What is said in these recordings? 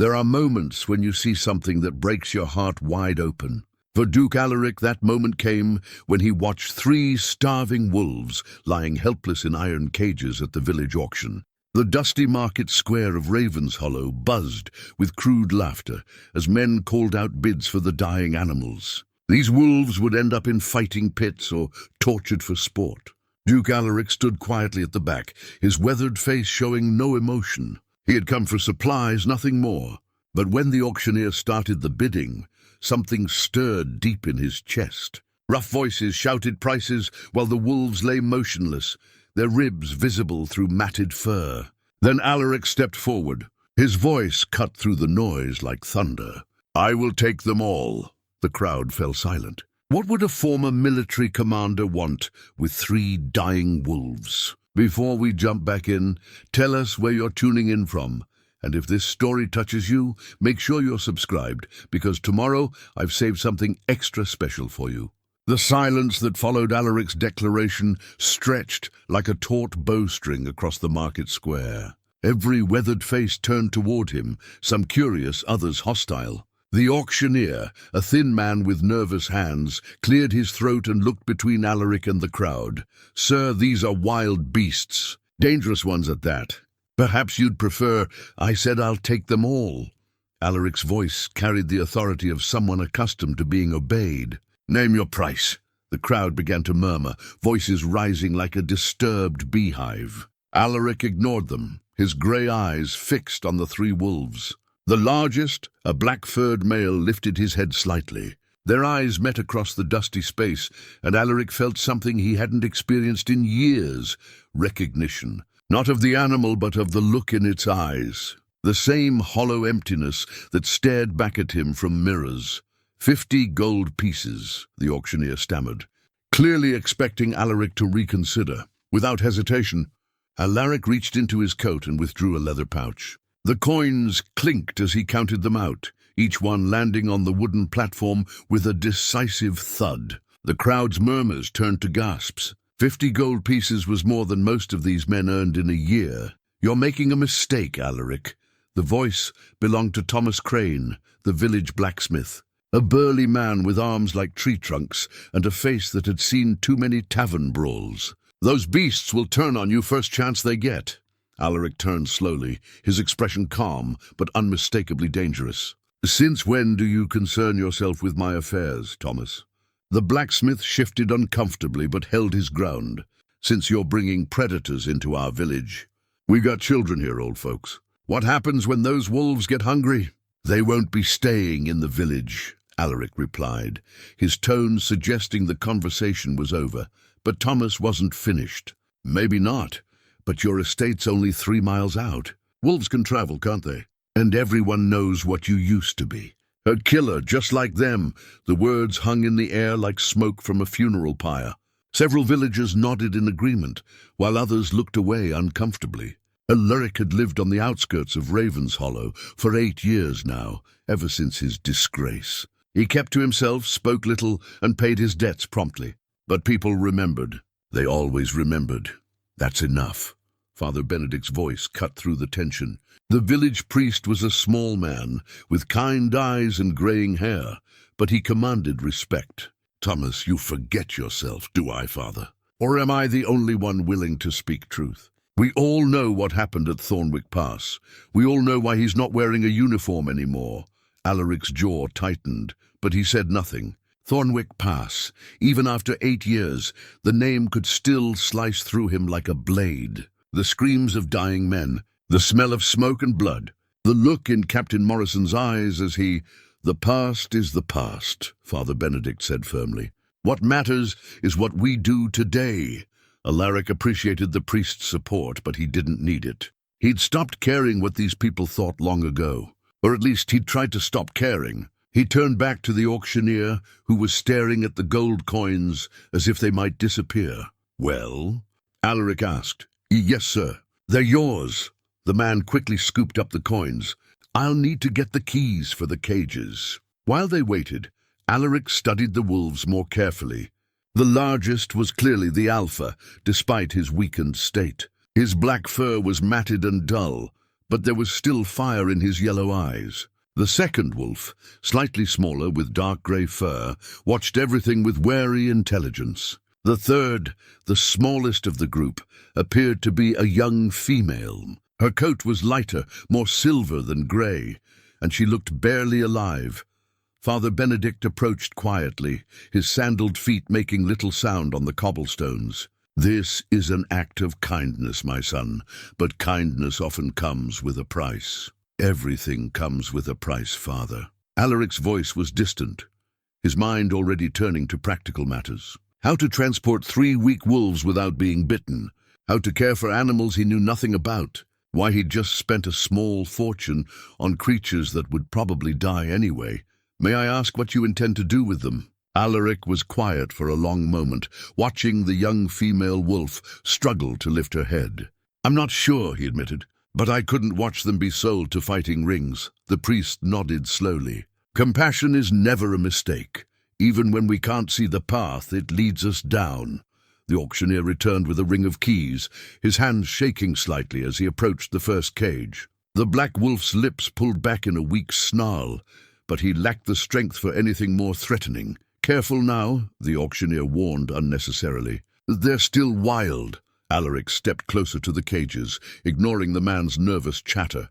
There are moments when you see something that breaks your heart wide open. For Duke Alaric, that moment came when he watched 3 starving wolves lying helpless in iron cages at the village auction. The dusty market square of Ravenshollow buzzed with crude laughter as men called out bids for the dying animals. These wolves would end up in fighting pits or tortured for sport. Duke Alaric stood quietly at the back, his weathered face showing no emotion. He had come for supplies, nothing more. But when the auctioneer started the bidding, something stirred deep in his chest. Rough voices shouted prices while the wolves lay motionless, their ribs visible through matted fur. Then Alaric stepped forward. His voice cut through the noise like thunder. "I will take them all." The crowd fell silent. What would a former military commander want with 3 dying wolves? Before we jump back in, tell us where you're tuning in from. And if this story touches you, make sure you're subscribed, because tomorrow I've saved something extra special for you. The silence that followed Alaric's declaration stretched like a taut bowstring across the market square. Every weathered face turned toward him, some curious, others hostile. The auctioneer, a thin man with nervous hands, cleared his throat and looked between Alaric and the crowd. "Sir, these are wild beasts, dangerous ones at that. Perhaps you'd prefer I said I'll take them all." Alaric's voice carried the authority of someone accustomed to being obeyed. "Name your price." The crowd began to murmur, voices rising like a disturbed beehive. Alaric ignored them, his grey eyes fixed on the 3 wolves. The largest, a black-furred male, lifted his head slightly. Their eyes met across the dusty space, and Alaric felt something he hadn't experienced in years: recognition. Not of the animal, but of the look in its eyes. The same hollow emptiness that stared back at him from mirrors. 50 gold pieces, the auctioneer stammered, clearly expecting Alaric to reconsider. Without hesitation, Alaric reached into his coat and withdrew a leather pouch. The coins clinked as he counted them out, each one landing on the wooden platform with a decisive thud. The crowd's murmurs turned to gasps. 50 gold pieces was more than most of these men earned in a year. "You're making a mistake, Alaric." The voice belonged to Thomas Crane, the village blacksmith, a burly man with arms like tree trunks and a face that had seen too many tavern brawls. "Those beasts will turn on you first chance they get." Alaric turned slowly, his expression calm but unmistakably dangerous. "Since when do you concern yourself with my affairs, Thomas?" The blacksmith shifted uncomfortably but held his ground. "Since you're bringing predators into our village." "We got children here, old folks. What happens when those wolves get hungry?" "They won't be staying in the village," Alaric replied, his tone suggesting the conversation was over. But Thomas wasn't finished. "Maybe not. But your estate's only 3 miles out. Wolves can travel, can't they? And everyone knows what you used to be. A killer, just like them." The words hung in the air like smoke from a funeral pyre. Several villagers nodded in agreement, while others looked away uncomfortably. Alaric had lived on the outskirts of Ravenshollow for 8 years now, ever since his disgrace. He kept to himself, spoke little, and paid his debts promptly. But people remembered. They always remembered. "That's enough." Father Benedict's voice cut through the tension. The village priest was a small man, with kind eyes and graying hair, but he commanded respect. "Thomas, you forget yourself, do I, Father? Or am I the only one willing to speak truth? We all know what happened at Thornwick Pass. We all know why he's not wearing a uniform anymore." Alaric's jaw tightened, but he said nothing. Thornwick Pass. Even after 8 years, the name could still slice through him like a blade. The screams of dying men, the smell of smoke and blood, the look in Captain Morrison's eyes as he— "The past is the past," Father Benedict said firmly. "What matters is what we do today." Alaric appreciated the priest's support, but he didn't need it. He'd stopped caring what these people thought long ago. Or at least he'd tried to stop caring. He turned back to the auctioneer, who was staring at the gold coins as if they might disappear. "Well?" Alaric asked. "Yes, sir. They're yours." The man quickly scooped up the coins. "I'll need to get the keys for the cages." While they waited, Alaric studied the wolves more carefully. The largest was clearly the alpha, despite his weakened state. His black fur was matted and dull, but there was still fire in his yellow eyes. The second wolf, slightly smaller with dark grey fur, watched everything with wary intelligence. The third, the smallest of the group, appeared to be a young female. Her coat was lighter, more silver than grey, and she looked barely alive. Father Benedict approached quietly, his sandaled feet making little sound on the cobblestones. "This is an act of kindness, my son, but kindness often comes with a price." "Everything comes with a price, Father." Alaric's voice was distant, his mind already turning to practical matters. How to transport 3 weak wolves without being bitten, how to care for animals he knew nothing about, why he'd just spent a small fortune on creatures that would probably die anyway. "May I ask what you intend to do with them?" Alaric was quiet for a long moment, watching the young female wolf struggle to lift her head. "I'm not sure," he admitted, "but I couldn't watch them be sold to fighting rings." The priest nodded slowly. "Compassion is never a mistake. Even when we can't see the path, it leads us down." The auctioneer returned with a ring of keys, his hands shaking slightly as he approached the first cage. The black wolf's lips pulled back in a weak snarl, but he lacked the strength for anything more threatening. "Careful now," the auctioneer warned unnecessarily. "They're still wild." Alaric stepped closer to the cages, ignoring the man's nervous chatter.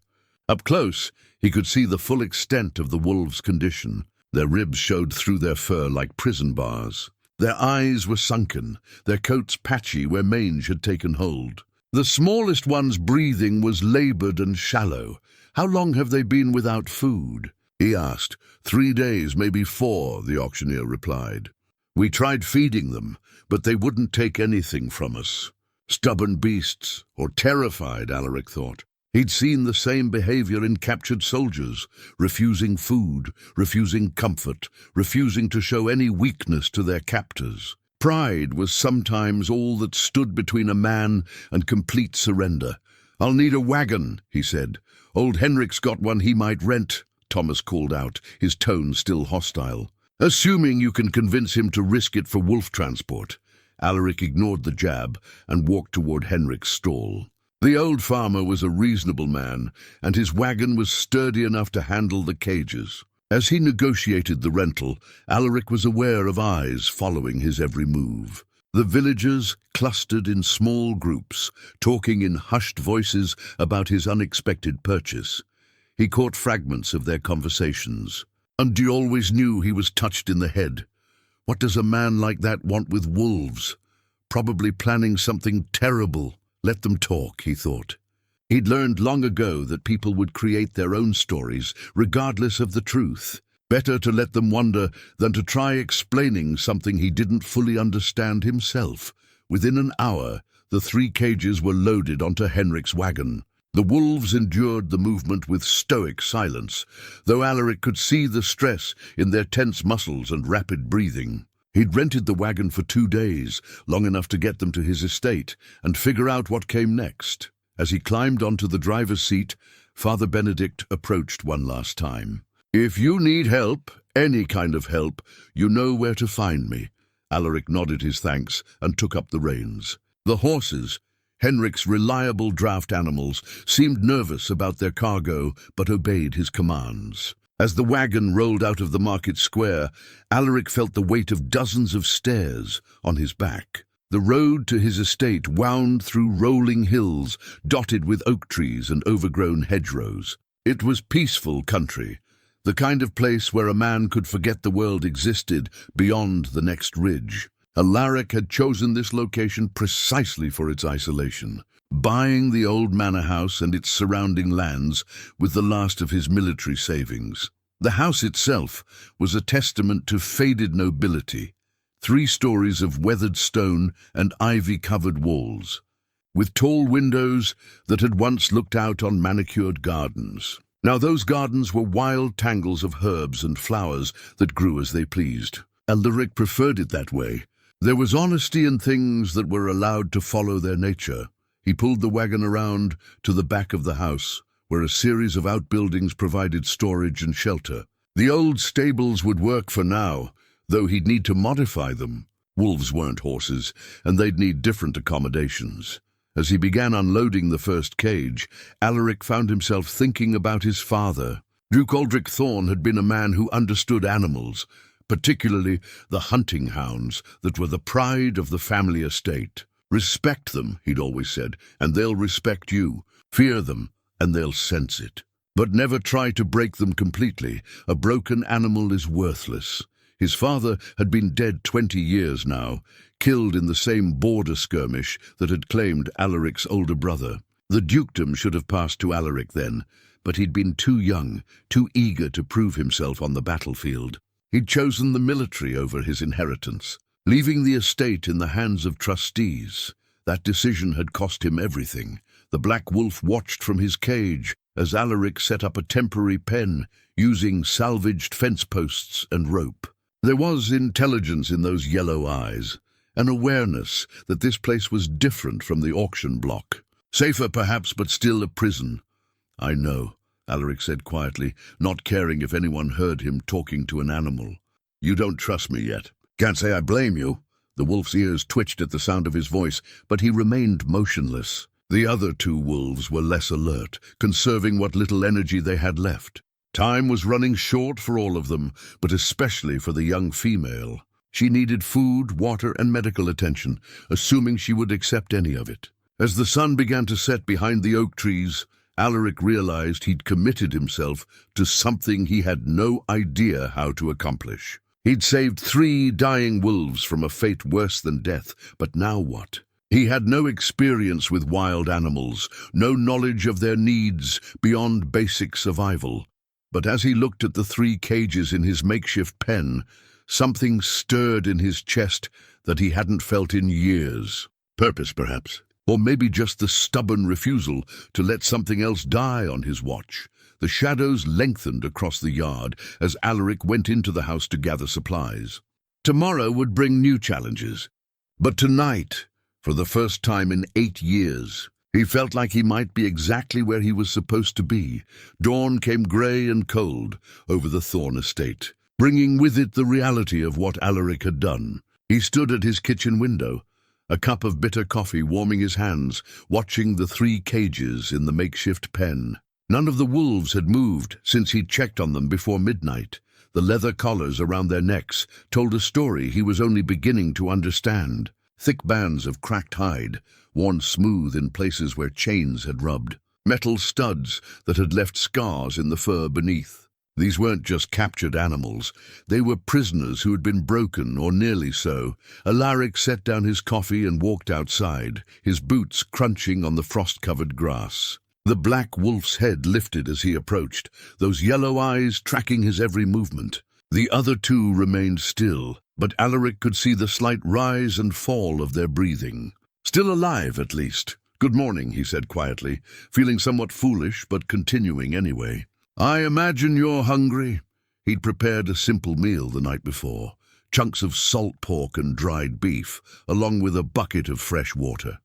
Up close, he could see the full extent of the wolves' condition. Their ribs showed through their fur like prison bars. Their eyes were sunken, their coats patchy where mange had taken hold. The smallest one's breathing was labored and shallow. "How long have they been without food?" he asked. 3 days, maybe 4, the auctioneer replied. "We tried feeding them, but they wouldn't take anything from us." Stubborn beasts, or terrified, Alaric thought. He'd seen the same behavior in captured soldiers, refusing food, refusing comfort, refusing to show any weakness to their captors. Pride was sometimes all that stood between a man and complete surrender. "I'll need a wagon," he said. "Old Henrik's got one he might rent," Thomas called out, his tone still hostile. "Assuming you can convince him to risk it for wolf transport." Alaric ignored the jab and walked toward Henrik's stall. The old farmer was a reasonable man, and his wagon was sturdy enough to handle the cages. As he negotiated the rental, Alaric was aware of eyes following his every move. The villagers clustered in small groups, talking in hushed voices about his unexpected purchase. He caught fragments of their conversations. "And you always knew he was touched in the head. What does a man like that want with wolves? Probably planning something terrible." Let them talk, he thought. He'd learned long ago that people would create their own stories, regardless of the truth. Better to let them wonder than to try explaining something he didn't fully understand himself. Within an hour, the 3 cages were loaded onto Henrik's wagon. The wolves endured the movement with stoic silence, though Alaric could see the stress in their tense muscles and rapid breathing. He'd rented the wagon for 2 days, long enough to get them to his estate and figure out what came next. As he climbed onto the driver's seat, Father Benedict approached one last time. "If you need help, any kind of help, you know where to find me." Alaric nodded his thanks and took up the reins. The horses, Henrik's reliable draft animals, seemed nervous about their cargo but obeyed his commands. As the wagon rolled out of the market square, Alaric felt the weight of dozens of stairs on his back. The road to his estate wound through rolling hills, dotted with oak trees and overgrown hedgerows. It was peaceful country, the kind of place where a man could forget the world existed beyond the next ridge. Alaric had chosen this location precisely for its isolation, buying the old manor house and its surrounding lands with the last of his military savings. The house itself was a testament to faded nobility, 3 stories of weathered stone and ivy-covered walls, with tall windows that had once looked out on manicured gardens. Now those gardens were wild tangles of herbs and flowers that grew as they pleased. Alaric preferred it that way. There was honesty in things that were allowed to follow their nature. He pulled the wagon around to the back of the house, where a series of outbuildings provided storage and shelter. The old stables would work for now, though he'd need to modify them. Wolves weren't horses, and they'd need different accommodations. As he began unloading the first cage, Alaric found himself thinking about his father. Duke Aldrich Thorne had been a man who understood animals, particularly the hunting hounds that were the pride of the family estate. Respect them, he'd always said, and they'll respect you. Fear them, and they'll sense it. But never try to break them completely. A broken animal is worthless. His father had been dead 20 years now, killed in the same border skirmish that had claimed Alaric's older brother. The dukedom should have passed to Alaric then, but he'd been too young, too eager to prove himself on the battlefield. He'd chosen the military over his inheritance, leaving the estate in the hands of trustees. That decision had cost him everything. The Black Wolf watched from his cage as Alaric set up a temporary pen using salvaged fence posts and rope. There was intelligence in those yellow eyes, an awareness that this place was different from the auction block. Safer perhaps, but still a prison. "I know," Alaric said quietly, not caring if anyone heard him talking to an animal. "You don't trust me yet." "Can't say I blame you." The wolf's ears twitched at the sound of his voice, but he remained motionless. The other two wolves were less alert, conserving what little energy they had left. Time was running short for all of them, but especially for the young female. She needed food, water, and medical attention, assuming she would accept any of it. As the sun began to set behind the oak trees, Alaric realized he'd committed himself to something he had no idea how to accomplish. He'd saved 3 dying wolves from a fate worse than death, but now what? He had no experience with wild animals, no knowledge of their needs beyond basic survival. But as he looked at the 3 cages in his makeshift pen, something stirred in his chest that he hadn't felt in years. Purpose, perhaps. Or maybe just the stubborn refusal to let something else die on his watch. The shadows lengthened across the yard as Alaric went into the house to gather supplies. Tomorrow would bring new challenges. But tonight, for the first time in 8 years, he felt like he might be exactly where he was supposed to be. Dawn came grey and cold over the Thorne estate, bringing with it the reality of what Alaric had done. He stood at his kitchen window, a cup of bitter coffee warming his hands, watching the 3 cages in the makeshift pen. None of the wolves had moved since he'd checked on them before midnight. The leather collars around their necks told a story he was only beginning to understand. Thick bands of cracked hide, worn smooth in places where chains had rubbed. Metal studs that had left scars in the fur beneath. These weren't just captured animals. They were prisoners who had been broken, or nearly so. Alaric set down his coffee and walked outside, his boots crunching on the frost-covered grass. The black wolf's head lifted as he approached, those yellow eyes tracking his every movement. The other 2 remained still, but Alaric could see the slight rise and fall of their breathing. "Still alive, at least." "Good morning," he said quietly, feeling somewhat foolish, but continuing anyway. "I imagine you're hungry." He'd prepared a simple meal the night before, chunks of salt pork and dried beef, along with a bucket of fresh water.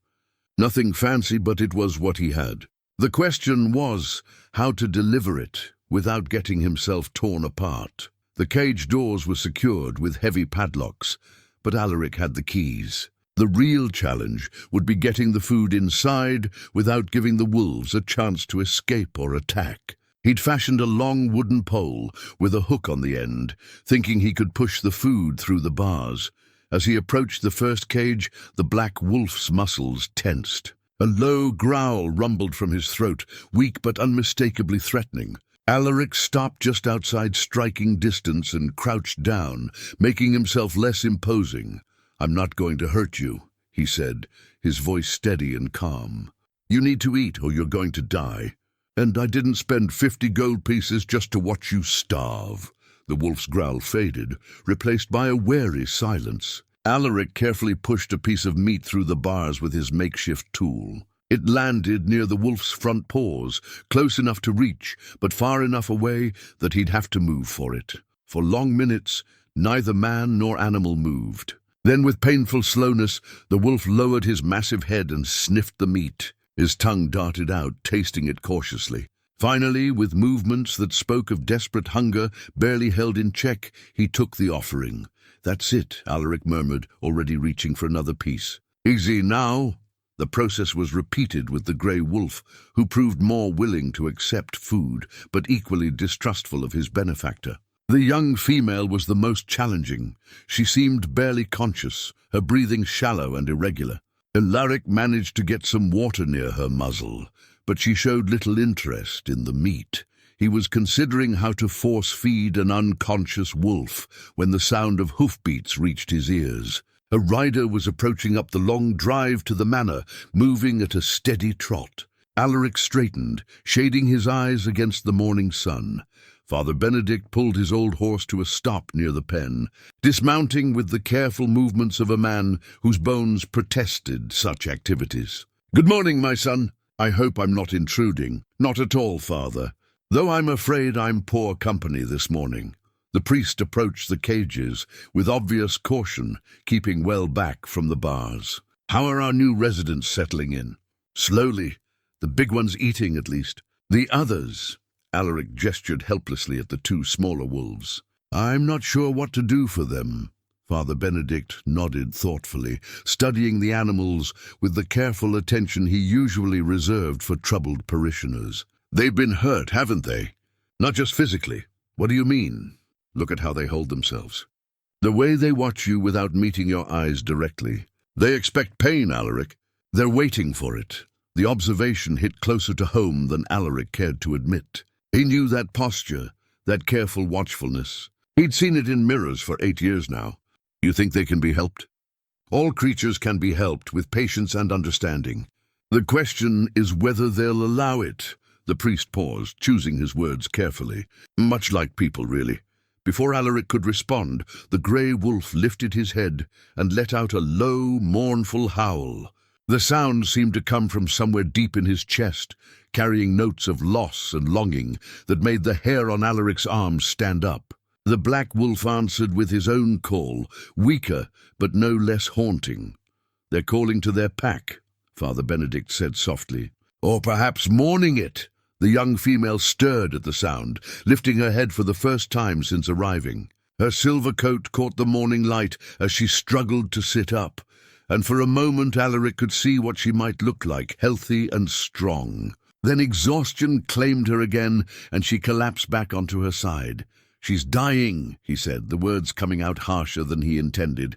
Nothing fancy, but it was what he had. The question was how to deliver it without getting himself torn apart. The cage doors were secured with heavy padlocks, but Alaric had the keys. The real challenge would be getting the food inside without giving the wolves a chance to escape or attack. He'd fashioned a long wooden pole with a hook on the end, thinking he could push the food through the bars. As he approached the first cage, the black wolf's muscles tensed. A low growl rumbled from his throat, weak but unmistakably threatening. Alaric stopped just outside striking distance and crouched down, making himself less imposing. "I'm not going to hurt you," he said, his voice steady and calm. "You need to eat or you're going to die. And I didn't spend 50 gold pieces just to watch you starve." The wolf's growl faded, replaced by a wary silence. Alaric carefully pushed a piece of meat through the bars with his makeshift tool. It landed near the wolf's front paws, close enough to reach, but far enough away that he'd have to move for it. For long minutes, neither man nor animal moved. Then, with painful slowness, the wolf lowered his massive head and sniffed the meat. His tongue darted out, tasting it cautiously. Finally, with movements that spoke of desperate hunger barely held in check, he took the offering. "That's it," Alaric murmured, already reaching for another piece. "Easy now." The process was repeated with the grey wolf, who proved more willing to accept food, but equally distrustful of his benefactor. The young female was the most challenging. She seemed barely conscious, her breathing shallow and irregular. Alaric managed to get some water near her muzzle, but she showed little interest in the meat. He was considering how to force-feed an unconscious wolf when the sound of hoofbeats reached his ears. A rider was approaching up the long drive to the manor, moving at a steady trot. Alaric straightened, shading his eyes against the morning sun. Father Benedict pulled his old horse to a stop near the pen, dismounting with the careful movements of a man whose bones protested such activities. "Good morning, my son. I hope I'm not intruding." "Not at all, Father, though I'm afraid I'm poor company this morning." The priest approached the cages with obvious caution, keeping well back from the bars. "How are our new residents settling in?" "Slowly. The big one's eating, at least. The others—" Alaric gestured helplessly at the two smaller wolves. "I'm not sure what to do for them." Father Benedict nodded thoughtfully, studying the animals with the careful attention he usually reserved for troubled parishioners. "They've been hurt, haven't they? Not just physically." "What do you mean?" "Look at how they hold themselves. The way they watch you without meeting your eyes directly. They expect pain, Alaric. They're waiting for it." The observation hit closer to home than Alaric cared to admit. He knew that posture, that careful watchfulness. He'd seen it in mirrors for 8 years now. "You think they can be helped?" "All creatures can be helped with patience and understanding. The question is whether they'll allow it." The priest paused, choosing his words carefully. "Much like people, really." Before Alaric could respond, the grey wolf lifted his head and let out a low, mournful howl. The sound seemed to come from somewhere deep in his chest, carrying notes of loss and longing that made the hair on Alaric's arms stand up. The black wolf answered with his own call, weaker but no less haunting. "They're calling to their pack," Father Benedict said softly. "Or perhaps mourning it." The young female stirred at the sound, lifting her head for the first time since arriving. Her silver coat caught the morning light as she struggled to sit up, and for a moment Alaric could see what she might look like, healthy and strong. Then exhaustion claimed her again, and she collapsed back onto her side. "She's dying," he said, the words coming out harsher than he intended.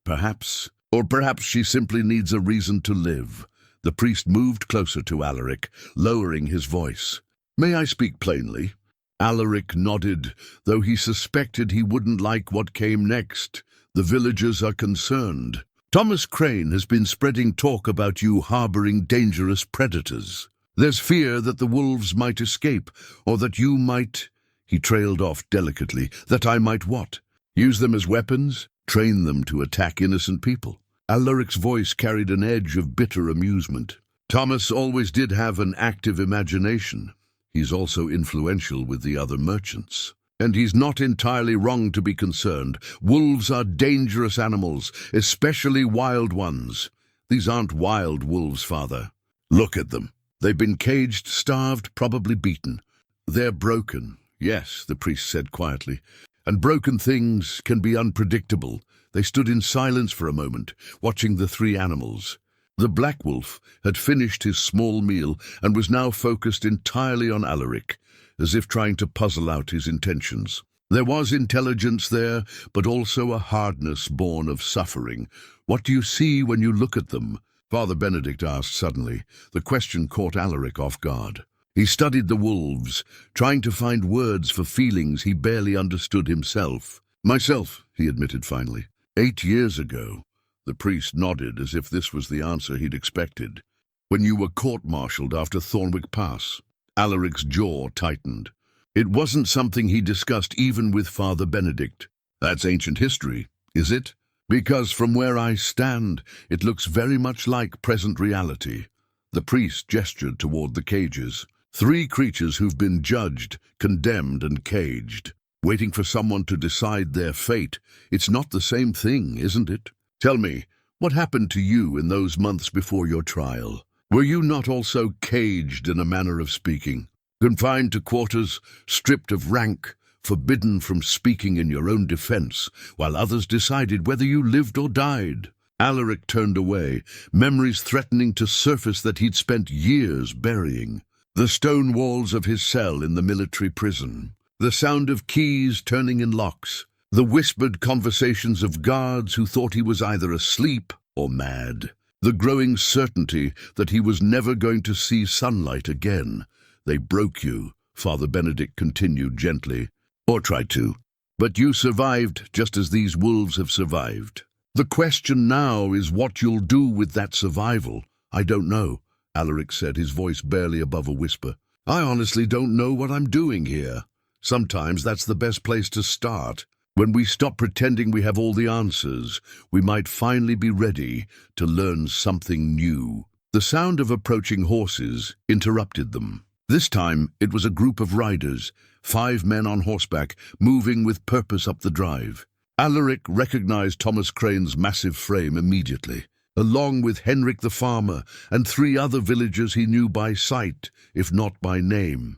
"Perhaps, or perhaps she simply needs a reason to live." The priest moved closer to Alaric, lowering his voice. "May I speak plainly?" Alaric nodded, though he suspected he wouldn't like what came next. "The villagers are concerned. Thomas Crane has been spreading talk about you harboring dangerous predators. There's fear that the wolves might escape, or that you might—" He trailed off delicately. "That I might what? Use them as weapons? Train them to attack innocent people?" Alaric's voice carried an edge of bitter amusement. "Thomas always did have an active imagination. He's also influential with the other merchants. And he's not entirely wrong to be concerned. Wolves are dangerous animals, especially wild ones. These aren't wild wolves, Father. Look at them. They've been caged, starved, probably beaten. They're broken." "Yes," the priest said quietly. "And broken things can be unpredictable." They stood in silence for a moment, watching the three animals. The black wolf had finished his small meal and was now focused entirely on Alaric, as if trying to puzzle out his intentions. There was intelligence there, but also a hardness born of suffering. "What do you see when you look at them?" Father Benedict asked suddenly. The question caught Alaric off guard. He studied the wolves, trying to find words for feelings he barely understood himself. "Myself," he admitted finally. 8 years ago." The priest nodded as if this was the answer he'd expected. "When you were court-martialed after Thornwick Pass." Alaric's jaw tightened. It wasn't something he discussed even with Father Benedict. "That's ancient history, is it?" "Because from where I stand, it looks very much like present reality." The priest gestured toward the cages. 3 creatures who've been judged, condemned, and caged, waiting for someone to decide their fate. It's not the same thing, isn't it? Tell me, what happened to you in those months before your trial? Were you not also caged, in a manner of speaking? Confined to quarters, stripped of rank, forbidden from speaking in your own defense, while others decided whether you lived or died? Alaric turned away, memories threatening to surface that he'd spent years burying. The stone walls of his cell in the military prison, the sound of keys turning in locks, the whispered conversations of guards who thought he was either asleep or mad, the growing certainty that he was never going to see sunlight again. They broke you, Father Benedict continued gently, or tried to. But you survived just as these wolves have survived. The question now is what you'll do with that survival. I don't know, Alaric said, his voice barely above a whisper. I honestly don't know what I'm doing here. Sometimes that's the best place to start. When we stop pretending we have all the answers, we might finally be ready to learn something new. The sound of approaching horses interrupted them. This time it was a group of riders, 5 men on horseback, moving with purpose up the drive. Alaric recognized Thomas Crane's massive frame immediately, along with Henrik the farmer and 3 other villagers he knew by sight, if not by name.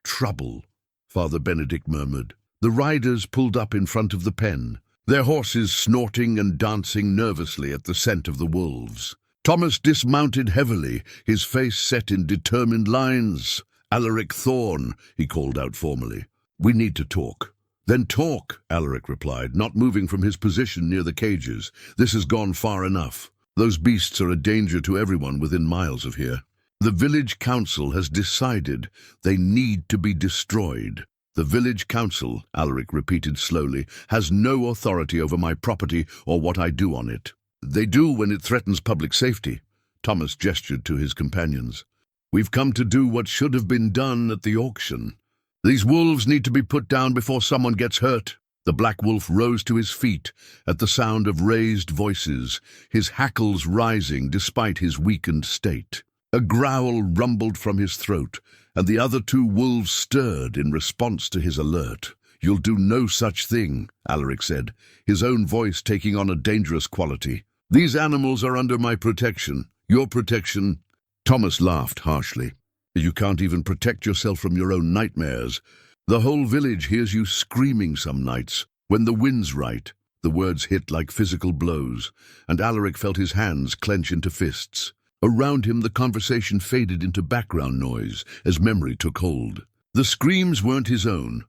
Trouble, Father Benedict murmured. The riders pulled up in front of the pen, their horses snorting and dancing nervously at the scent of the wolves. Thomas dismounted heavily, his face set in determined lines. Alaric Thorn, he called out formally. We need to talk. Then talk, Alaric replied, not moving from his position near the cages. This has gone far enough. Those beasts are a danger to everyone within miles of here. The village council has decided they need to be destroyed. The village council, Alaric repeated slowly, has no authority over my property or what I do on it. They do when it threatens public safety. Thomas gestured to his companions. We've come to do what should have been done at the auction. These wolves need to be put down before someone gets hurt. The black wolf rose to his feet at the sound of raised voices, his hackles rising despite his weakened state. A growl rumbled from his throat, and the other 2 wolves stirred in response to his alert. You'll do no such thing, Alaric said, his own voice taking on a dangerous quality. These animals are under my protection. Your protection. Thomas laughed harshly. You can't even protect yourself from your own nightmares. The whole village hears you screaming some nights. When the wind's right, the words hit like physical blows, and Alaric felt his hands clench into fists. Around him, the conversation faded into background noise as memory took hold. The screams weren't his own.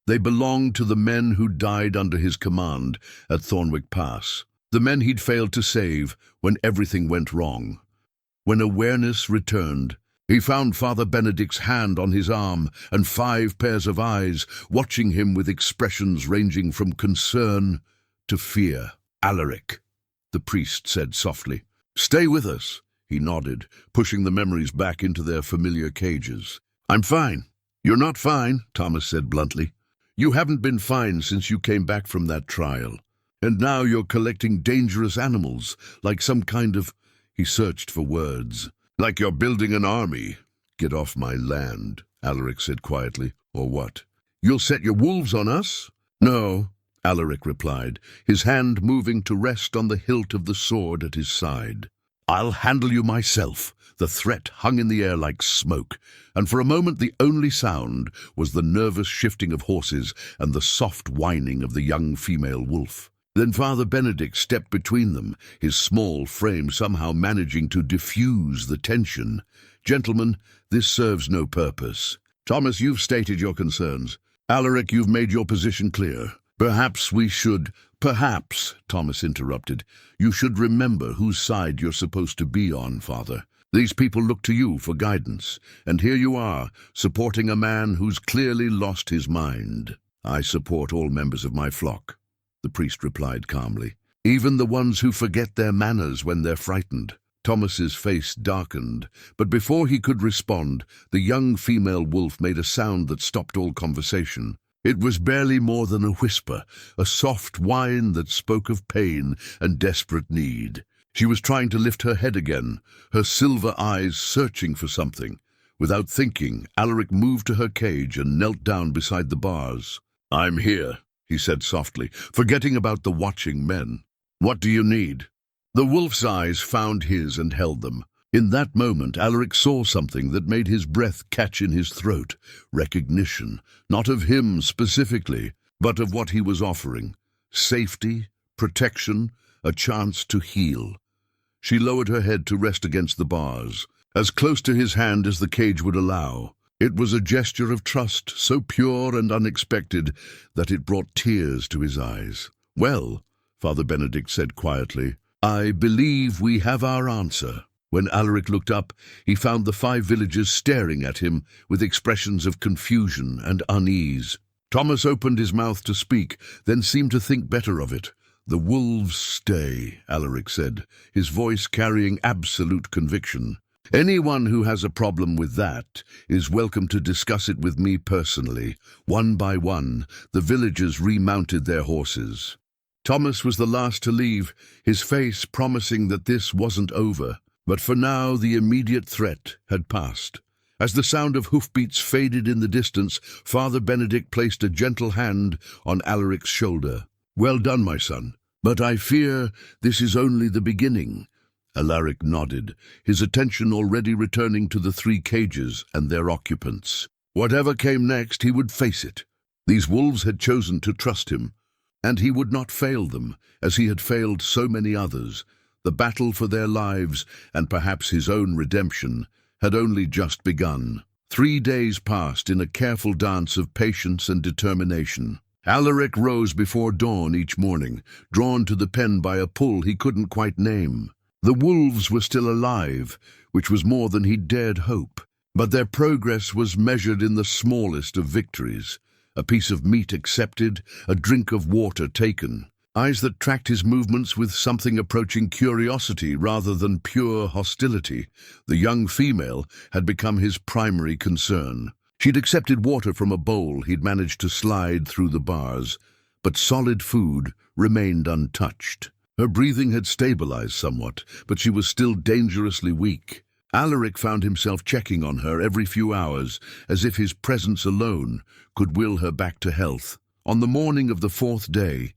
They belonged to the men who died under his command at Thornwick Pass, the men he'd failed to save when everything went wrong. When awareness returned, he found Father Benedict's hand on his arm and 5 pairs of eyes watching him with expressions ranging from concern to fear. Alaric, the priest said softly. Stay with us. He nodded, pushing the memories back into their familiar cages. I'm fine. You're not fine, Thomas said bluntly. You haven't been fine since you came back from that trial. And now you're collecting dangerous animals, like some kind of... He searched for words. Like you're building an army. Get off my land, Alaric said quietly. Or what? You'll set your wolves on us? No, Alaric replied, his hand moving to rest on the hilt of the sword at his side. I'll handle you myself. The threat hung in the air like smoke, and for a moment the only sound was the nervous shifting of horses and the soft whining of the young female wolf. Then Father Benedict stepped between them, his small frame somehow managing to diffuse the tension. Gentlemen, this serves no purpose. Thomas, you've stated your concerns. Alaric, you've made your position clear. Perhaps we should... Perhaps, Thomas interrupted, you should remember whose side you're supposed to be on, Father. These people look to you for guidance, and here you are, supporting a man who's clearly lost his mind. I support all members of my flock, the priest replied calmly, even the ones who forget their manners when they're frightened. Thomas's face darkened, but before he could respond, the young female wolf made a sound that stopped all conversation. It was barely more than a whisper, a soft whine that spoke of pain and desperate need. She was trying to lift her head again, her silver eyes searching for something. Without thinking, Alaric moved to her cage and knelt down beside the bars. I'm here, he said softly, forgetting about the watching men. What do you need? The wolf's eyes found his and held them. In that moment, Alaric saw something that made his breath catch in his throat. Recognition, not of him specifically, but of what he was offering. Safety, protection, a chance to heal. She lowered her head to rest against the bars, as close to his hand as the cage would allow. It was a gesture of trust, so pure and unexpected that it brought tears to his eyes. "Well," Father Benedict said quietly, "I believe we have our answer." When Alaric looked up, he found the 5 villagers staring at him with expressions of confusion and unease. Thomas opened his mouth to speak, then seemed to think better of it. "The wolves stay," Alaric said, his voice carrying absolute conviction. "Anyone who has a problem with that is welcome to discuss it with me personally." One by one, the villagers remounted their horses. Thomas was the last to leave, his face promising that this wasn't over. But for now, the immediate threat had passed. As the sound of hoofbeats faded in the distance, Father Benedict placed a gentle hand on Alaric's shoulder. "Well done, my son, but I fear this is only the beginning." Alaric nodded, his attention already returning to the 3 cages and their occupants. Whatever came next, he would face it. These wolves had chosen to trust him, and he would not fail them, as he had failed so many others. The battle for their lives, and perhaps his own redemption, had only just begun. 3 days passed in a careful dance of patience and determination. Alaric rose before dawn each morning, drawn to the pen by a pull he couldn't quite name. The wolves were still alive, which was more than he dared hope, but their progress was measured in the smallest of victories. A piece of meat accepted, a drink of water taken. Eyes that tracked his movements with something approaching curiosity rather than pure hostility. The young female had become his primary concern. She'd accepted water from a bowl he'd managed to slide through the bars, but solid food remained untouched. Her breathing had stabilized somewhat, but she was still dangerously weak. Alaric found himself checking on her every few hours, as if his presence alone could will her back to health. On the morning of the 4th day,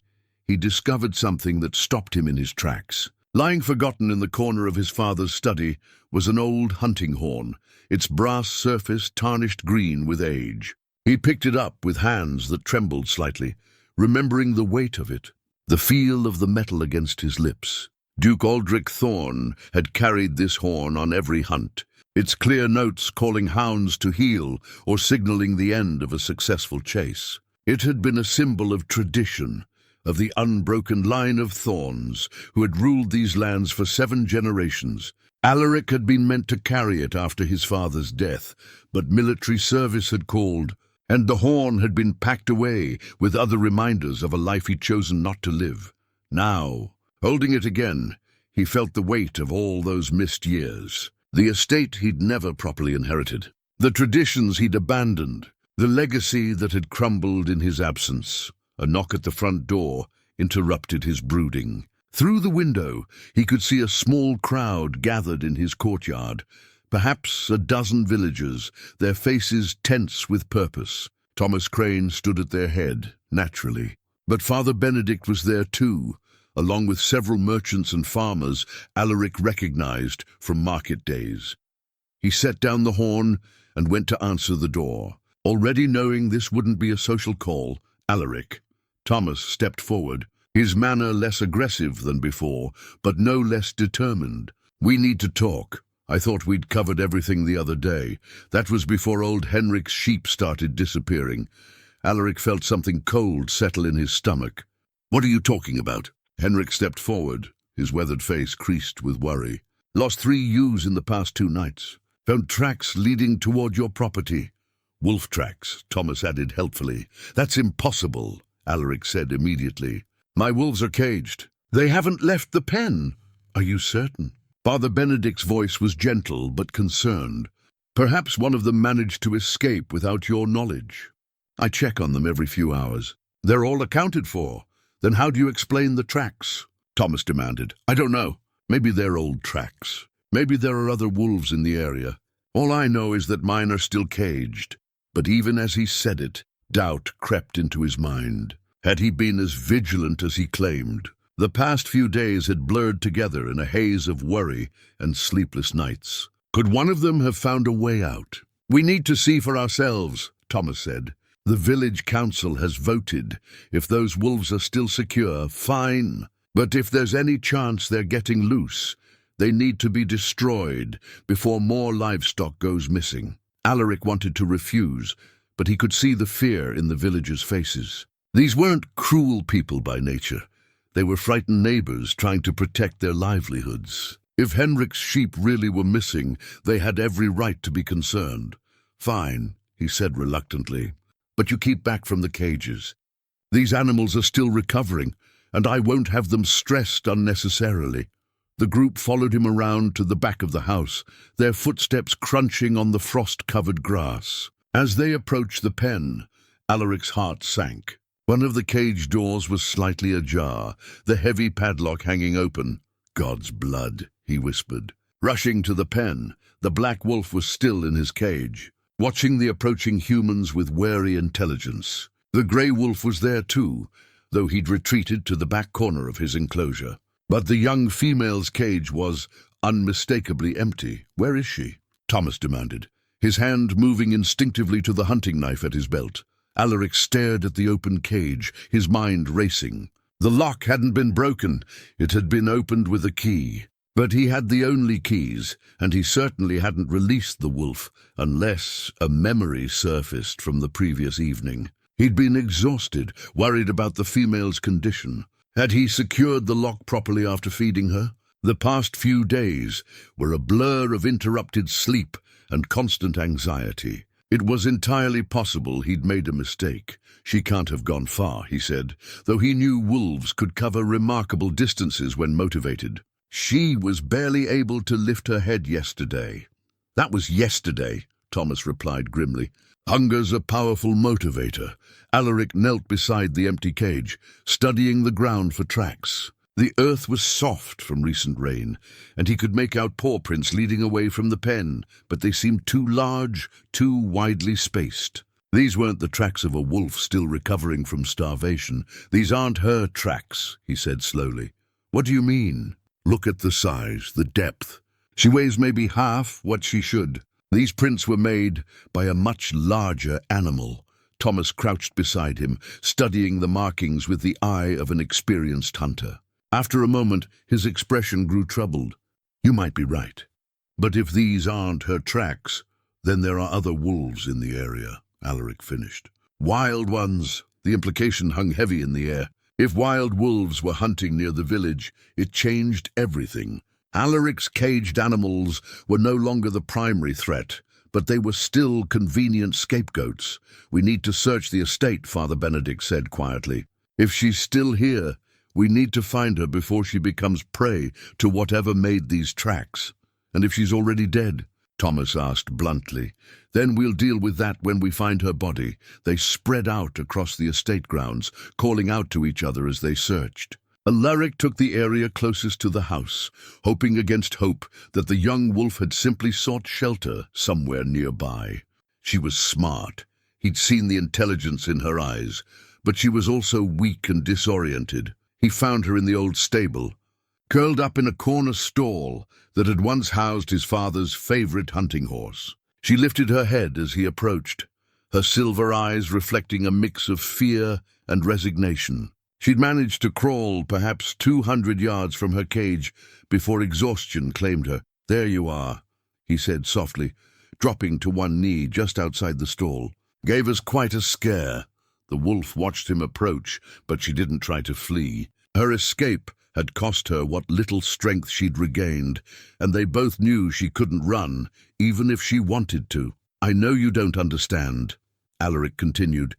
he discovered something that stopped him in his tracks. Lying forgotten in the corner of his father's study was an old hunting horn, its brass surface tarnished green with age. He picked it up with hands that trembled slightly, remembering the weight of it, the feel of the metal against his lips. Duke Alaric Thorn had carried this horn on every hunt, its clear notes calling hounds to heel or signaling the end of a successful chase. It had been a symbol of tradition, of the unbroken line of Thorns who had ruled these lands for 7 generations. Alaric had been meant to carry it after his father's death, but military service had called, and the horn had been packed away with other reminders of a life he'd chosen not to live. Now, holding it again, he felt the weight of all those missed years. The estate he'd never properly inherited, the traditions he'd abandoned, the legacy that had crumbled in his absence. A knock at the front door interrupted his brooding. Through the window, he could see a small crowd gathered in his courtyard. Perhaps a dozen villagers, their faces tense with purpose. Thomas Crane stood at their head, naturally. But Father Benedict was there too, along with several merchants and farmers Alaric recognized from market days. He set down the horn and went to answer the door. Already knowing this wouldn't be a social call, Alaric. Thomas stepped forward, his manner less aggressive than before, but no less determined. "We need to talk. I thought we'd covered everything the other day. That was before old Henrik's sheep started disappearing." Alaric felt something cold settle in his stomach. "What are you talking about?" Henrik stepped forward, his weathered face creased with worry. "Lost 3 ewes in the past 2 nights. Found tracks leading toward your property." "Wolf tracks," Thomas added helpfully. "That's impossible," Alaric said immediately. "My wolves are caged. They haven't left the pen." "Are you certain?" Father Benedict's voice was gentle but concerned. "Perhaps one of them managed to escape without your knowledge." "I check on them every few hours." "They're all accounted for. Then how do you explain the tracks?" Thomas demanded. "I don't know. Maybe they're old tracks. Maybe there are other wolves in the area. All I know is that mine are still caged." But even as he said it, doubt crept into his mind. Had he been as vigilant as he claimed? The past few days had blurred together in a haze of worry and sleepless nights. Could one of them have found a way out? "We need to see for ourselves," Thomas said. "The village council has voted. If those wolves are still secure, fine. But if there's any chance they're getting loose, they need to be destroyed before more livestock goes missing. Alaric wanted to refuse, but he could see the fear in the villagers' faces. These weren't cruel people by nature. They were frightened neighbors trying to protect their livelihoods. If Henrik's sheep really were missing, they had every right to be concerned. "Fine," he said reluctantly, "but you keep back from the cages. These animals are still recovering, and I won't have them stressed unnecessarily." The group followed him around to the back of the house, their footsteps crunching on the frost-covered grass. As they approached the pen, Alaric's heart sank. One of the cage doors was slightly ajar, the heavy padlock hanging open. "God's blood," he whispered. Rushing to the pen, the black wolf was still in his cage, watching the approaching humans with wary intelligence. The grey wolf was there too, though he'd retreated to the back corner of his enclosure. But the young female's cage was unmistakably empty. "Where is she?" Thomas demanded, his hand moving instinctively to the hunting knife at his belt. Alaric stared at the open cage, his mind racing. The lock hadn't been broken, it had been opened with a key. But he had the only keys, and he certainly hadn't released the wolf, unless a memory surfaced from the previous evening. He'd been exhausted, worried about the female's condition. Had he secured the lock properly after feeding her? The past few days were a blur of interrupted sleep and constant anxiety. It was entirely possible he'd made a mistake. "She can't have gone far," he said, though he knew wolves could cover remarkable distances when motivated. "She was barely able to lift her head yesterday." "That was yesterday," Thomas replied grimly. "Hunger's a powerful motivator." Alaric knelt beside the empty cage, studying the ground for tracks. The earth was soft from recent rain, and he could make out paw prints leading away from the pen, but they seemed too large, too widely spaced. "These weren't the tracks of a wolf still recovering from starvation. These aren't her tracks," he said slowly. "What do you mean?" "Look at the size, the depth. She weighs maybe half what she should. These prints were made by a much larger animal." Thomas crouched beside him, studying the markings with the eye of an experienced hunter. After a moment, his expression grew troubled. "You might be right. But if these aren't her tracks, then there are other wolves in the area," Alaric finished. "Wild ones." The implication hung heavy in the air. If wild wolves were hunting near the village, it changed everything. Alaric's caged animals were no longer the primary threat, but they were still convenient scapegoats. "We need to search the estate," Father Benedict said quietly. "If she's still here, we need to find her before she becomes prey to whatever made these tracks." "And if she's already dead?" Thomas asked bluntly. "Then we'll deal with that when we find her body." They spread out across the estate grounds, calling out to each other as they searched. Alaric took the area closest to the house, hoping against hope that the young wolf had simply sought shelter somewhere nearby. She was smart. He'd seen the intelligence in her eyes, but she was also weak and disoriented. He found her in the old stable, curled up in a corner stall that had once housed his father's favorite hunting horse. She lifted her head as he approached, her silver eyes reflecting a mix of fear and resignation. She'd managed to crawl perhaps 200 yards from her cage before exhaustion claimed her. "There you are," he said softly, dropping to one knee just outside the stall. "Gave us quite a scare." The wolf watched him approach, but she didn't try to flee. Her escape had cost her what little strength she'd regained, and they both knew she couldn't run, even if she wanted to. "I know you don't understand," Alaric continued,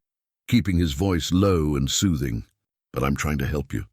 keeping his voice low and soothing, "but I'm trying to help you.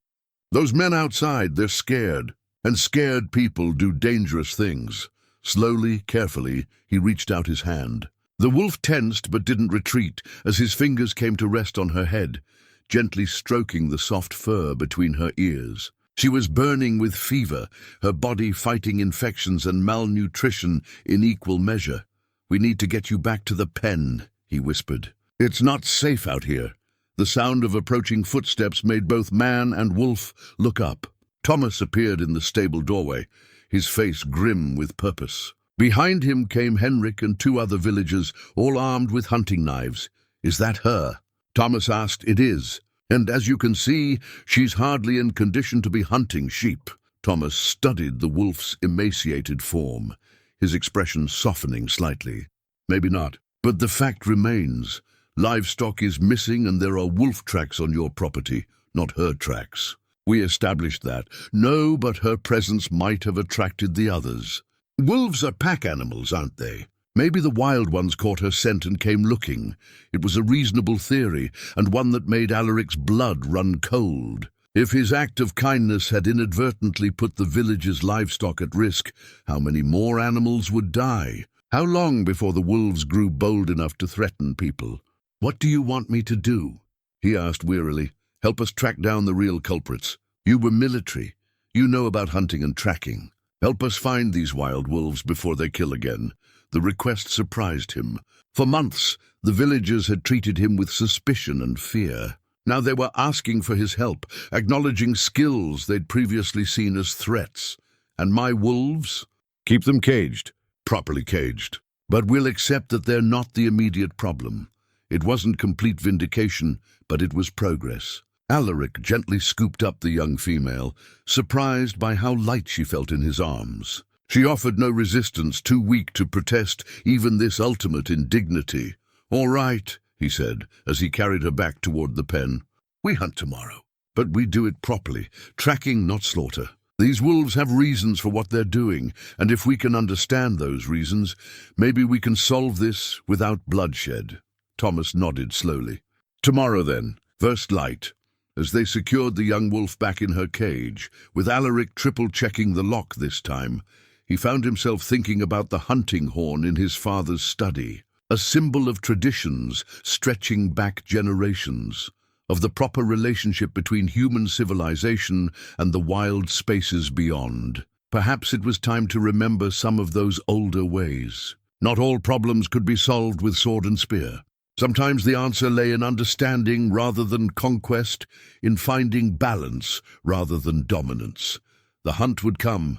Those men outside, they're scared, and scared people do dangerous things." Slowly, carefully, he reached out his hand. The wolf tensed but didn't retreat as his fingers came to rest on her head, gently stroking the soft fur between her ears. She was burning with fever, her body fighting infections and malnutrition in equal measure. "We need to get you back to the pen," he whispered. "It's not safe out here." The sound of approaching footsteps made both man and wolf look up. Thomas appeared in the stable doorway, his face grim with purpose. Behind him came Henrik and 2 other villagers, all armed with hunting knives. "Is that her?" Thomas asked. "It is." And as you can see, she's hardly in condition to be hunting sheep." Thomas studied the wolf's emaciated form, his expression softening slightly. "Maybe not, but the fact remains. Livestock is missing and there are wolf tracks on your property, not her tracks. We established that. No, but her presence might have attracted the others. Wolves are pack animals, aren't they? Maybe the wild ones caught her scent and came looking. It was a reasonable theory, and one that made Alaric's blood run cold. If his act of kindness had inadvertently put the village's livestock at risk, how many more animals would die? How long before the wolves grew bold enough to threaten people? "What do you want me to do?" he asked wearily. "Help us track down the real culprits. You were military. You know about hunting and tracking. Help us find these wild wolves before they kill again." The request surprised him. For months, the villagers had treated him with suspicion and fear. Now they were asking for his help, acknowledging skills they'd previously seen as threats. "And my wolves?" "Keep them caged." "Properly caged. But we'll accept that they're not the immediate problem." It wasn't complete vindication, but it was progress. Alaric gently scooped up the young female, surprised by how light she felt in his arms. She offered no resistance, too weak to protest even this ultimate indignity. "All right," he said, as he carried her back toward the pen. "We hunt tomorrow, but we do it properly, tracking, not slaughter. These wolves have reasons for what they're doing, and if we can understand those reasons, maybe we can solve this without bloodshed." Thomas nodded slowly. "Tomorrow, then, first light." As they secured the young wolf back in her cage, with Alaric triple-checking the lock this time, he found himself thinking about the hunting horn in his father's study, a symbol of traditions stretching back generations, of the proper relationship between human civilization and the wild spaces beyond. Perhaps it was time to remember some of those older ways. Not all problems could be solved with sword and spear. Sometimes the answer lay in understanding rather than conquest, in finding balance rather than dominance. The hunt would come,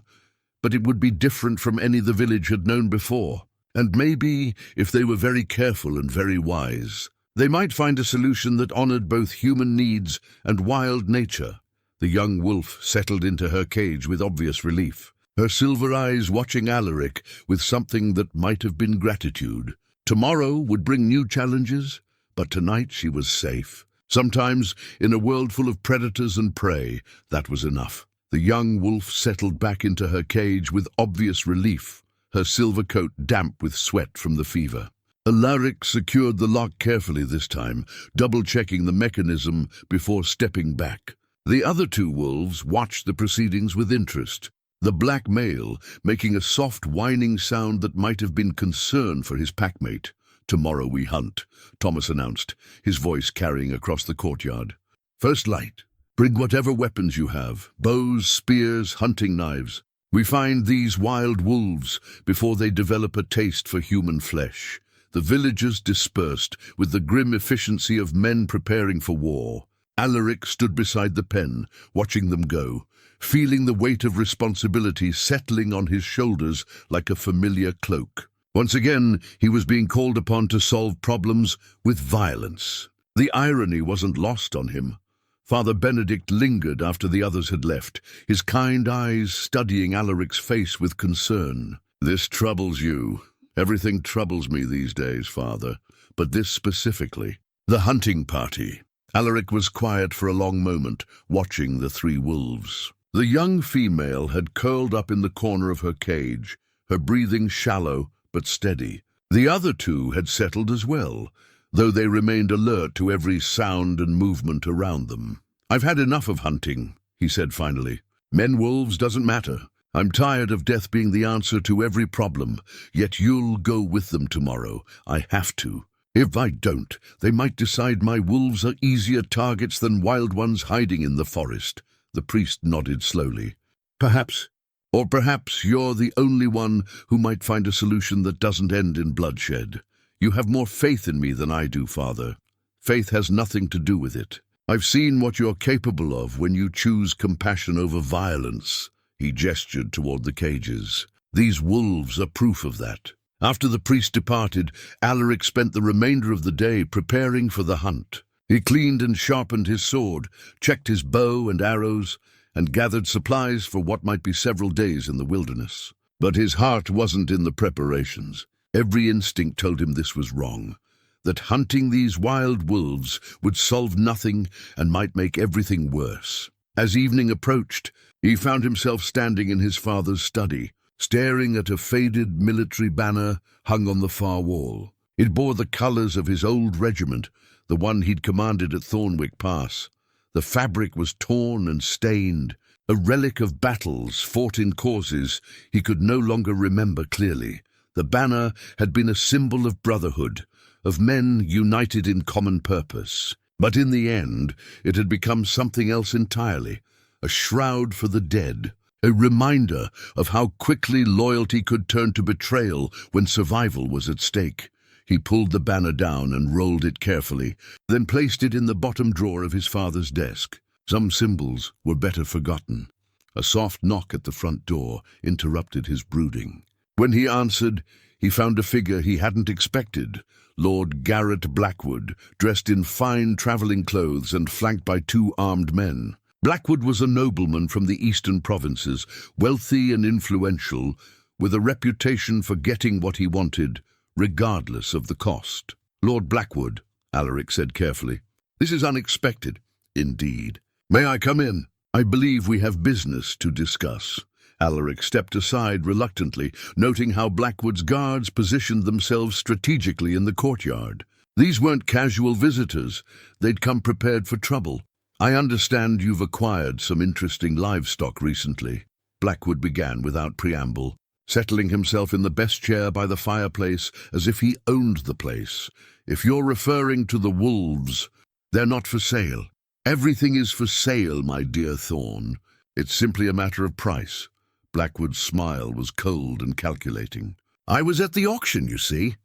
but it would be different from any the village had known before. And maybe, if they were very careful and very wise, they might find a solution that honored both human needs and wild nature. The young wolf settled into her cage with obvious relief, her silver eyes watching Alaric with something that might have been gratitude. Tomorrow would bring new challenges, but tonight she was safe. Sometimes, in a world full of predators and prey, that was enough. The young wolf settled back into her cage with obvious relief, her silver coat damp with sweat from the fever. Alaric secured the lock carefully this time, double-checking the mechanism before stepping back. The other two wolves watched the proceedings with interest, the black male making a soft whining sound that might have been concern for his packmate. "Tomorrow we hunt," Thomas announced, his voice carrying across the courtyard. "First light. Bring whatever weapons you have, bows, spears, hunting knives. We find these wild wolves before they develop a taste for human flesh." The villagers dispersed with the grim efficiency of men preparing for war. Alaric stood beside the pen, watching them go, feeling the weight of responsibility settling on his shoulders like a familiar cloak. Once again, he was being called upon to solve problems with violence. The irony wasn't lost on him. Father Benedict lingered after the others had left, his kind eyes studying Alaric's face with concern. "This troubles you. Everything troubles me these days, Father, but this specifically." The hunting party. Alaric was quiet for a long moment, watching the three wolves. The young female had curled up in the corner of her cage, her breathing shallow but steady. The other two had settled as well, though they remained alert to every sound and movement around them. "I've had enough of hunting," he said finally. "Men-wolves doesn't matter. I'm tired of death being the answer to every problem, yet you'll go with them tomorrow. I have to. If I don't, they might decide my wolves are easier targets than wild ones hiding in the forest." The priest nodded slowly. "Perhaps. Or perhaps you're the only one who might find a solution that doesn't end in bloodshed. You have more faith in me than I do, Father. Faith has nothing to do with it. I've seen what you're capable of when you choose compassion over violence." He gestured toward the cages. "These wolves are proof of that." After the priest departed, Alaric spent the remainder of the day preparing for the hunt. He cleaned and sharpened his sword, checked his bow and arrows, and gathered supplies for what might be several days in the wilderness. But his heart wasn't in the preparations. Every instinct told him this was wrong, that hunting these wild wolves would solve nothing and might make everything worse. As evening approached, he found himself standing in his father's study, staring at a faded military banner hung on the far wall. It bore the colors of his old regiment, the one he'd commanded at Thornwick Pass. The fabric was torn and stained, a relic of battles fought in causes he could no longer remember clearly. The banner had been a symbol of brotherhood, of men united in common purpose. But in the end, it had become something else entirely, a shroud for the dead, a reminder of how quickly loyalty could turn to betrayal when survival was at stake. He pulled the banner down and rolled it carefully, then placed it in the bottom drawer of his father's desk. Some symbols were better forgotten. A soft knock at the front door interrupted his brooding. When he answered, he found a figure he hadn't expected. Lord Garrett Blackwood, dressed in fine travelling clothes and flanked by 2 armed men. Blackwood was a nobleman from the eastern provinces, wealthy and influential, with a reputation for getting what he wanted, regardless of the cost. "Lord Blackwood," Alaric said carefully. "This is unexpected." "Indeed. May I come in? I believe we have business to discuss." Alaric stepped aside reluctantly, noting how Blackwood's guards positioned themselves strategically in the courtyard. These weren't casual visitors. They'd come prepared for trouble. "I understand you've acquired some interesting livestock recently," Blackwood began without preamble, settling himself in the best chair by the fireplace as if he owned the place. "If you're referring to the wolves, they're not for sale." "Everything is for sale, my dear Thorn. It's simply a matter of price." Blackwood's smile was cold and calculating. "I was at the auction, you see.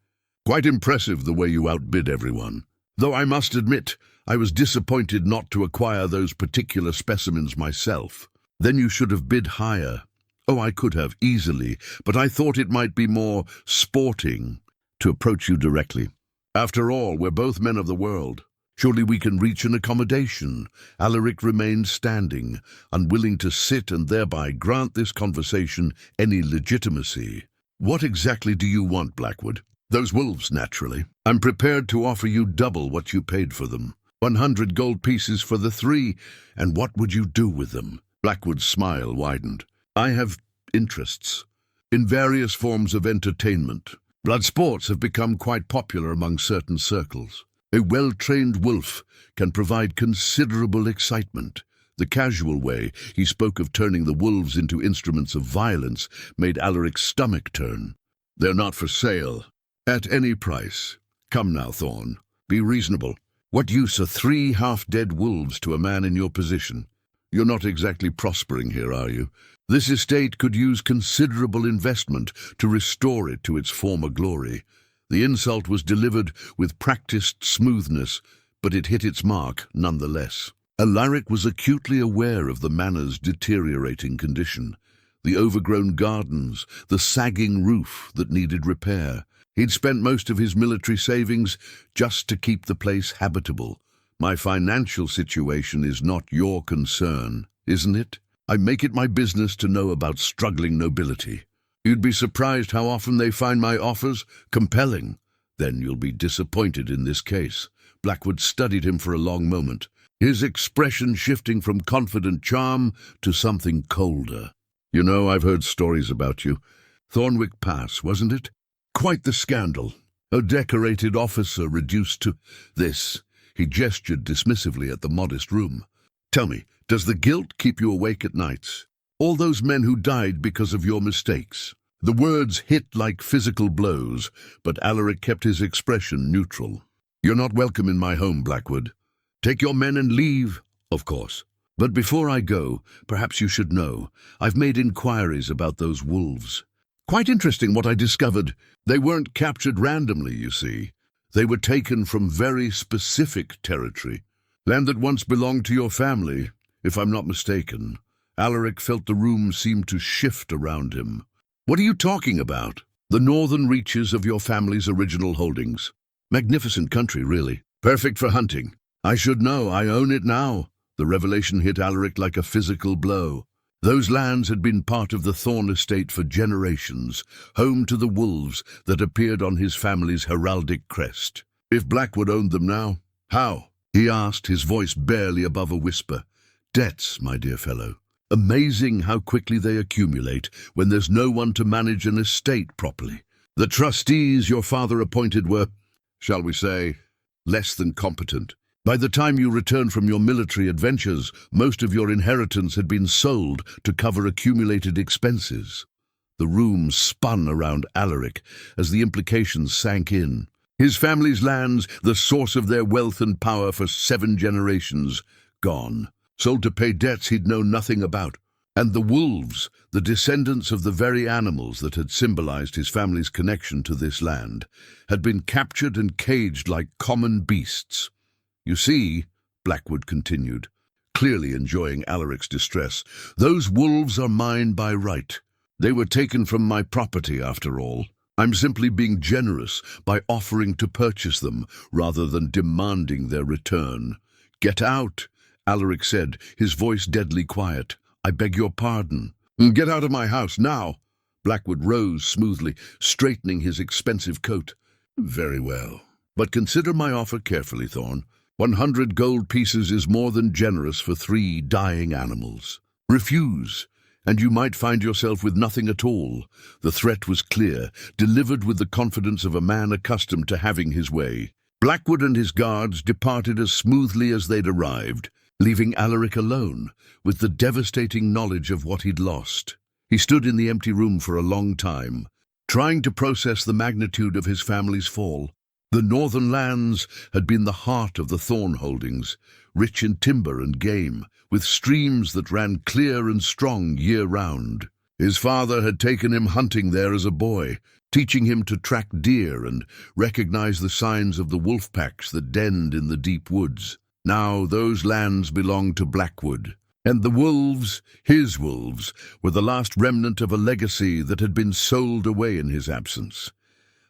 Quite impressive the way you outbid everyone. Though I must admit, I was disappointed not to acquire those particular specimens myself." "Then you should have bid higher." "Oh, I could have, easily, but I thought it might be more sporting to approach you directly. After all, we're both men of the world. Surely we can reach an accommodation." Alaric remained standing, unwilling to sit and thereby grant this conversation any legitimacy. "What exactly do you want, Blackwood?" "Those wolves, naturally. I'm prepared to offer you double what you paid for them. 100 gold pieces for the 3, and what would you do with them?" Blackwood's smile widened. "I have interests in various forms of entertainment. Blood sports have become quite popular among certain circles. A well-trained wolf can provide considerable excitement." The casual way he spoke of turning the wolves into instruments of violence made Alaric's stomach turn. "They're not for sale. At any price. Come now, Thorn. Be reasonable. What use are 3 half-dead wolves to a man in your position? You're not exactly prospering here, are you? This estate could use considerable investment to restore it to its former glory." The insult was delivered with practiced smoothness, but it hit its mark nonetheless. Alaric was acutely aware of the manor's deteriorating condition, the overgrown gardens, the sagging roof that needed repair. He'd spent most of his military savings just to keep the place habitable. "My financial situation is not your concern, isn't it? I make it my business to know about struggling nobility. You'd be surprised how often they find my offers compelling." "Then you'll be disappointed in this case." Blackwood studied him for a long moment, his expression shifting from confident charm to something colder. "You know, I've heard stories about you. Thornwick Pass, wasn't it? Quite the scandal. A decorated officer reduced to this." He gestured dismissively at the modest room. "Tell me, does the guilt keep you awake at nights? All those men who died because of your mistakes." The words hit like physical blows, but Alaric kept his expression neutral. "You're not welcome in my home, Blackwood. Take your men and leave, of course. But before I go, perhaps you should know, I've made inquiries about those wolves. Quite interesting what I discovered. They weren't captured randomly, you see. They were taken from very specific territory. Land that once belonged to your family, if I'm not mistaken." Alaric felt the room seem to shift around him. "What are you talking about?" "The northern reaches of your family's original holdings. Magnificent country, really. Perfect for hunting. I should know, I own it now. The revelation hit Alaric like a physical blow. Those lands had been part of the Thorn estate for generations, home to the wolves that appeared on his family's heraldic crest. If Blackwood owned them now, how? He asked, his voice barely above a whisper. Debts, my dear fellow. Amazing how quickly they accumulate when there's no one to manage an estate properly. The trustees your father appointed were, shall we say, less than competent. By the time you returned from your military adventures, most of your inheritance had been sold to cover accumulated expenses. The room spun around Alaric as the implications sank in. His family's lands, the source of their wealth and power for 7 generations, gone. Sold to pay debts he'd known nothing about. And the wolves, the descendants of the very animals that had symbolized his family's connection to this land, had been captured and caged like common beasts. You see, Blackwood continued, clearly enjoying Alaric's distress, those wolves are mine by right. They were taken from my property, after all. I'm simply being generous by offering to purchase them rather than demanding their return. Get out, Alaric said, his voice deadly quiet. I beg your pardon. Get out of my house, now. Blackwood rose smoothly, straightening his expensive coat. Very well. But consider my offer carefully, Thorn. 100 gold pieces is more than generous for 3 dying animals. Refuse, and you might find yourself with nothing at all. The threat was clear, delivered with the confidence of a man accustomed to having his way. Blackwood and his guards departed as smoothly as they'd arrived, leaving Alaric alone, with the devastating knowledge of what he'd lost. He stood in the empty room for a long time, trying to process the magnitude of his family's fall. The northern lands had been the heart of the Thorn holdings, rich in timber and game, with streams that ran clear and strong year-round. His father had taken him hunting there as a boy, teaching him to track deer and recognize the signs of the wolf packs that denned in the deep woods. Now those lands belonged to Blackwood, and the wolves, his wolves, were the last remnant of a legacy that had been sold away in his absence.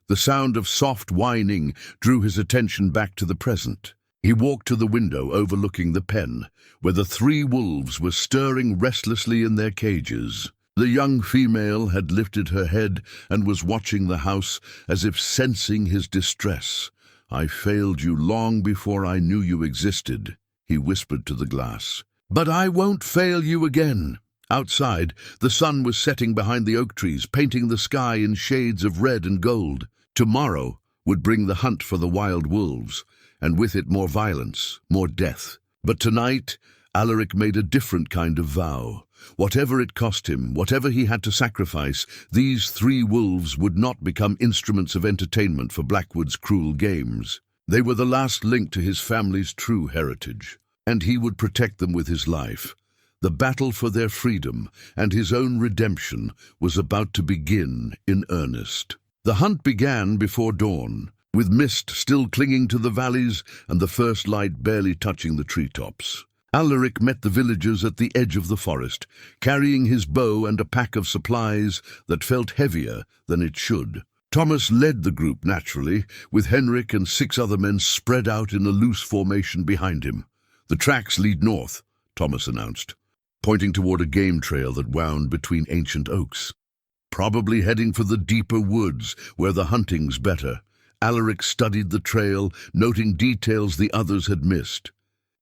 The sound of soft whining drew his attention back to the present. He walked to the window overlooking the pen, where the 3 wolves were stirring restlessly in their cages. The young female had lifted her head and was watching the house as if sensing his distress. I failed you long before I knew you existed, he whispered to the glass. But I won't fail you again. Outside, the sun was setting behind the oak trees, painting the sky in shades of red and gold. Tomorrow would bring the hunt for the wild wolves, and with it more violence, more death. But tonight, Alaric made a different kind of vow. Whatever it cost him, whatever he had to sacrifice, these 3 wolves would not become instruments of entertainment for Blackwood's cruel games. They were the last link to his family's true heritage, and he would protect them with his life. The battle for their freedom and his own redemption was about to begin in earnest. The hunt began before dawn, with mist still clinging to the valleys and the first light barely touching the treetops. Alaric met the villagers at the edge of the forest, carrying his bow and a pack of supplies that felt heavier than it should. Thomas led the group naturally, with Henrik and 6 other men spread out in a loose formation behind him. The tracks lead north, Thomas announced, pointing toward a game trail that wound between ancient oaks. Probably heading for the deeper woods, where the hunting's better. Alaric studied the trail, noting details the others had missed.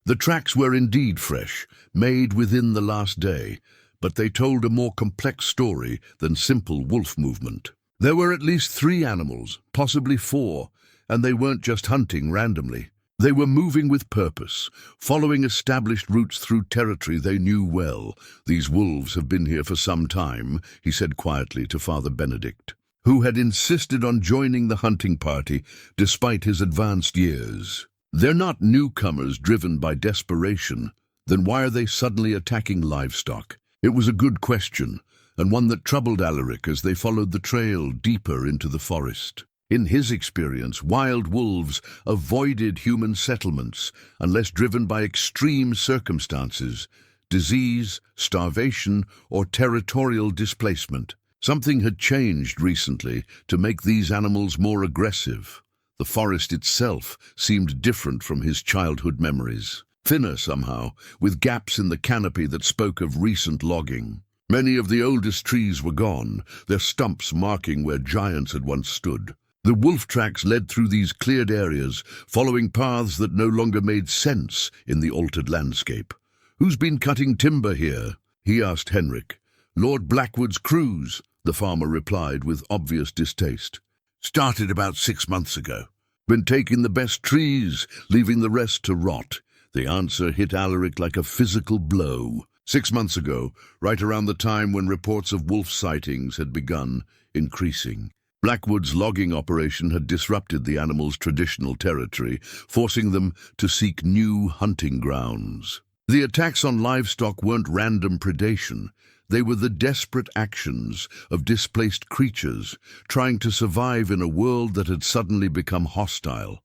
The tracks were indeed fresh, made within the last day, but they told a more complex story than simple wolf movement. There were at least 3 animals, possibly 4, and they weren't just hunting randomly. They were moving with purpose, following established routes through territory they knew well. These wolves have been here for some time, he said quietly to Father Benedict, who had insisted on joining the hunting party despite his advanced years. They're not newcomers driven by desperation. Then why are they suddenly attacking livestock? It was a good question, and one that troubled Alaric as they followed the trail deeper into the forest. In his experience, wild wolves avoided human settlements unless driven by extreme circumstances, disease, starvation, or territorial displacement. Something had changed recently to make these animals more aggressive. The forest itself seemed different from his childhood memories. Thinner somehow, with gaps in the canopy that spoke of recent logging. Many of the oldest trees were gone, their stumps marking where giants had once stood. The wolf tracks led through these cleared areas, following paths that no longer made sense in the altered landscape. "Who's been cutting timber here?" he asked Henrik. "Lord Blackwood's crews," the farmer replied with obvious distaste. "Started about 6 months ago. Been taking the best trees, leaving the rest to rot." The answer hit Alaric like a physical blow. 6 months ago, right around the time when reports of wolf sightings had begun increasing. Blackwood's logging operation had disrupted the animals' traditional territory, forcing them to seek new hunting grounds. The attacks on livestock weren't random predation. They were the desperate actions of displaced creatures trying to survive in a world that had suddenly become hostile.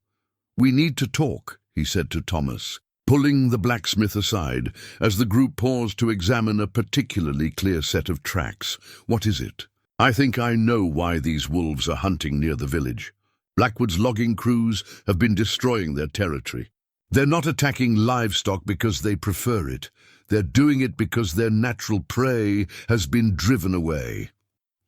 "We need to talk," he said to Thomas, pulling the blacksmith aside as the group paused to examine a particularly clear set of tracks. "What is it?" "I think I know why these wolves are hunting near the village. Blackwood's logging crews have been destroying their territory. They're not attacking livestock because they prefer it. They're doing it because their natural prey has been driven away."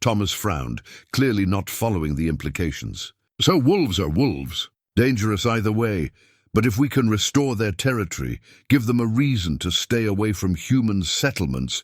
Thomas frowned, clearly not following the implications. "So wolves are wolves, dangerous either way. But if we can restore their territory, give them a reason to stay away from human settlements,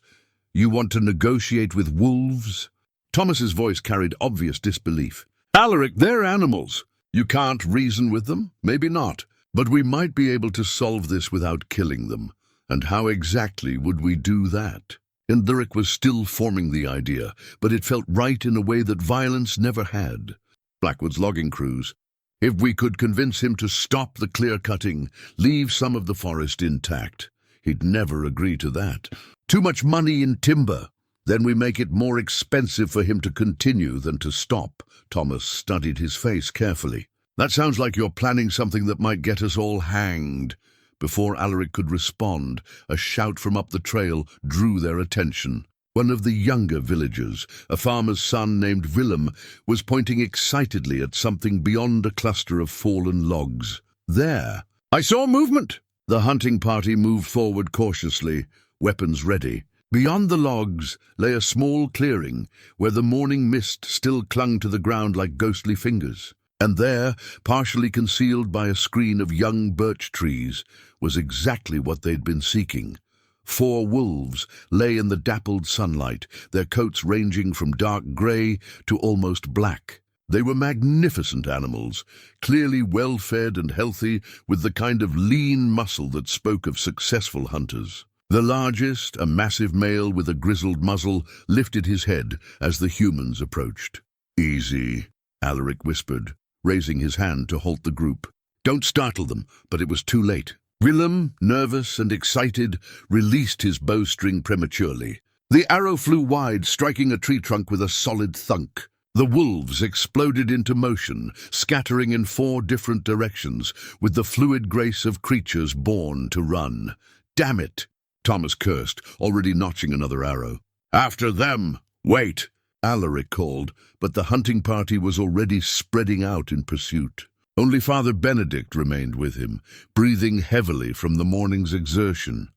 you want to negotiate with wolves?" Thomas's voice carried obvious disbelief. "Alaric, they're animals. You can't reason with them? Maybe not. But we might be able to solve this without killing them. And how exactly would we do that?" Alaric was still forming the idea, but it felt right in a way that violence never had. Blackwood's logging crews. If we could convince him to stop the clear-cutting, leave some of the forest intact. He'd never agree to that. Too much money in timber. Then we make it more expensive for him to continue than to stop. Thomas studied his face carefully. "That sounds like you're planning something that might get us all hanged." Before Alaric could respond, a shout from up the trail drew their attention. One of the younger villagers, a farmer's son named Willem, was pointing excitedly at something beyond a cluster of fallen logs. "There! I saw movement!" The hunting party moved forward cautiously, weapons ready. Beyond the logs lay a small clearing where the morning mist still clung to the ground like ghostly fingers. And there, partially concealed by a screen of young birch trees, was exactly what they'd been seeking. 4 wolves lay in the dappled sunlight, their coats ranging from dark grey to almost black. They were magnificent animals, clearly well-fed and healthy, with the kind of lean muscle that spoke of successful hunters. The largest, a massive male with a grizzled muzzle, lifted his head as the humans approached. "Easy," Alaric whispered, raising his hand to halt the group. "Don't startle them," but it was too late. Willem, nervous and excited, released his bowstring prematurely. The arrow flew wide, striking a tree trunk with a solid thunk. The wolves exploded into motion, scattering in 4 different directions, with the fluid grace of creatures born to run. "Damn it!" Thomas cursed, already notching another arrow. "After them! Wait!" Alaric called, but the hunting party was already spreading out in pursuit. Only Father Benedict remained with him, breathing heavily from the morning's exertion.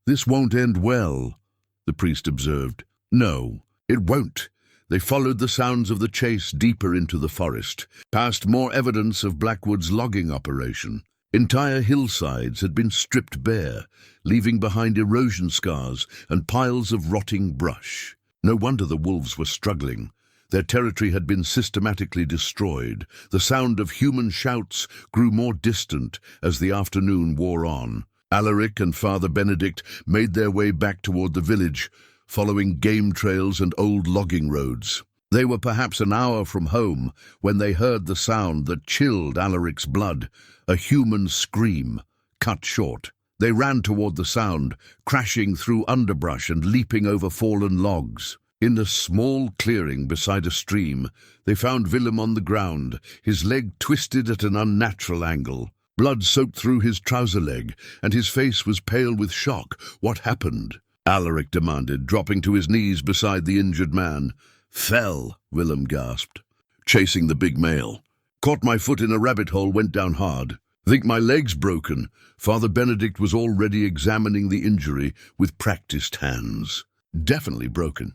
"This won't end well," the priest observed. "No, it won't." They followed the sounds of the chase deeper into the forest, past more evidence of Blackwood's logging operation. Entire hillsides had been stripped bare, leaving behind erosion scars and piles of rotting brush. No wonder the wolves were struggling. Their territory had been systematically destroyed. The sound of human shouts grew more distant as the afternoon wore on. Alaric and Father Benedict made their way back toward the village, following game trails and old logging roads. They were perhaps an hour from home when they heard the sound that chilled Alaric's blood, a human scream, cut short. They ran toward the sound, crashing through underbrush and leaping over fallen logs. In a small clearing beside a stream, they found Willem on the ground, his leg twisted at an unnatural angle. Blood soaked through his trouser leg, and his face was pale with shock. "What happened?" Alaric demanded, dropping to his knees beside the injured man. "Fell," Willem gasped. "Chasing the big male. Caught my foot in a rabbit hole, went down hard. Think my leg's broken. Father Benedict was already examining the injury with practiced hands. Definitely broken.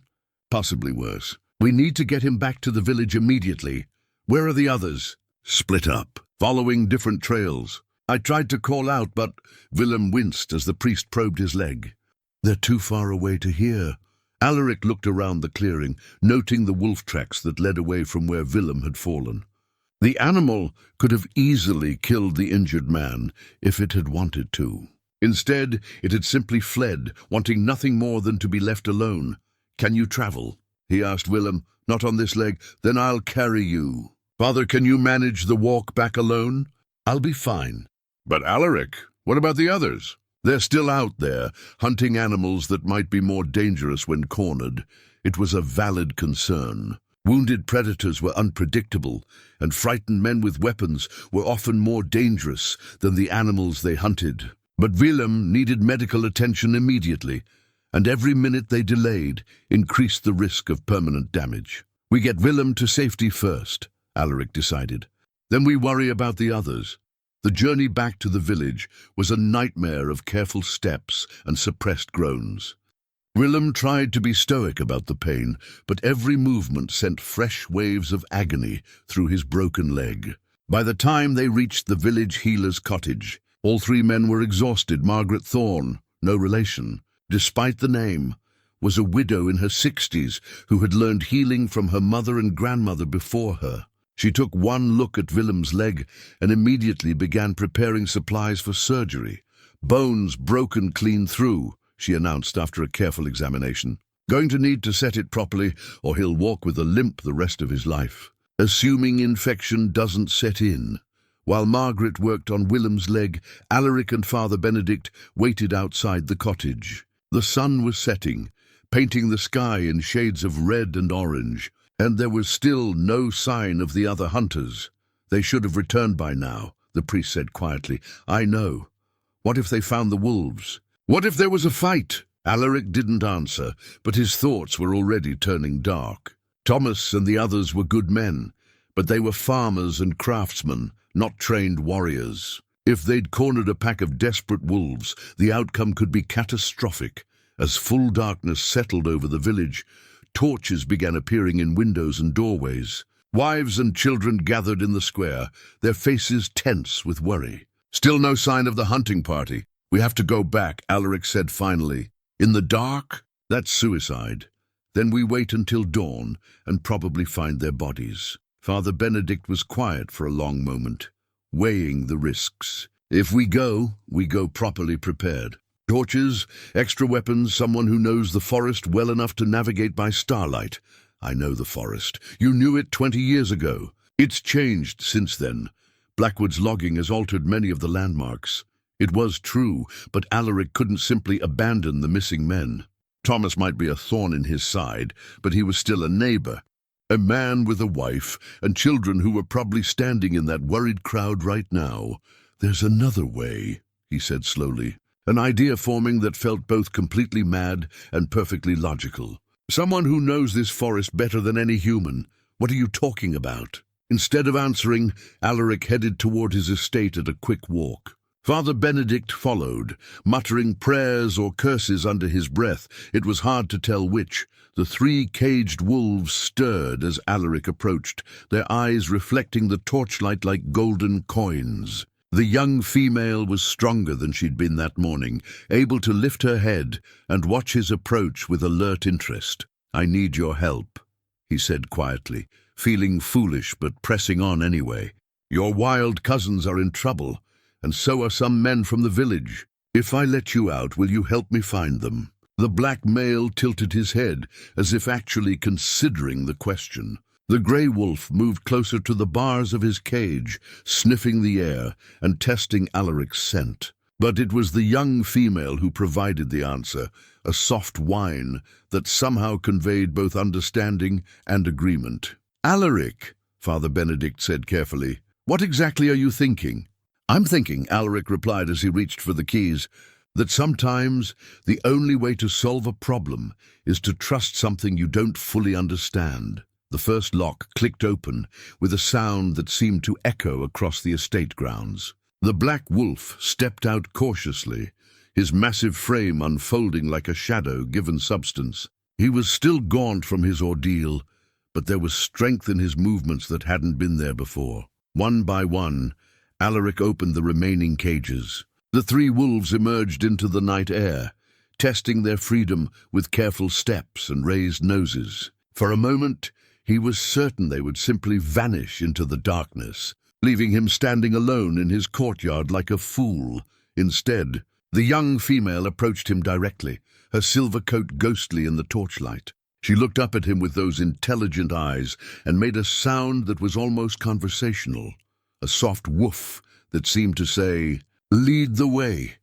Possibly worse. We need to get him back to the village immediately. Where are the others? Split up, following different trails. I tried to call out, but Willem winced as the priest probed his leg. They're too far away to hear. Alaric looked around the clearing, noting the wolf tracks that led away from where Willem had fallen. The animal could have easily killed the injured man if it had wanted to. Instead, it had simply fled, wanting nothing more than to be left alone. Can you travel? He asked Willem. Not on this leg. Then I'll carry you. Father, can you manage the walk back alone? I'll be fine. But Alaric, what about the others? They're still out there, hunting animals that might be more dangerous when cornered. It was a valid concern. Wounded predators were unpredictable, and frightened men with weapons were often more dangerous than the animals they hunted. But Willem needed medical attention immediately, and every minute they delayed increased the risk of permanent damage. We get Willem to safety first, Alaric decided. Then we worry about the others. The journey back to the village was a nightmare of careful steps and suppressed groans. Willem tried to be stoic about the pain, but every movement sent fresh waves of agony through his broken leg. By the time they reached the village healer's cottage, all three men were exhausted. Margaret Thorne, no relation, despite the name, was a widow in her 60s who had learned healing from her mother and grandmother before her. She took one look at Willem's leg and immediately began preparing supplies for surgery. Bones broken clean through, she announced after a careful examination. Going to need to set it properly or he'll walk with a limp the rest of his life. Assuming infection doesn't set in. While Margaret worked on Willem's leg, Alaric and Father Benedict waited outside the cottage. The sun was setting, painting the sky in shades of red and orange, and there was still no sign of the other hunters. They should have returned by now, the priest said quietly. I know. What if they found the wolves? What if there was a fight? Alaric didn't answer, but his thoughts were already turning dark. Thomas and the others were good men, but they were farmers and craftsmen, not trained warriors. If they'd cornered a pack of desperate wolves, the outcome could be catastrophic. As full darkness settled over the village, torches began appearing in windows and doorways. Wives and children gathered in the square, their faces tense with worry. Still no sign of the hunting party. We have to go back, Alaric said finally. In the dark? That's suicide. Then we wait until dawn and probably find their bodies. Father Benedict was quiet for a long moment, weighing the risks. If we go properly prepared. Torches, extra weapons, someone who knows the forest well enough to navigate by starlight. I know the forest. You knew it 20 years ago. It's changed since then. Blackwood's logging has altered many of the landmarks. It was true, but Alaric couldn't simply abandon the missing men. Thomas might be a thorn in his side, but he was still a neighbor. A man with a wife and children who were probably standing in that worried crowd right now. There's another way, he said slowly. An idea forming that felt both completely mad and perfectly logical. Someone who knows this forest better than any human. What are you talking about? Instead of answering, Alaric headed toward his estate at a quick walk. Father Benedict followed, muttering prayers or curses under his breath. It was hard to tell which. The three caged wolves stirred as Alaric approached, their eyes reflecting the torchlight like golden coins. The young female was stronger than she'd been that morning, able to lift her head and watch his approach with alert interest. I need your help, he said quietly, feeling foolish but pressing on anyway. Your wild cousins are in trouble, and so are some men from the village. If I let you out, will you help me find them? The black male tilted his head, as if actually considering the question. The grey wolf moved closer to the bars of his cage, sniffing the air and testing Alaric's scent. But it was the young female who provided the answer, a soft whine that somehow conveyed both understanding and agreement. Alaric, Father Benedict said carefully, what exactly are you thinking? I'm thinking, Alaric replied as he reached for the keys, that sometimes the only way to solve a problem is to trust something you don't fully understand. The first lock clicked open with a sound that seemed to echo across the estate grounds. The black wolf stepped out cautiously, his massive frame unfolding like a shadow given substance. He was still gaunt from his ordeal, but there was strength in his movements that hadn't been there before. One by one, Alaric opened the remaining cages. The three wolves emerged into the night air, testing their freedom with careful steps and raised noses. For a moment, he was certain they would simply vanish into the darkness, leaving him standing alone in his courtyard like a fool. Instead, the young female approached him directly, her silver coat ghostly in the torchlight. She looked up at him with those intelligent eyes and made a sound that was almost conversational, a soft woof that seemed to say, "Lead the way."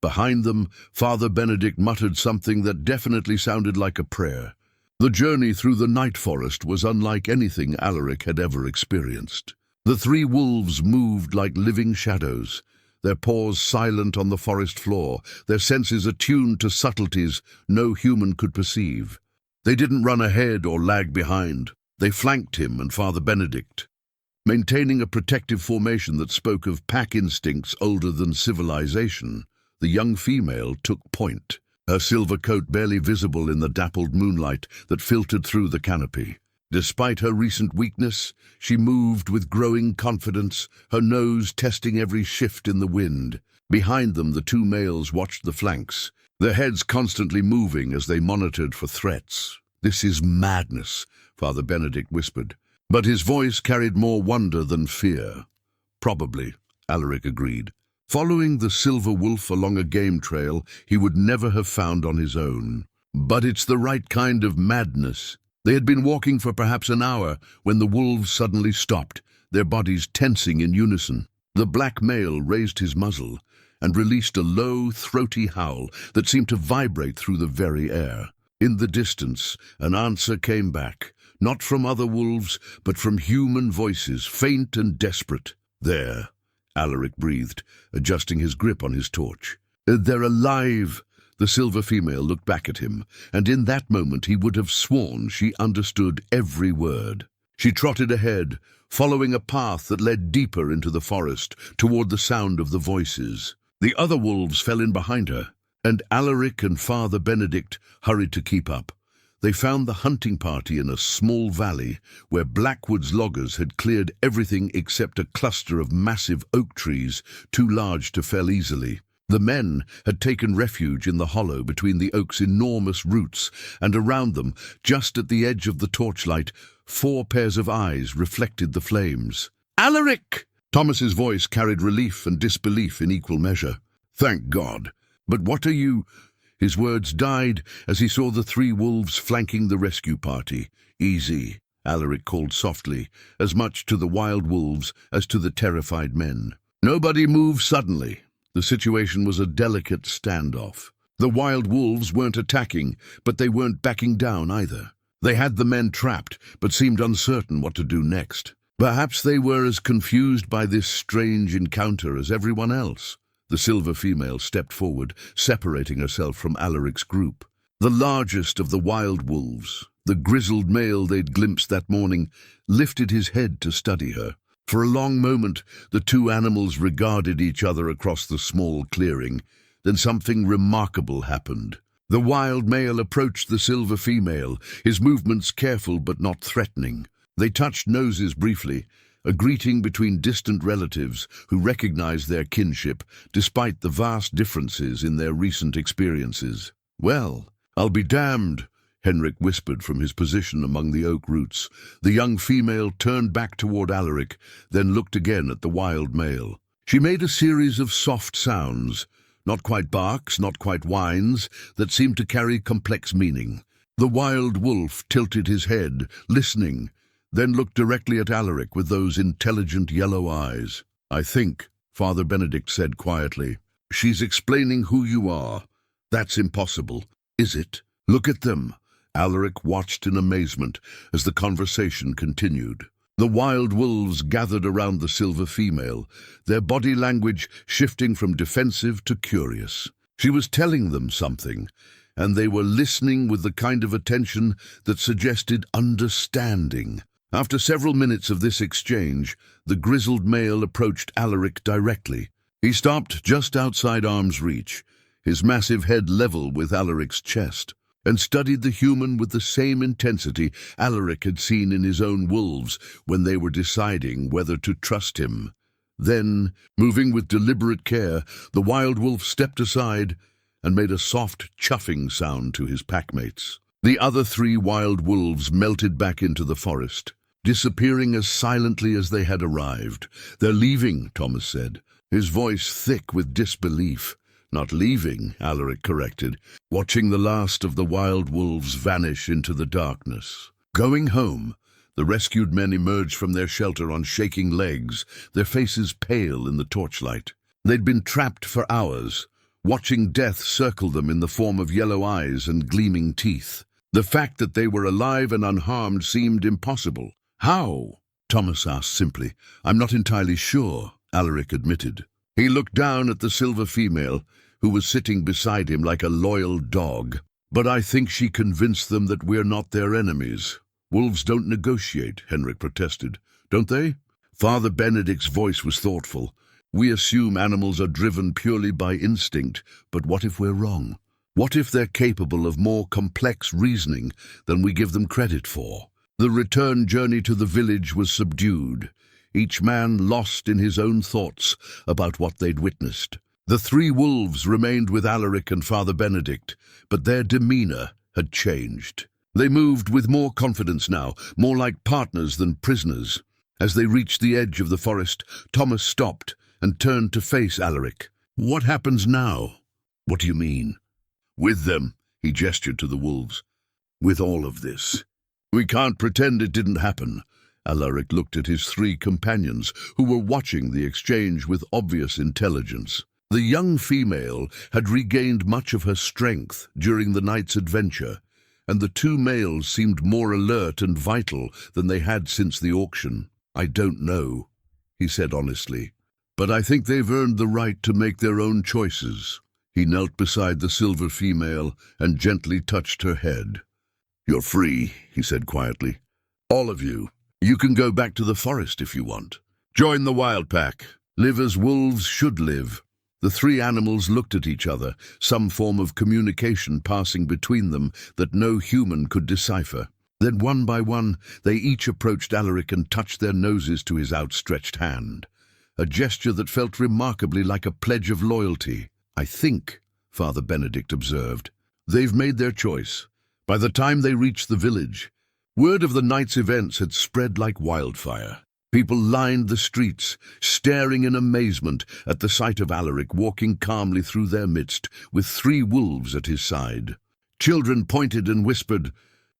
Behind them, Father Benedict muttered something that definitely sounded like a prayer. The journey through the night forest was unlike anything Alaric had ever experienced. The three wolves moved like living shadows, their paws silent on the forest floor, their senses attuned to subtleties no human could perceive. They didn't run ahead or lag behind. They flanked him and Father Benedict, maintaining a protective formation that spoke of pack instincts older than civilization. The young female took point, her silver coat barely visible in the dappled moonlight that filtered through the canopy. Despite her recent weakness, she moved with growing confidence, her nose testing every shift in the wind. Behind them, the two males watched the flanks, their heads constantly moving as they monitored for threats. "This is madness," Father Benedict whispered, but his voice carried more wonder than fear. "Probably," Alaric agreed. Following the silver wolf along a game trail he would never have found on his own. But it's the right kind of madness. They had been walking for perhaps an hour when the wolves suddenly stopped, their bodies tensing in unison. The black male raised his muzzle and released a low, throaty howl that seemed to vibrate through the very air. In the distance, an answer came back, not from other wolves, but from human voices, faint and desperate. "There," Alaric breathed, adjusting his grip on his torch. "They're alive!" The silver female looked back at him, and in that moment he would have sworn she understood every word. She trotted ahead, following a path that led deeper into the forest, toward the sound of the voices. The other wolves fell in behind her, and Alaric and Father Benedict hurried to keep up. They found the hunting party in a small valley where Blackwood's loggers had cleared everything except a cluster of massive oak trees too large to fell easily. The men had taken refuge in the hollow between the oak's enormous roots, and around them, just at the edge of the torchlight, 4 pairs of eyes reflected the flames. "Alaric!" Thomas's voice carried relief and disbelief in equal measure. "Thank God! But what are you—" His words died as he saw the 3 wolves flanking the rescue party. "Easy," Alaric called softly, as much to the wild wolves as to the terrified men. "Nobody move suddenly." The situation was a delicate standoff. The wild wolves weren't attacking, but they weren't backing down either. They had the men trapped, but seemed uncertain what to do next. Perhaps they were as confused by this strange encounter as everyone else. The silver female stepped forward, separating herself from Alaric's group. The largest of the wild wolves, the grizzled male they'd glimpsed that morning, lifted his head to study her. For a long moment, the 2 animals regarded each other across the small clearing. Then something remarkable happened. The wild male approached the silver female, his movements careful but not threatening. They touched noses briefly, a greeting between distant relatives who recognized their kinship despite the vast differences in their recent experiences. "Well, I'll be damned," Henrik whispered from his position among the oak roots. The young female turned back toward Alaric, then looked again at the wild male. She made a series of soft sounds, not quite barks, not quite whines, that seemed to carry complex meaning. The wild wolf tilted his head, listening, then looked directly at Alaric with those intelligent yellow eyes. "I think," Father Benedict said quietly, "she's explaining who you are. That's impossible, is it? Look at them." Alaric watched in amazement as the conversation continued. The wild wolves gathered around the silver female, their body language shifting from defensive to curious. She was telling them something, and they were listening with the kind of attention that suggested understanding. After several minutes of this exchange, the grizzled male approached Alaric directly. He stopped just outside arm's reach, his massive head level with Alaric's chest, and studied the human with the same intensity Alaric had seen in his own wolves when they were deciding whether to trust him. Then, moving with deliberate care, the wild wolf stepped aside and made a soft chuffing sound to his packmates. The other 3 wild wolves melted back into the forest, disappearing as silently as they had arrived. "They're leaving," Thomas said, his voice thick with disbelief. "Not leaving," Alaric corrected, watching the last of the wild wolves vanish into the darkness. "Going home." The rescued men emerged from their shelter on shaking legs, their faces pale in the torchlight. They'd been trapped for hours, watching death circle them in the form of yellow eyes and gleaming teeth. The fact that they were alive and unharmed seemed impossible. "How?" Thomas asked simply. "I'm not entirely sure," Alaric admitted. He looked down at the silver female, who was sitting beside him like a loyal dog. "But I think she convinced them that we're not their enemies." "Wolves don't negotiate," Henrik protested. "Don't they?" Father Benedict's voice was thoughtful. "We assume animals are driven purely by instinct, but what if we're wrong? What if they're capable of more complex reasoning than we give them credit for?" The return journey to the village was subdued, each man lost in his own thoughts about what they'd witnessed. The 3 wolves remained with Alaric and Father Benedict, but their demeanor had changed. They moved with more confidence now, more like partners than prisoners. As they reached the edge of the forest, Thomas stopped and turned to face Alaric. "What happens now?" "What do you mean?" "With them," he gestured to the wolves. "With all of this. We can't pretend it didn't happen." Alaric looked at his 3 companions, who were watching the exchange with obvious intelligence. The young female had regained much of her strength during the night's adventure, and the 2 males seemed more alert and vital than they had since the auction. "I don't know," he said honestly, "but I think they've earned the right to make their own choices." He knelt beside the silver female and gently touched her head. "You're free," he said quietly. "All of you. You can go back to the forest if you want. Join the wild pack. Live as wolves should live." The 3 animals looked at each other, some form of communication passing between them that no human could decipher. Then one by one, they each approached Alaric and touched their noses to his outstretched hand, a gesture that felt remarkably like a pledge of loyalty. "I think," Father Benedict observed, "they've made their choice." By the time they reached the village, word of the night's events had spread like wildfire. People lined the streets, staring in amazement at the sight of Alaric walking calmly through their midst with 3 wolves at his side. Children pointed and whispered,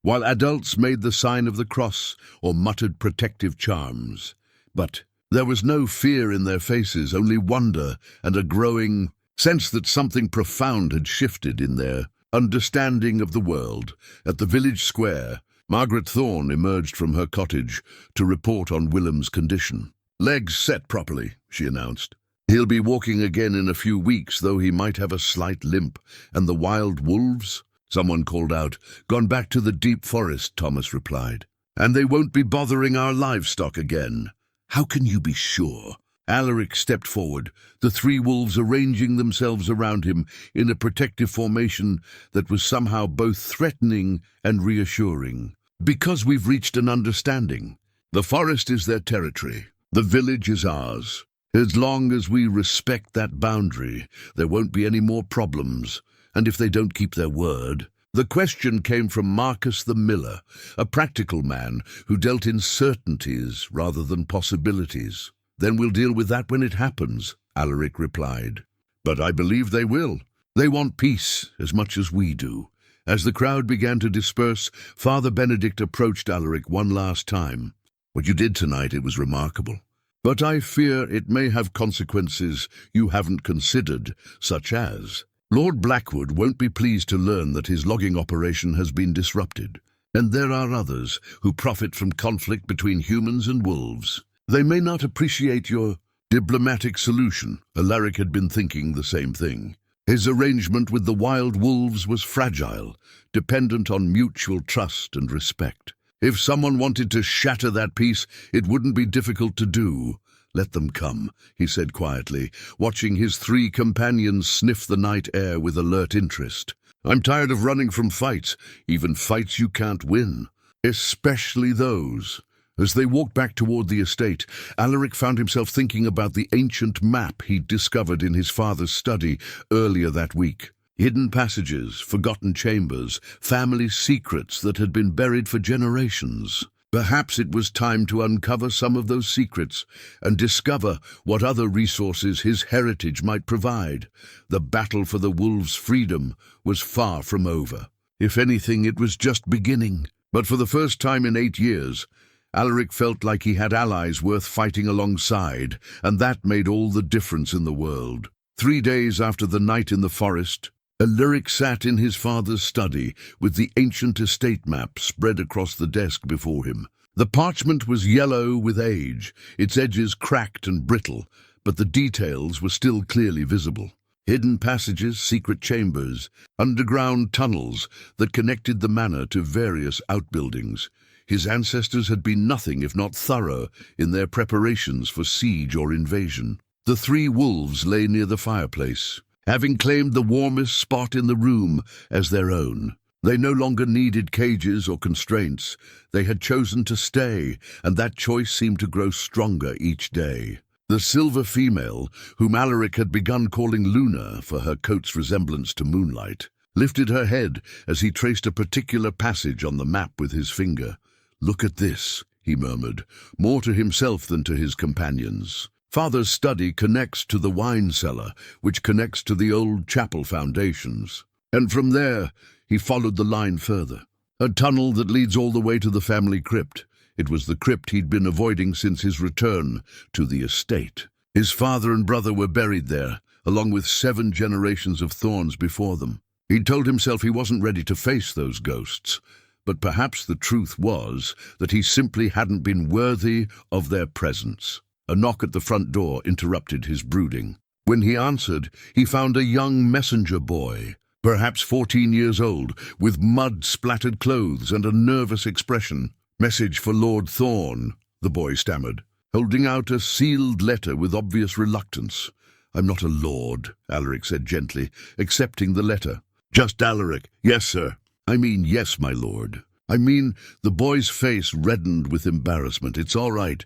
while adults made the sign of the cross or muttered protective charms. But there was no fear in their faces, only wonder and a growing sense that something profound had shifted in their understanding of the world. At the village square, Margaret Thorne emerged from her cottage to report on Willem's condition. "Legs set properly," she announced. "He'll be walking again in a few weeks, though he might have a slight limp." "And the wild wolves?" someone called out. "Gone back to the deep forest," Thomas replied. "And they won't be bothering our livestock again." "How can you be sure?" Alaric stepped forward, the 3 wolves arranging themselves around him in a protective formation that was somehow both threatening and reassuring. "Because we've reached an understanding. The forest is their territory. The village is ours. As long as we respect that boundary, there won't be any more problems. And if they don't keep their word..." The question came from Marcus the Miller, a practical man who dealt in certainties rather than possibilities. "Then we'll deal with that when it happens," Alaric replied. "But I believe they will. They want peace as much as we do." As the crowd began to disperse, Father Benedict approached Alaric one last time. "What you did tonight, it was remarkable. But I fear it may have consequences you haven't considered, such as... Lord Blackwood won't be pleased to learn that his logging operation has been disrupted, and there are others who profit from conflict between humans and wolves. They may not appreciate your diplomatic solution." Alaric had been thinking the same thing. His arrangement with the wild wolves was fragile, dependent on mutual trust and respect. If someone wanted to shatter that peace, it wouldn't be difficult to do. "Let them come," he said quietly, watching his 3 companions sniff the night air with alert interest. "I'm tired of running from fights, even fights you can't win. Especially those." As they walked back toward the estate, Alaric found himself thinking about the ancient map he'd discovered in his father's study earlier that week. Hidden passages, forgotten chambers, family secrets that had been buried for generations. Perhaps it was time to uncover some of those secrets and discover what other resources his heritage might provide. The battle for the wolves' freedom was far from over. If anything, it was just beginning. But for the first time in 8 years, Alaric felt like he had allies worth fighting alongside, and that made all the difference in the world. 3 days after the night in the forest, Alaric sat in his father's study with the ancient estate map spread across the desk before him. The parchment was yellow with age, its edges cracked and brittle, but the details were still clearly visible. Hidden passages, secret chambers, underground tunnels that connected the manor to various outbuildings. His ancestors had been nothing if not thorough in their preparations for siege or invasion. The 3 wolves lay near the fireplace, having claimed the warmest spot in the room as their own. They no longer needed cages or constraints. They had chosen to stay, and that choice seemed to grow stronger each day. The silver female, whom Alaric had begun calling Luna for her coat's resemblance to moonlight, lifted her head as he traced a particular passage on the map with his finger. "Look at this," he murmured, more to himself than to his companions. "Father's study connects to the wine cellar, which connects to the old chapel foundations." And from there, he followed the line further. A tunnel that leads all the way to the family crypt. It was the crypt he'd been avoiding since his return to the estate. His father and brother were buried there, along with 7 generations of thorns before them. He'd told himself he wasn't ready to face those ghosts, but perhaps the truth was that he simply hadn't been worthy of their presence. A knock at the front door interrupted his brooding. When he answered, he found a young messenger boy, perhaps 14 years old, with mud-splattered clothes and a nervous expression. "Message for Lord Thorn," the boy stammered, holding out a sealed letter with obvious reluctance. "I'm not a lord," Alaric said gently, accepting the letter. "Just Alaric." "Yes, sir." "I mean, yes, my lord." "I mean," the boy's face reddened with embarrassment. "It's all right.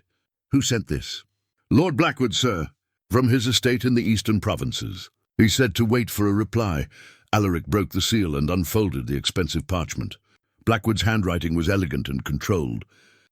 Who sent this?" "Lord Blackwood, sir, from his estate in the eastern provinces." He said to wait for a reply. Alaric broke the seal and unfolded the expensive parchment. Blackwood's handwriting was elegant and controlled.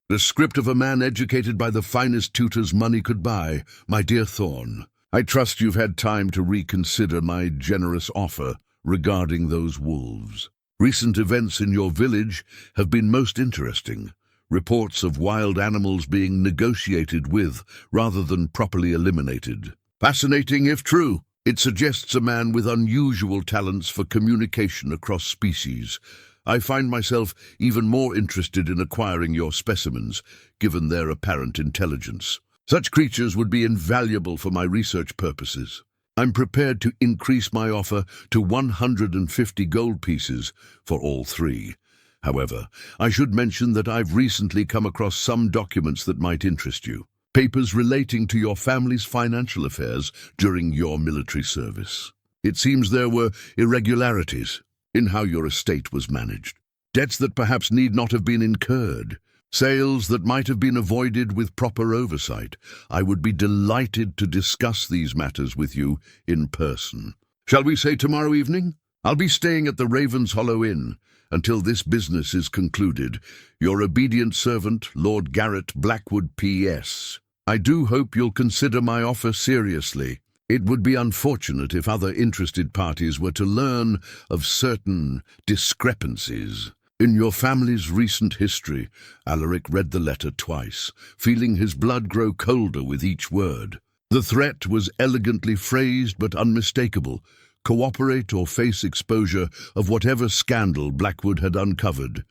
"The script of a man educated by the finest tutors money could buy. My dear Thorn, I trust you've had time to reconsider my generous offer regarding those wolves. Recent events in your village have been most interesting. Reports of wild animals being negotiated with rather than properly eliminated. Fascinating if true. It suggests a man with unusual talents for communication across species. I find myself even more interested in acquiring your specimens, given their apparent intelligence. Such creatures would be invaluable for my research purposes. I'm prepared to increase my offer to 150 gold pieces for all 3. However, I should mention that I've recently come across some documents that might interest you. Papers relating to your family's financial affairs during your military service. It seems there were irregularities in how your estate was managed. Debts that perhaps need not have been incurred. Sales that might have been avoided with proper oversight. I would be delighted to discuss these matters with you in person. Shall we say tomorrow evening? I'll be staying at the Ravenshollow Inn until this business is concluded. Your obedient servant, Lord Garrett Blackwood P.S. I do hope you'll consider my offer seriously. It would be unfortunate if other interested parties were to learn of certain discrepancies. In your family's recent history, Alaric read the letter twice, feeling his blood grow colder with each word. The threat was elegantly phrased but unmistakable. Cooperate or face exposure of whatever scandal Blackwood had uncovered.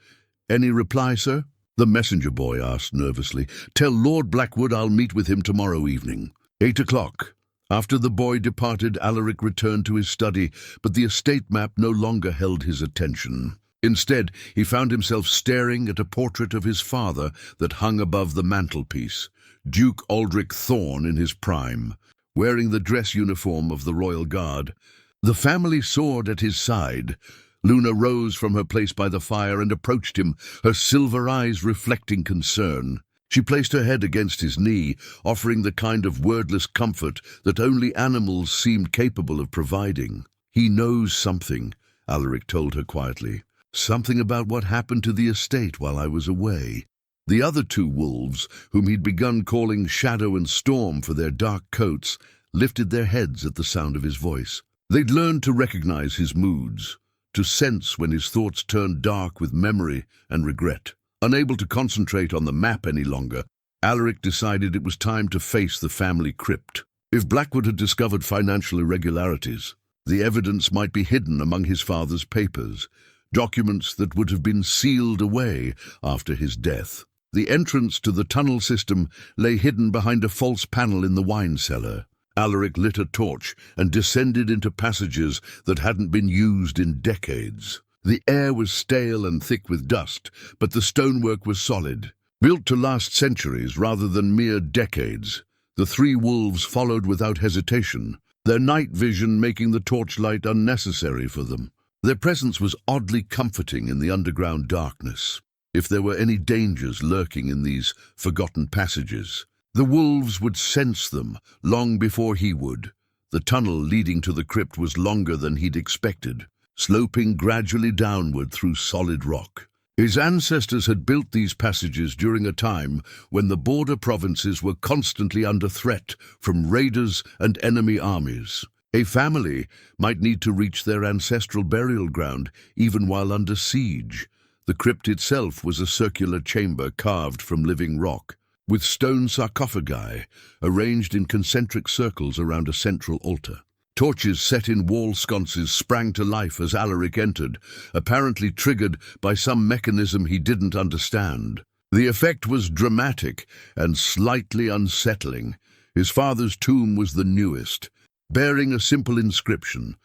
Any reply, sir? The messenger boy asked nervously. Tell Lord Blackwood I'll meet with him tomorrow evening. 8 o'clock. After the boy departed, Alaric returned to his study, but the estate map no longer held his attention. Instead, he found himself staring at a portrait of his father that hung above the mantelpiece, Duke Alaric Thorne in his prime, wearing the dress uniform of the Royal Guard. The family sword at his side. Luna rose from her place by the fire and approached him, her silver eyes reflecting concern. She placed her head against his knee, offering the kind of wordless comfort that only animals seemed capable of providing. "He knows something," Alaric told her quietly. "Something about what happened to the estate while I was away." The other two wolves, whom he'd begun calling Shadow and Storm for their dark coats, lifted their heads at the sound of his voice. They'd learned to recognize his moods, to sense when his thoughts turned dark with memory and regret. Unable to concentrate on the map any longer, Alaric decided it was time to face the family crypt. If Blackwood had discovered financial irregularities, the evidence might be hidden among his father's papers, documents that would have been sealed away after his death. The entrance to the tunnel system lay hidden behind a false panel in the wine cellar. Alaric lit a torch and descended into passages that hadn't been used in decades. The air was stale and thick with dust, but the stonework was solid, built to last centuries rather than mere decades. The three wolves followed without hesitation, their night vision making the torchlight unnecessary for them. Their presence was oddly comforting in the underground darkness. If there were any dangers lurking in these forgotten passages, the wolves would sense them long before he would. The tunnel leading to the crypt was longer than he'd expected, sloping gradually downward through solid rock. His ancestors had built these passages during a time when the border provinces were constantly under threat from raiders and enemy armies. A family might need to reach their ancestral burial ground even while under siege. The crypt itself was a circular chamber carved from living rock, with stone sarcophagi arranged in concentric circles around a central altar. Torches set in wall sconces sprang to life as Alaric entered, apparently triggered by some mechanism he didn't understand. The effect was dramatic and slightly unsettling. His father's tomb was the newest, bearing a simple inscription: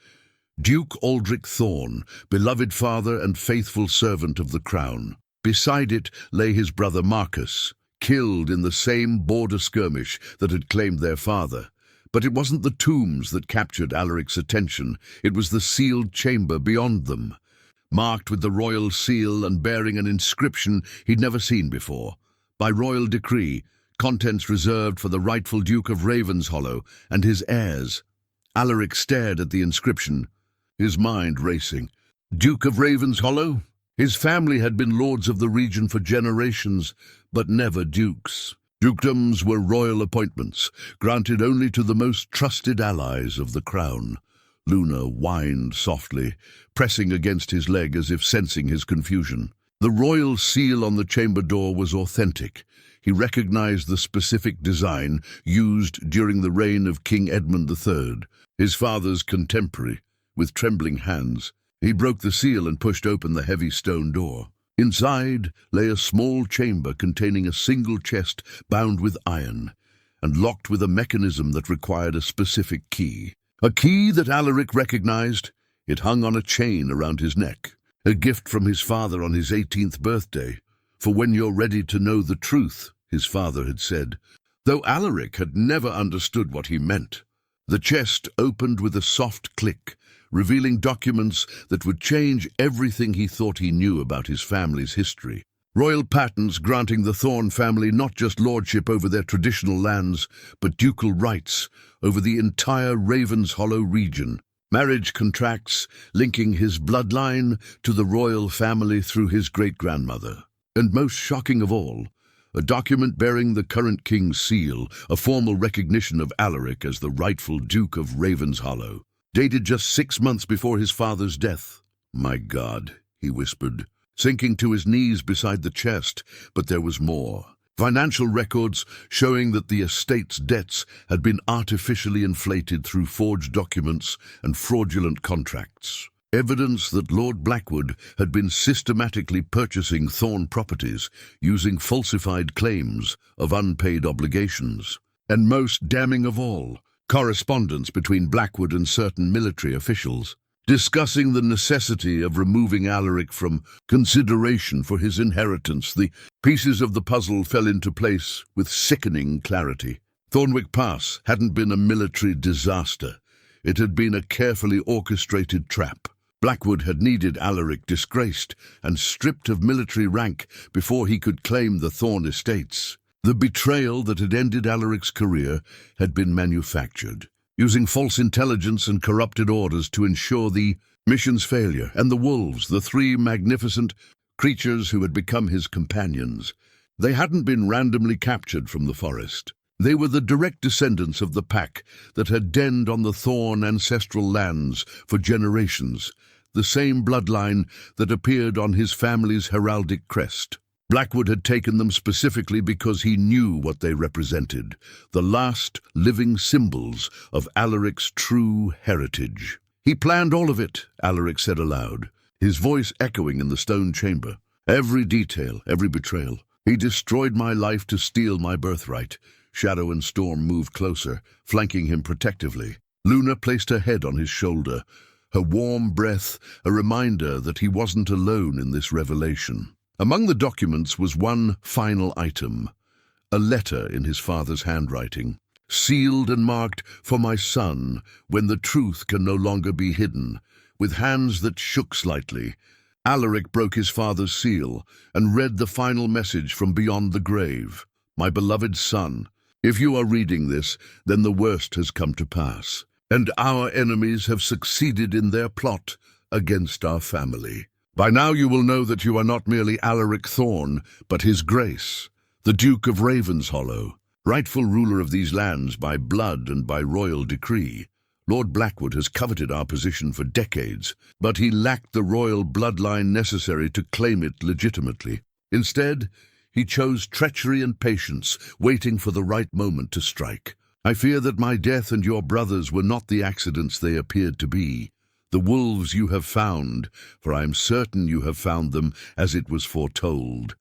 Duke Alaric Thorne, beloved father and faithful servant of the crown. Beside it lay his brother Marcus, killed in the same border skirmish that had claimed their father. But it wasn't the tombs that captured Alaric's attention, it was the sealed chamber beyond them, marked with the royal seal and bearing an inscription he'd never seen before. By royal decree, contents reserved for the rightful Duke of Ravenshollow and his heirs. Alaric stared at the inscription, his mind racing. Duke of Ravenshollow? His family had been lords of the region for generations, but never dukes. Dukedoms were royal appointments, granted only to the most trusted allies of the crown. Luna whined softly, pressing against his leg as if sensing his confusion. The royal seal on the chamber door was authentic. He recognized the specific design used during the reign of King Edmund III, his father's contemporary. With trembling hands, he broke the seal and pushed open the heavy stone door. Inside lay a small chamber containing a single chest bound with iron and locked with a mechanism that required a specific key. A key that Alaric recognized. It hung on a chain around his neck, a gift from his father on his 18th birthday. For when you're ready to know the truth, his father had said, though Alaric had never understood what he meant. The chest opened with a soft click, revealing documents that would change everything he thought he knew about his family's history. Royal patents granting the Thorne family not just lordship over their traditional lands, but ducal rights over the entire Ravenshollow region. Marriage contracts linking his bloodline to the royal family through his great-grandmother. And most shocking of all, a document bearing the current king's seal, a formal recognition of Alaric as the rightful Duke of Ravenshollow. Dated just 6 months before his father's death. My God, he whispered, sinking to his knees beside the chest, but there was more. Financial records showing that the estate's debts had been artificially inflated through forged documents and fraudulent contracts. Evidence that Lord Blackwood had been systematically purchasing Thorne properties using falsified claims of unpaid obligations. And most damning of all, correspondence between Blackwood and certain military officials, discussing the necessity of removing Alaric from consideration for his inheritance. The pieces of the puzzle fell into place with sickening clarity. Thornwick Pass hadn't been a military disaster. It had been a carefully orchestrated trap. Blackwood had needed Alaric disgraced and stripped of military rank before he could claim the Thorn estates. The betrayal that had ended Alaric's career had been manufactured, using false intelligence and corrupted orders to ensure the mission's failure. And the wolves, the three magnificent creatures who had become his companions, they hadn't been randomly captured from the forest. They were the direct descendants of the pack that had denned on the Thorn ancestral lands for generations, the same bloodline that appeared on his family's heraldic crest. Blackwood had taken them specifically because he knew what they represented, the last living symbols of Alaric's true heritage. "He planned all of it," Alaric said aloud, his voice echoing in the stone chamber. "Every detail, every betrayal. He destroyed my life to steal my birthright." Shadow and Storm moved closer, flanking him protectively. Luna placed her head on his shoulder, her warm breath a reminder that he wasn't alone in this revelation. Among the documents was one final item, a letter in his father's handwriting, sealed and marked, "For my son, when the truth can no longer be hidden." With hands that shook slightly, Alaric broke his father's seal and read the final message from beyond the grave. "My beloved son, if you are reading this, then the worst has come to pass, and our enemies have succeeded in their plot against our family. By now you will know that you are not merely Alaric Thorn, but his grace, the Duke of Ravenshollow, rightful ruler of these lands by blood and by royal decree. Lord Blackwood has coveted our position for decades, but he lacked the royal bloodline necessary to claim it legitimately. Instead, he chose treachery and patience, waiting for the right moment to strike. I fear that my death and your brothers were not the accidents they appeared to be. The wolves you have found, for I am certain you have found them as it was foretold,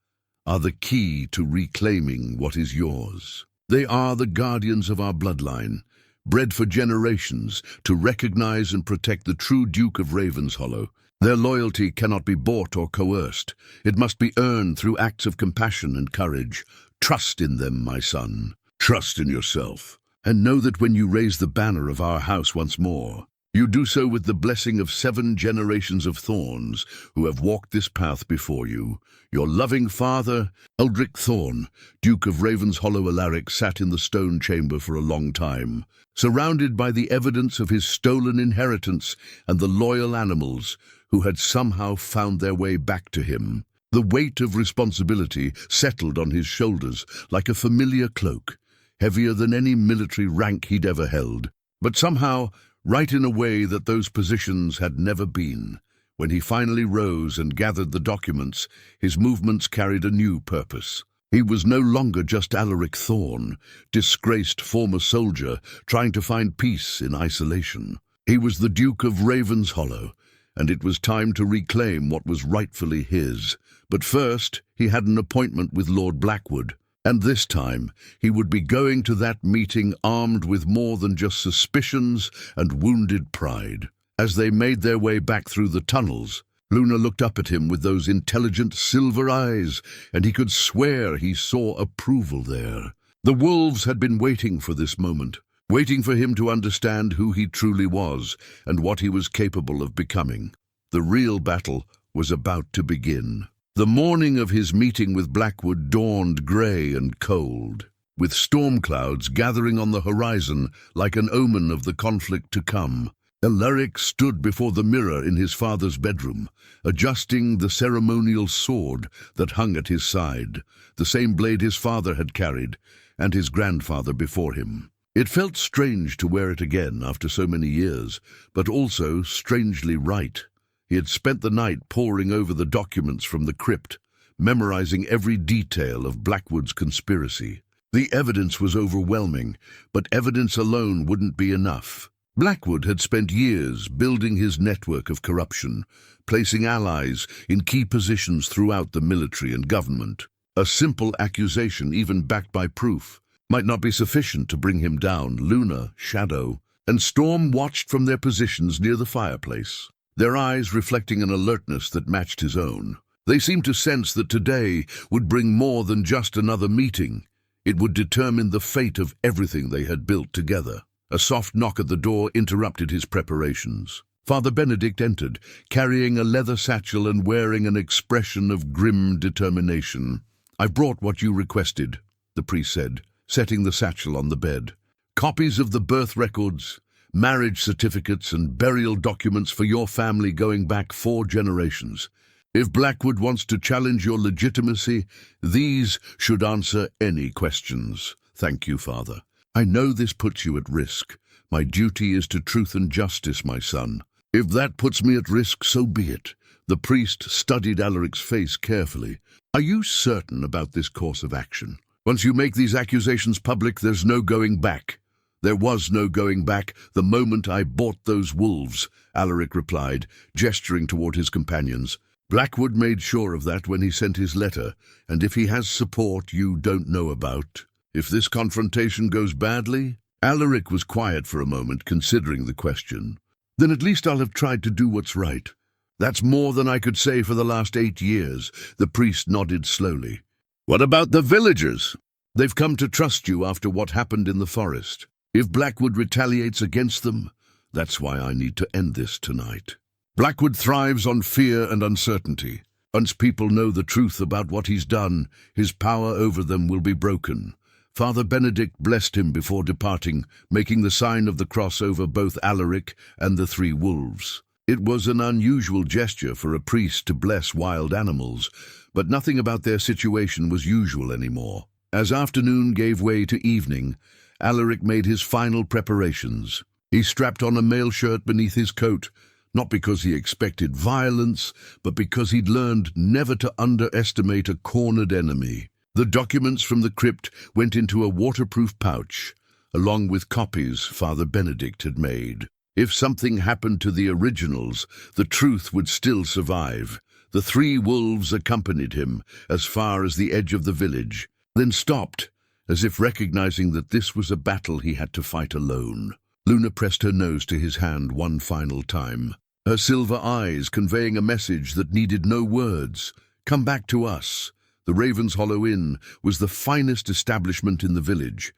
are the key to reclaiming what is yours. They are the guardians of our bloodline, bred for generations to recognize and protect the true Duke of Ravenshollow. Their loyalty cannot be bought or coerced. It must be earned through acts of compassion and courage. Trust in them, my son. Trust in yourself. And know that when you raise the banner of our house once more, you do so with the blessing of 7 generations of Thorns who have walked this path before you. Your loving father, Eldric Thorn, Duke of Ravenshollow Alaric, sat in the stone chamber for a long time, surrounded by the evidence of his stolen inheritance and the loyal animals who had somehow found their way back to him. The weight of responsibility settled on his shoulders like a familiar cloak, heavier than any military rank he'd ever held. But somehow, right in a way that those positions had never been. When he finally rose and gathered the documents, his movements carried a new purpose. He was no longer just Alaric Thorn, disgraced former soldier trying to find peace in isolation. He was the Duke of Ravenshollow, and it was time to reclaim what was rightfully his. But first, he had an appointment with Lord Blackwood. And this time, he would be going to that meeting armed with more than just suspicions and wounded pride. As they made their way back through the tunnels, Luna looked up at him with those intelligent silver eyes, and he could swear he saw approval there. The wolves had been waiting for this moment, waiting for him to understand who he truly was and what he was capable of becoming. The real battle was about to begin. The morning of his meeting with Blackwood dawned grey and cold, with storm clouds gathering on the horizon like an omen of the conflict to come. Alaric stood before the mirror in his father's bedroom, adjusting the ceremonial sword that hung at his side, the same blade his father had carried, and his grandfather before him. It felt strange to wear it again after so many years, but also strangely right. He had spent the night poring over the documents from the crypt, memorizing every detail of Blackwood's conspiracy. The evidence was overwhelming, but evidence alone wouldn't be enough. Blackwood had spent years building his network of corruption, placing allies in key positions throughout the military and government. A simple accusation, even backed by proof, might not be sufficient to bring him down. Luna, Shadow, and Storm watched from their positions near the fireplace, their eyes reflecting an alertness that matched his own. They seemed to sense that today would bring more than just another meeting. It would determine the fate of everything they had built together. A soft knock at the door interrupted his preparations. Father Benedict entered, carrying a leather satchel and wearing an expression of grim determination. "I've brought what you requested," the priest said, setting the satchel on the bed. "Copies of the birth records, marriage certificates, and burial documents for your family going back 4 generations. If Blackwood wants to challenge your legitimacy, these should answer any questions." "Thank you, Father. I know this puts you at risk. My duty is to truth and justice, my son." "If that puts me at risk, so be it." The priest studied Alaric's face carefully. "Are you certain about this course of action? Once you make these accusations public, there's no going back." "There was no going back the moment I bought those wolves," Alaric replied, gesturing toward his companions. "Blackwood made sure of that when he sent his letter, and if he has support you don't know about. If this confrontation goes badly—" Alaric was quiet for a moment, considering the question. "Then at least I'll have tried to do what's right." "That's more than I could say for the last 8 years, the priest nodded slowly. "What about the villagers? They've come to trust you after what happened in the forest. If Blackwood retaliates against them, that's why I need to end this tonight. Blackwood thrives on fear and uncertainty. Once people know the truth about what he's done, his power over them will be broken." Father Benedict blessed him before departing, making the sign of the cross over both Alaric and the 3 wolves. It was an unusual gesture for a priest to bless wild animals, but nothing about their situation was usual anymore. As afternoon gave way to evening, Alaric made his final preparations. He strapped on a mail shirt beneath his coat, not because he expected violence, but because he'd learned never to underestimate a cornered enemy. The documents from the crypt went into a waterproof pouch, along with copies Father Benedict had made. If something happened to the originals, the truth would still survive. The 3 wolves accompanied him as far as the edge of the village, then stopped, as if recognizing that this was a battle he had to fight alone. Luna pressed her nose to his hand one final time, her silver eyes conveying a message that needed no words. "Come back to us." The Ravenshollow Inn was the finest establishment in the village,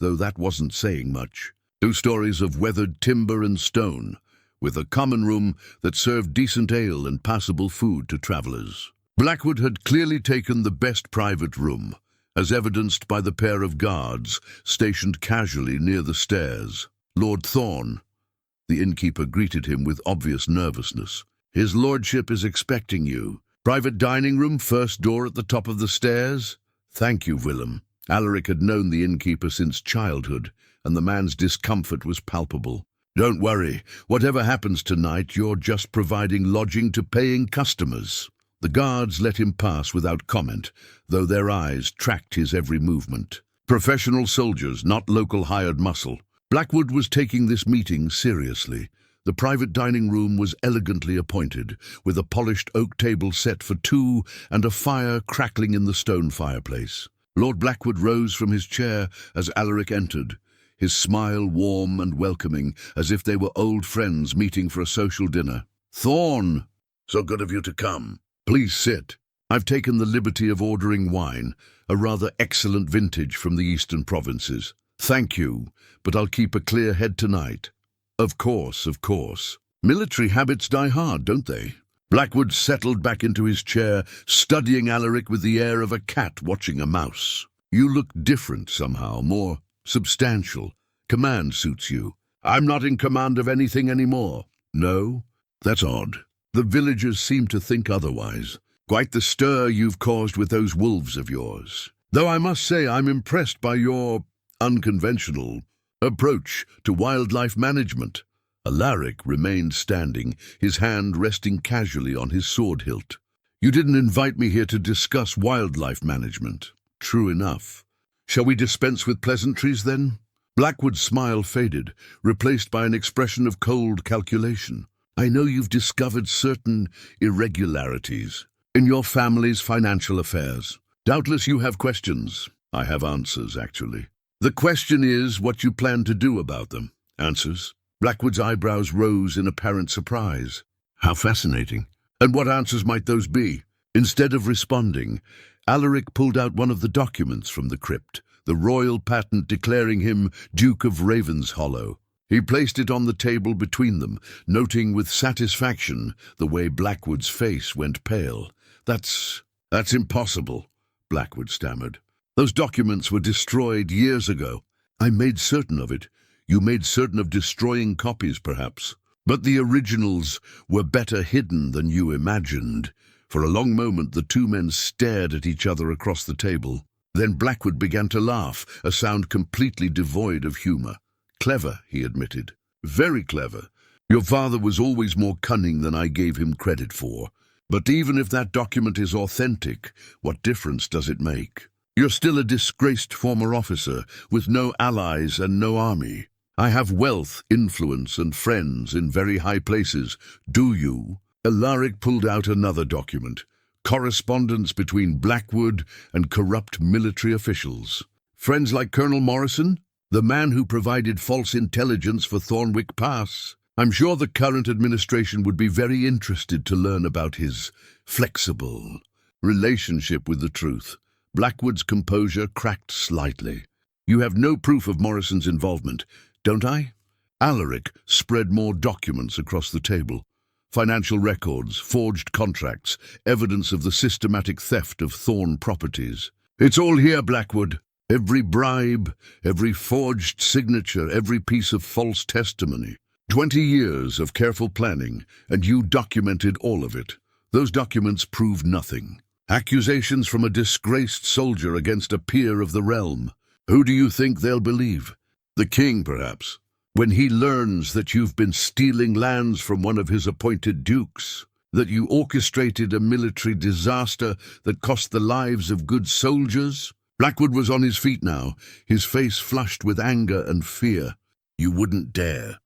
though that wasn't saying much. 2 stories of weathered timber and stone, with a common room that served decent ale and passable food to travelers. Blackwood had clearly taken the best private room, as evidenced by the pair of guards stationed casually near the stairs. "Lord Thorn," the innkeeper greeted him with obvious nervousness. "His lordship is expecting you. Private dining room, first door at the top of the stairs." "Thank you, Willem." Alaric had known the innkeeper since childhood, and the man's discomfort was palpable. "Don't worry. Whatever happens tonight, you're just providing lodging to paying customers." The guards let him pass without comment, though their eyes tracked his every movement. Professional soldiers, not local hired muscle. Blackwood was taking this meeting seriously. The private dining room was elegantly appointed, with a polished oak table set for 2 and a fire crackling in the stone fireplace. Lord Blackwood rose from his chair as Alaric entered, his smile warm and welcoming, as if they were old friends meeting for a social dinner. "Thorn, so good of you to come. Please sit. I've taken the liberty of ordering wine, a rather excellent vintage from the eastern provinces." "Thank you, but I'll keep a clear head tonight." Of course. Military habits die hard, don't they?" Blackwood settled back into his chair, studying Alaric with the air of a cat watching a mouse. "You look different somehow, more substantial. Command suits you." "I'm not in command of anything anymore." "No? That's odd. The villagers seem to think otherwise. Quite the stir you've caused with those wolves of yours. Though I must say I'm impressed by your unconventional approach to wildlife management." Alaric remained standing, his hand resting casually on his sword hilt. "You didn't invite me here to discuss wildlife management." "True enough. Shall we dispense with pleasantries, then?" Blackwood's smile faded, replaced by an expression of cold calculation. "I know you've discovered certain irregularities in your family's financial affairs. Doubtless you have questions." "I have answers, actually. The question is what you plan to do about them. Answers. Blackwood's eyebrows rose in apparent surprise. How fascinating. And what answers might those be? Instead of responding, Alaric pulled out one of the documents from the crypt, the royal patent declaring him Duke of Ravenshollow. He placed it on the table between them, noting with satisfaction the way Blackwood's face went pale. That's impossible, Blackwood stammered. Those documents were destroyed years ago. I made certain of it. You made certain of destroying copies, perhaps. But the originals were better hidden than you imagined. For a long moment the two men stared at each other across the table. Then Blackwood began to laugh, a sound completely devoid of humor. Clever, he admitted. Very clever. Your father was always more cunning than I gave him credit for. But even if that document is authentic, what difference does it make? You're still a disgraced former officer, with no allies and no army. I have wealth, influence, and friends in very high places. Do you? Alaric pulled out another document. Correspondence between Blackwood and corrupt military officials. Friends like Colonel Morrison? The man who provided false intelligence for Thornwick Pass. I'm sure the current administration would be very interested to learn about his flexible relationship with the truth. Blackwood's composure cracked slightly. You have no proof of Morrison's involvement, don't I? Alaric spread more documents across the table. Financial records, forged contracts, evidence of the systematic theft of Thorn properties. It's all here, Blackwood. Every bribe, every forged signature, every piece of false testimony. 20 years of careful planning, and you documented all of it. Those documents prove nothing. Accusations from a disgraced soldier against a peer of the realm. Who do you think they'll believe? The king, perhaps, when he learns that you've been stealing lands from one of his appointed dukes, that you orchestrated a military disaster that cost the lives of good soldiers. Blackwood was on his feet now, his face flushed with anger and fear. You wouldn't dare.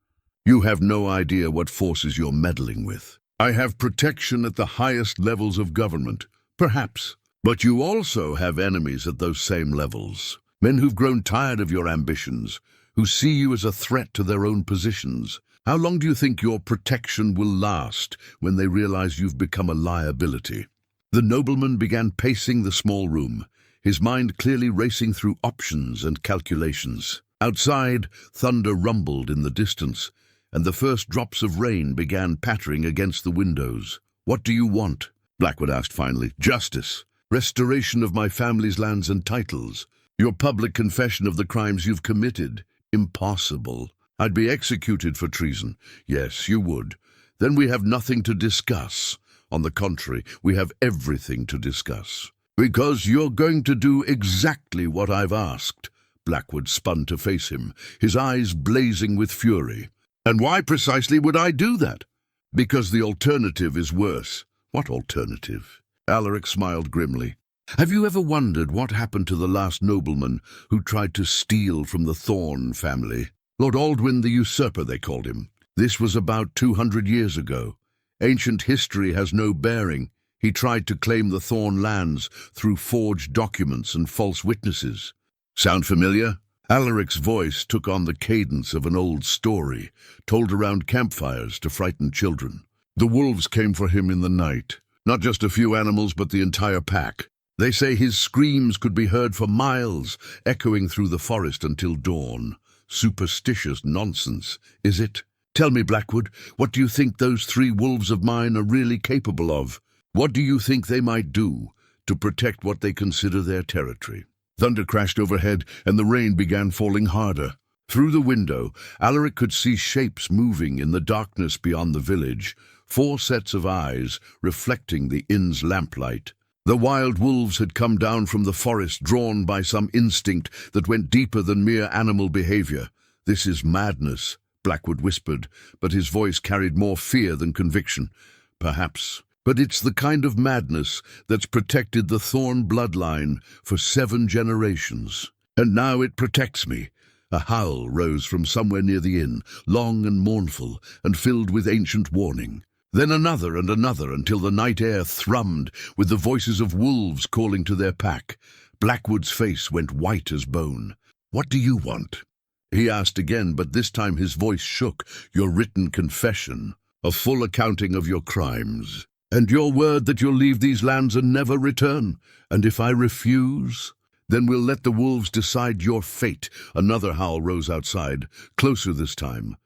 You have no idea what forces you're meddling with. I have protection at the highest levels of government, perhaps, but you also have enemies at those same levels. Men who've grown tired of your ambitions, who see you as a threat to their own positions. How long do you think your protection will last when they realize you've become a liability? The nobleman began pacing the small room, his mind clearly racing through options and calculations. Outside, thunder rumbled in the distance, and the first drops of rain began pattering against the windows. What do you want? Blackwood asked finally. Justice. Restoration of my family's lands and titles. Your public confession of the crimes you've committed. Impossible. I'd be executed for treason. Yes, you would. Then we have nothing to discuss. On the contrary, we have everything to discuss. Because you're going to do exactly what I've asked. Blackwood spun to face him, his eyes blazing with fury. And why precisely would I do that? Because the alternative is worse. What alternative? Alaric smiled grimly. Have you ever wondered what happened to the last nobleman who tried to steal from the Thorn family? Lord Aldwyn the Usurper, they called him. This was about 200 years ago. Ancient history has no bearing. He tried to claim the Thorn lands through forged documents and false witnesses. Sound familiar? Alaric's voice took on the cadence of an old story, told around campfires to frighten children. The wolves came for him in the night. Not just a few animals, but the entire pack. They say his screams could be heard for miles, echoing through the forest until dawn. Superstitious nonsense, is it? Tell me, Blackwood, what do you think those 3 wolves of mine are really capable of? What do you think they might do to protect what they consider their territory? Thunder crashed overhead, and the rain began falling harder. Through the window, Alaric could see shapes moving in the darkness beyond the village, 4 sets of eyes reflecting the inn's lamplight. The wild wolves had come down from the forest, drawn by some instinct that went deeper than mere animal behavior. This is madness, Blackwood whispered, but his voice carried more fear than conviction. Perhaps. But it's the kind of madness that's protected the Thorn bloodline for 7 generations. And now it protects me. A howl rose from somewhere near the inn, long and mournful, and filled with ancient warning. Then another and another, until the night air thrummed with the voices of wolves calling to their pack. Blackwood's face went white as bone. What do you want? He asked again, but this time his voice shook. Your written confession, a full accounting of your crimes, and your word that you'll leave these lands and never return. And if I refuse, then we'll let the wolves decide your fate. Another howl rose outside, closer this time.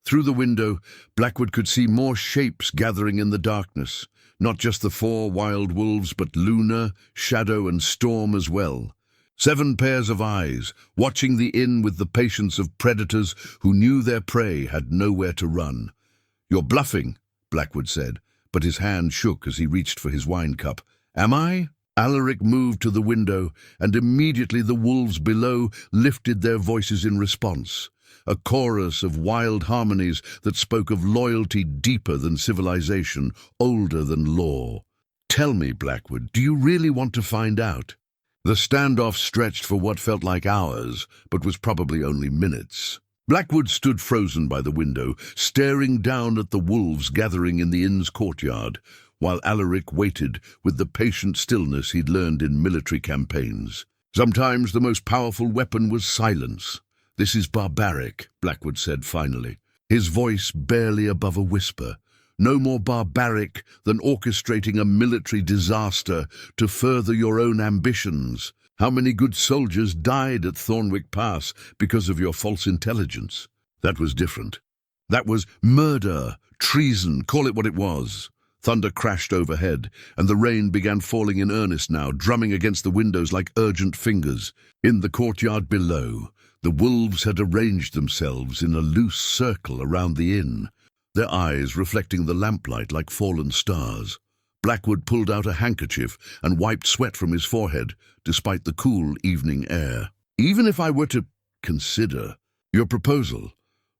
Through the window, Blackwood could see more shapes gathering in the darkness. Not just the 4 wild wolves, but Luna, Shadow, and Storm as well. 7 pairs of eyes, watching the inn with the patience of predators who knew their prey had nowhere to run. You're bluffing, Blackwood said, but his hand shook as he reached for his wine cup. Am I? Alaric moved to the window, and immediately the wolves below lifted their voices in response. A chorus of wild harmonies that spoke of loyalty deeper than civilization, older than law. Tell me, Blackwood, do you really want to find out? The standoff stretched for what felt like hours, but was probably only minutes. Blackwood stood frozen by the window, staring down at the wolves gathering in the inn's courtyard, while Alaric waited with the patient stillness he'd learned in military campaigns. Sometimes the most powerful weapon was silence. This is barbaric, Blackwood said finally, his voice barely above a whisper. No more barbaric than orchestrating a military disaster to further your own ambitions. How many good soldiers died at Thornwick Pass because of your false intelligence? That was different. That was murder, treason, call it what it was. Thunder crashed overhead, and the rain began falling in earnest now, drumming against the windows like urgent fingers. In the courtyard below, the wolves had arranged themselves in a loose circle around the inn, their eyes reflecting the lamplight like fallen stars. Blackwood pulled out a handkerchief and wiped sweat from his forehead, despite the cool evening air. Even if I were to consider your proposal,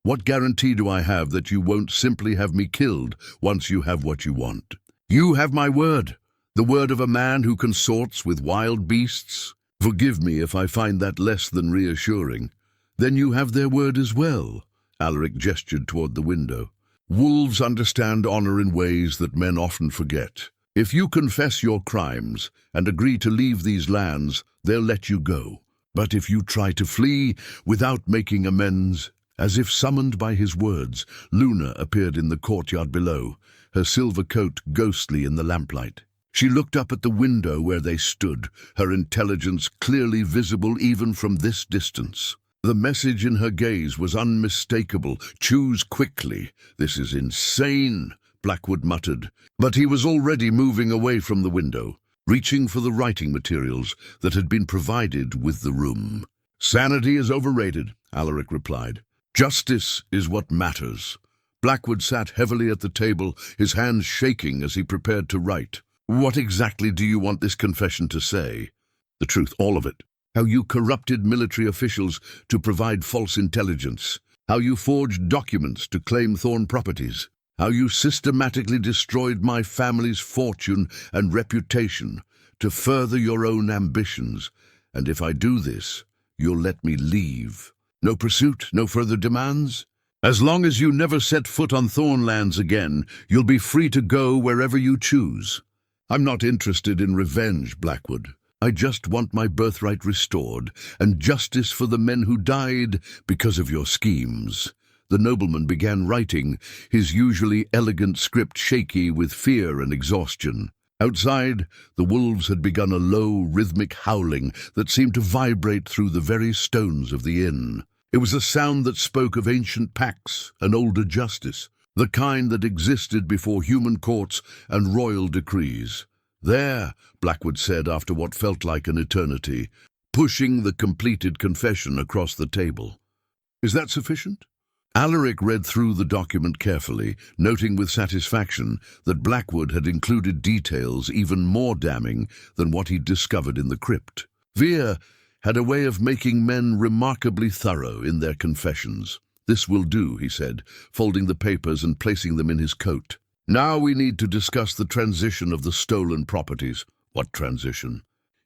what guarantee do I have that you won't simply have me killed once you have what you want? You have my word, the word of a man who consorts with wild beasts. Forgive me if I find that less than reassuring. Then you have their word as well. Alaric gestured toward the window. Wolves understand honor in ways that men often forget. If you confess your crimes and agree to leave these lands, they'll let you go. But if you try to flee without making amends, as if summoned by his words, Luna appeared in the courtyard below, her silver coat ghostly in the lamplight. She looked up at the window where they stood, her intelligence clearly visible even from this distance. The message in her gaze was unmistakable. Choose quickly. This is insane, Blackwood muttered. But he was already moving away from the window, reaching for the writing materials that had been provided with the room. Sanity is overrated, Alaric replied. Justice is what matters. Blackwood sat heavily at the table, his hands shaking as he prepared to write. What exactly do you want this confession to say? The truth, all of it. How you corrupted military officials to provide false intelligence. How you forged documents to claim Thorn properties. How you systematically destroyed my family's fortune and reputation to further your own ambitions. And if I do this, you'll let me leave. No pursuit, no further demands? As long as you never set foot on Thornlands again, you'll be free to go wherever you choose. I'm not interested in revenge, Blackwood. I just want my birthright restored, and justice for the men who died because of your schemes. The nobleman began writing, his usually elegant script shaky with fear and exhaustion. Outside, the wolves had begun a low, rhythmic howling that seemed to vibrate through the very stones of the inn. It was a sound that spoke of ancient pacts and older justice, the kind that existed before human courts and royal decrees. There, Blackwood said after what felt like an eternity, pushing the completed confession across the table. Is that sufficient? Alaric read through the document carefully, noting with satisfaction that Blackwood had included details even more damning than what he'd discovered in the crypt. Vere had a way of making men remarkably thorough in their confessions. This will do, he said, folding the papers and placing them in his coat. Now we need to discuss the transition of the stolen properties. What transition?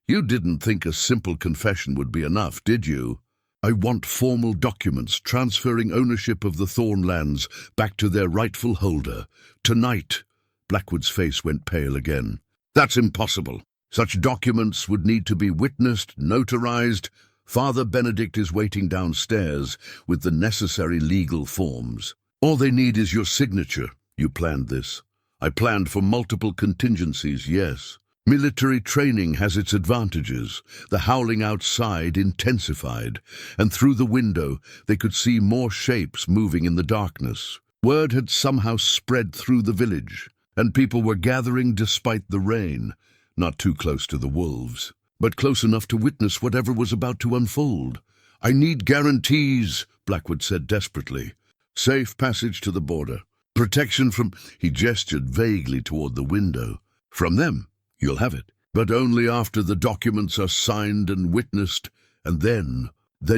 You didn't think a simple confession would be enough, did you? I want formal documents transferring ownership of the Thornlands back to their rightful holder. Tonight. Blackwood's face went pale again. That's impossible. Such documents would need to be witnessed, notarized. Father Benedict is waiting downstairs with the necessary legal forms. All they need is your signature. You planned this. I planned for multiple contingencies, yes. Military training has its advantages. The howling outside intensified, and through the window they could see more shapes moving in the darkness. Word had somehow spread through the village, and people were gathering despite the rain, not too close to the wolves, but close enough to witness whatever was about to unfold. I need guarantees, Blackwood said desperately. Safe passage to the border. Protection from... He gestured vaguely toward the window. From them. You'll have it. But only after the documents are signed and witnessed, and then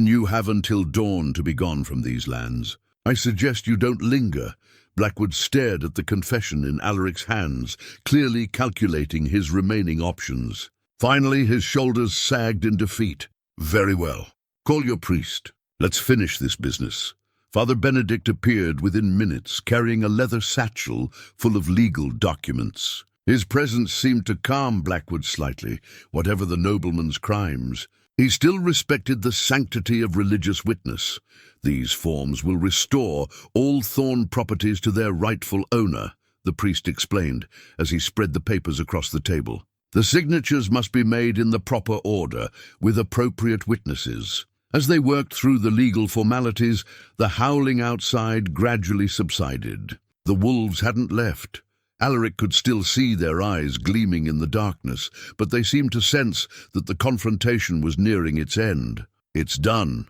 you have until dawn to be gone from these lands. I suggest you don't linger. Blackwood stared at the confession in Alaric's hands, clearly calculating his remaining options. Finally, his shoulders sagged in defeat. Very well. Call your priest. Let's finish this business. Father Benedict appeared within minutes, carrying a leather satchel full of legal documents. His presence seemed to calm Blackwood slightly, whatever the nobleman's crimes. He still respected the sanctity of religious witness. These forms will restore all Thorn properties to their rightful owner, the priest explained, as he spread the papers across the table. The signatures must be made in the proper order, with appropriate witnesses. As they worked through the legal formalities, the howling outside gradually subsided. The wolves hadn't left. Alaric could still see their eyes gleaming in the darkness, but they seemed to sense that the confrontation was nearing its end. It's done,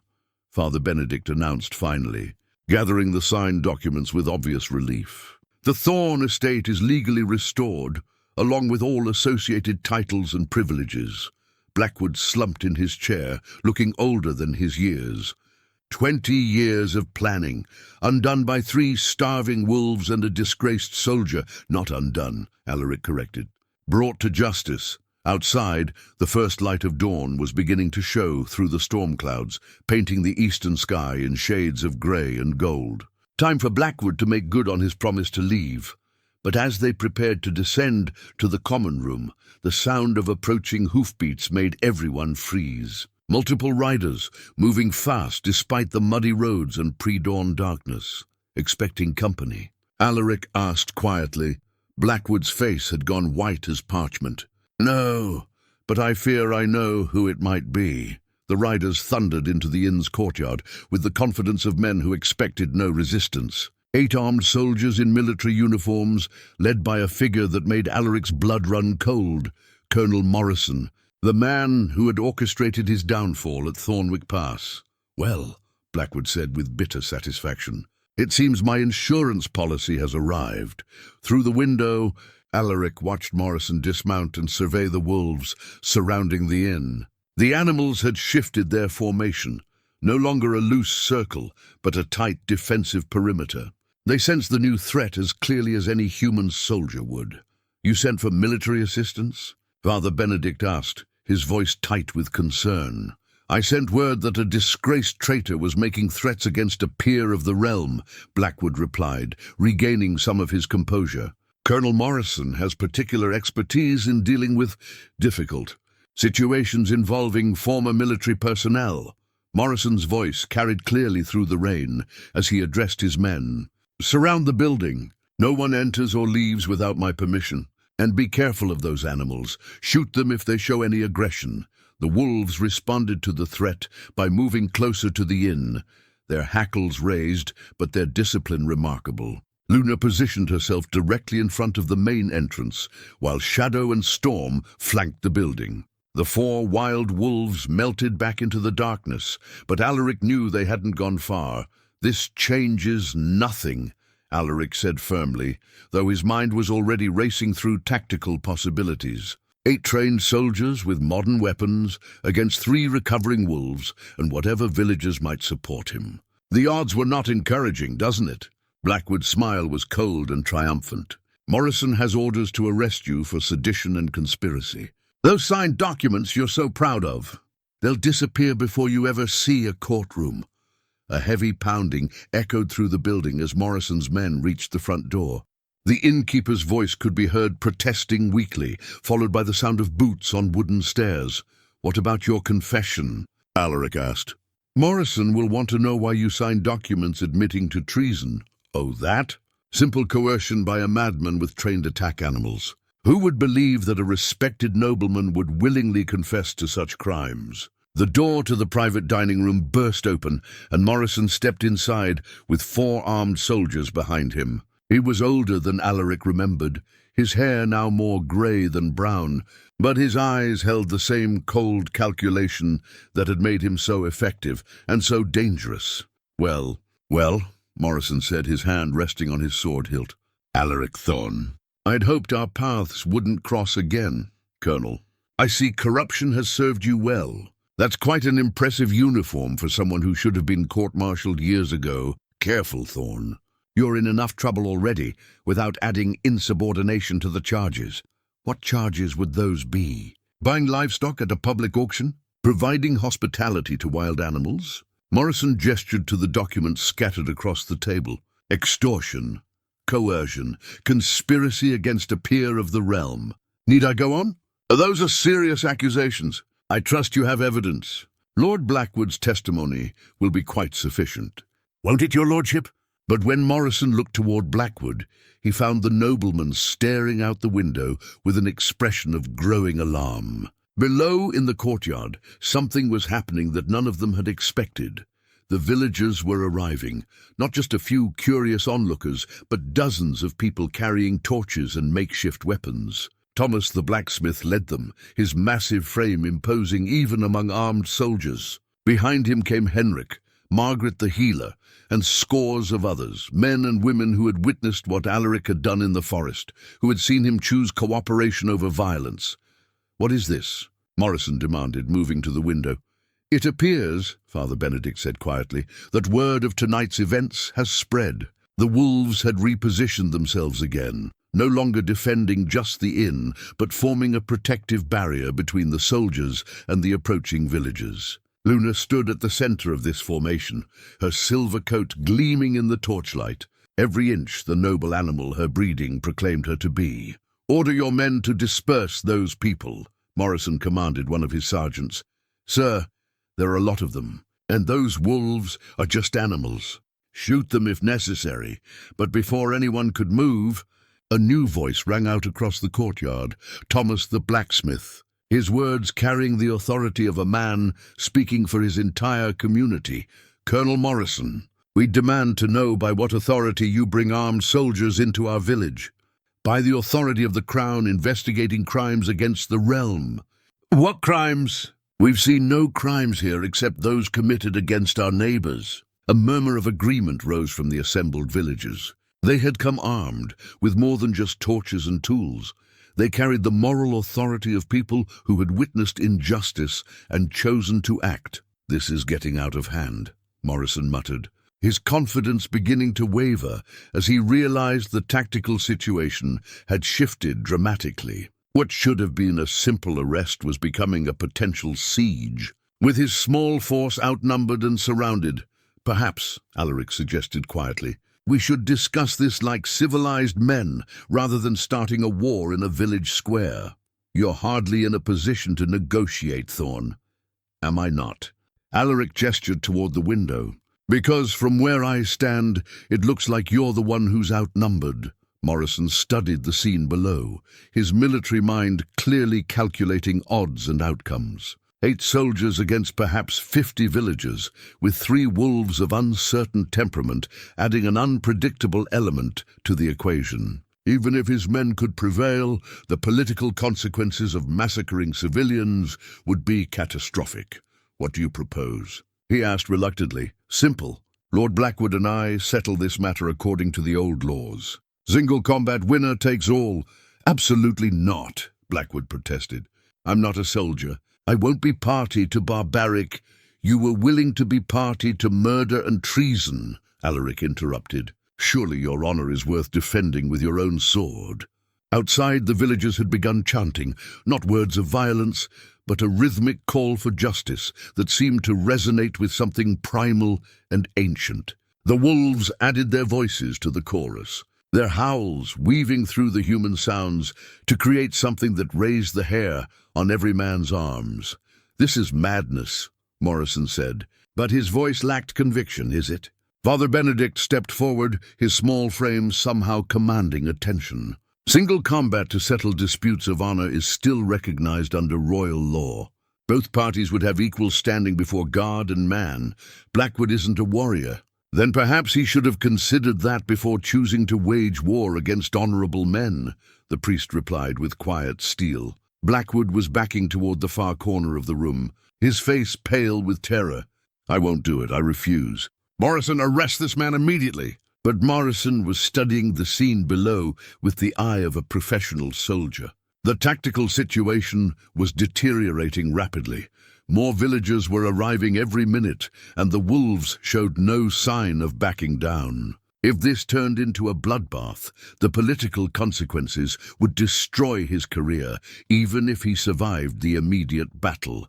Father Benedict announced finally, gathering the signed documents with obvious relief. The Thorn estate is legally restored, along with all associated titles and privileges. Blackwood slumped in his chair, looking older than his years. 20 years of planning, undone by 3 starving wolves and a disgraced soldier. Not undone, Alaric corrected. Brought to justice. Outside, the first light of dawn was beginning to show through the storm clouds, painting the eastern sky in shades of grey and gold. Time for Blackwood to make good on his promise to leave. But as they prepared to descend to the common room, the sound of approaching hoofbeats made everyone freeze. Multiple riders, moving fast despite the muddy roads and pre-dawn darkness, expecting company. Alaric asked quietly. Blackwood's face had gone white as parchment. No, but I fear I know who it might be. The riders thundered into the inn's courtyard with the confidence of men who expected no resistance. 8 armed soldiers in military uniforms, led by a figure that made Alaric's blood run cold, Colonel Morrison, the man who had orchestrated his downfall at Thornwick Pass. Well, Blackwood said with bitter satisfaction, it seems my insurance policy has arrived. Through the window, Alaric watched Morrison dismount and survey the wolves surrounding the inn. The animals had shifted their formation, no longer a loose circle, but a tight defensive perimeter. They sensed the new threat as clearly as any human soldier would. You sent for military assistance? Father Benedict asked, his voice tight with concern. I sent word that a disgraced traitor was making threats against a peer of the realm, Blackwood replied, regaining some of his composure. Colonel Morrison has particular expertise in dealing with difficult situations involving former military personnel. Morrison's voice carried clearly through the rain as he addressed his men. Surround the building. No one enters or leaves without my permission. And be careful of those animals. Shoot them if they show any aggression. The wolves responded to the threat by moving closer to the inn, their hackles raised, but their discipline remarkable. Luna positioned herself directly in front of the main entrance, while Shadow and Storm flanked the building. The 4 wild wolves melted back into the darkness, but Alaric knew they hadn't gone far. This changes nothing, Alaric said firmly, though his mind was already racing through tactical possibilities. 8 trained soldiers with modern weapons against 3 recovering wolves and whatever villagers might support him. The odds were not encouraging, doesn't it? Blackwood's smile was cold and triumphant. Morrison has orders to arrest you for sedition and conspiracy. Those signed documents you're so proud of, they'll disappear before you ever see a courtroom. A heavy pounding echoed through the building as Morrison's men reached the front door. The innkeeper's voice could be heard protesting weakly, followed by the sound of boots on wooden stairs. What about your confession? Alaric asked. Morrison will want to know why you signed documents admitting to treason. Oh, that? Simple coercion by a madman with trained attack animals. Who would believe that a respected nobleman would willingly confess to such crimes? The door to the private dining room burst open, and Morrison stepped inside with 4 armed soldiers behind him. He was older than Alaric remembered, his hair now more grey than brown, but his eyes held the same cold calculation that had made him so effective and so dangerous. Well, Morrison said, his hand resting on his sword hilt. Alaric Thorne, I'd hoped our paths wouldn't cross again, Colonel. I see corruption has served you well. That's quite an impressive uniform for someone who should have been court-martialed years ago. Careful, Thorne. You're in enough trouble already without adding insubordination to the charges. What charges would those be? Buying livestock at a public auction? Providing hospitality to wild animals? Morrison gestured to the documents scattered across the table. Extortion, coercion, conspiracy against a peer of the realm. Need I go on? Those are serious accusations. I trust you have evidence. Lord Blackwood's testimony will be quite sufficient. Won't it, your lordship? But when Morrison looked toward Blackwood, he found the nobleman staring out the window with an expression of growing alarm. Below in the courtyard, something was happening that none of them had expected. The villagers were arriving, not just a few curious onlookers, but dozens of people carrying torches and makeshift weapons. Thomas the blacksmith led them, his massive frame imposing even among armed soldiers. Behind him came Henrik, Margaret the healer, and scores of others, men and women who had witnessed what Alaric had done in the forest, who had seen him choose cooperation over violence. What is this? Morrison demanded, moving to the window. It appears, Father Benedict said quietly, that word of tonight's events has spread. The wolves had repositioned themselves again, no longer defending just the inn, but forming a protective barrier between the soldiers and the approaching villagers. Luna stood at the center of this formation, her silver coat gleaming in the torchlight, every inch the noble animal her breeding proclaimed her to be. Order your men to disperse those people, Morrison commanded one of his sergeants. Sir, there are a lot of them, and those wolves are just animals. Shoot them if necessary. But before anyone could move, a new voice rang out across the courtyard, Thomas the blacksmith, his words carrying the authority of a man speaking for his entire community. Colonel Morrison, we demand to know by what authority you bring armed soldiers into our village. By the authority of the Crown investigating crimes against the realm. What crimes? We've seen no crimes here except those committed against our neighbors. A murmur of agreement rose from the assembled villagers. They had come armed, with more than just torches and tools. They carried the moral authority of people who had witnessed injustice and chosen to act. This is getting out of hand, Morrison muttered, his confidence beginning to waver as he realized the tactical situation had shifted dramatically. What should have been a simple arrest was becoming a potential siege. With his small force outnumbered and surrounded, perhaps, Alaric suggested quietly, we should discuss this like civilized men rather than starting a war in a village square. You're hardly in a position to negotiate, Thorne. Am I not? Alaric gestured toward the window. Because from where I stand, it looks like you're the one who's outnumbered. Morrison studied the scene below, his military mind clearly calculating odds and outcomes. 8 soldiers against perhaps 50 villagers, with 3 wolves of uncertain temperament adding an unpredictable element to the equation. Even if his men could prevail, the political consequences of massacring civilians would be catastrophic. What do you propose? He asked reluctantly. Simple. Lord Blackwood and I settle this matter according to the old laws. Single combat winner takes all. Absolutely not, Blackwood protested. I'm not a soldier. I won't be party to barbaric. You were willing to be party to murder and treason, Alaric interrupted. Surely your honor is worth defending with your own sword. Outside, the villagers had begun chanting, not words of violence, but a rhythmic call for justice that seemed to resonate with something primal and ancient. The wolves added their voices to the chorus, their howls weaving through the human sounds to create something that raised the hair on every man's arms. This is madness, Morrison said, but his voice lacked conviction, is it? Father Benedict stepped forward, his small frame somehow commanding attention. Single combat to settle disputes of honor is still recognized under royal law. Both parties would have equal standing before God and man. Blackwood isn't a warrior. Then perhaps he should have considered that before choosing to wage war against honorable men, the priest replied with quiet steel. Blackwood was backing toward the far corner of the room, his face pale with terror. I won't do it, I refuse. Morrison, arrest this man immediately. But Morrison was studying the scene below with the eye of a professional soldier. The tactical situation was deteriorating rapidly. More villagers were arriving every minute, and the wolves showed no sign of backing down. If this turned into a bloodbath, the political consequences would destroy his career, even if he survived the immediate battle.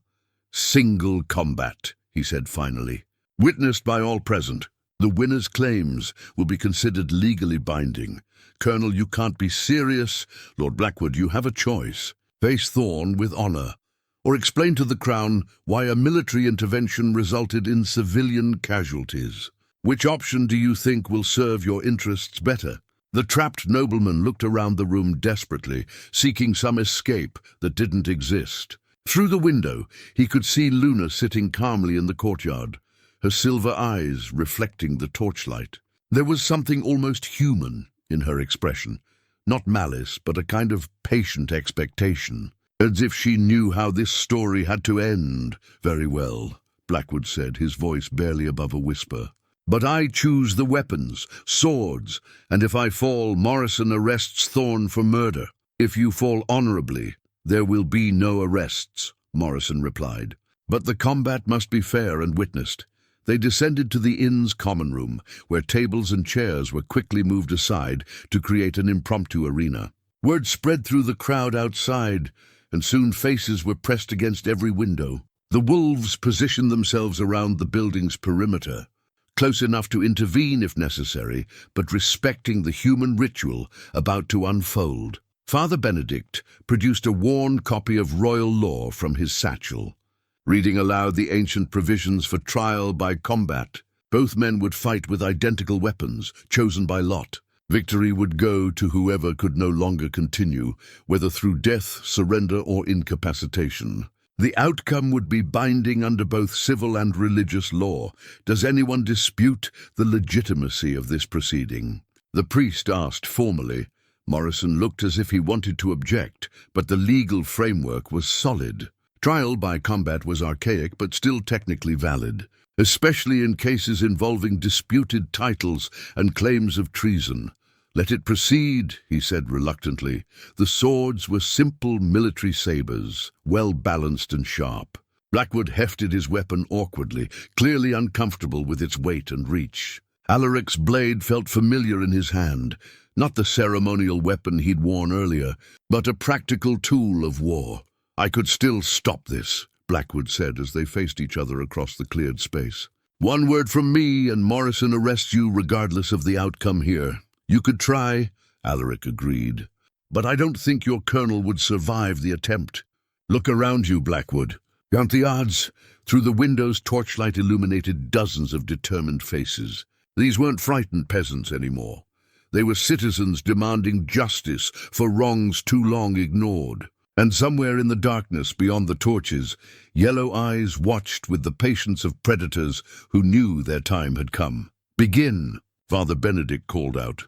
Single combat, he said finally. Witnessed by all present, the winner's claims will be considered legally binding. Colonel, you can't be serious. Lord Blackwood, you have a choice. Face Thorn with honor, or explain to the Crown why a military intervention resulted in civilian casualties. Which option do you think will serve your interests better? The trapped nobleman looked around the room desperately, seeking some escape that didn't exist. Through the window, he could see Luna sitting calmly in the courtyard, her silver eyes reflecting the torchlight. There was something almost human in her expression, not malice, but a kind of patient expectation, as if she knew how this story had to end. Very well, Blackwood said, his voice barely above a whisper. But I choose the weapons, swords, and if I fall, Morrison arrests Thorn for murder. If you fall honorably, there will be no arrests, Morrison replied. But the combat must be fair and witnessed. They descended to the inn's common room, where tables and chairs were quickly moved aside to create an impromptu arena. Word spread through the crowd outside, and soon faces were pressed against every window. The wolves positioned themselves around the building's perimeter, close enough to intervene if necessary, but respecting the human ritual about to unfold. Father Benedict produced a worn copy of royal law from his satchel. Reading aloud the ancient provisions for trial by combat, both men would fight with identical weapons, chosen by lot. Victory would go to whoever could no longer continue, whether through death, surrender, or incapacitation. The outcome would be binding under both civil and religious law. Does anyone dispute the legitimacy of this proceeding? The priest asked formally. Morrison looked as if he wanted to object, but the legal framework was solid. Trial by combat was archaic but still technically valid, especially in cases involving disputed titles and claims of treason. Let it proceed, he said reluctantly. The swords were simple military sabers, well balanced and sharp. Blackwood hefted his weapon awkwardly, clearly uncomfortable with its weight and reach. Alaric's blade felt familiar in his hand, not the ceremonial weapon he'd worn earlier, but a practical tool of war. I could still stop this, Blackwood said as they faced each other across the cleared space. One word from me and Morrison arrests you regardless of the outcome here. You could try, Alaric agreed, but I don't think your colonel would survive the attempt. Look around you, Blackwood. Count the odds. Through the window's torchlight illuminated dozens of determined faces. These weren't frightened peasants anymore. They were citizens demanding justice for wrongs too long ignored. And somewhere in the darkness beyond the torches, yellow eyes watched with the patience of predators who knew their time had come. Begin, Father Benedict called out.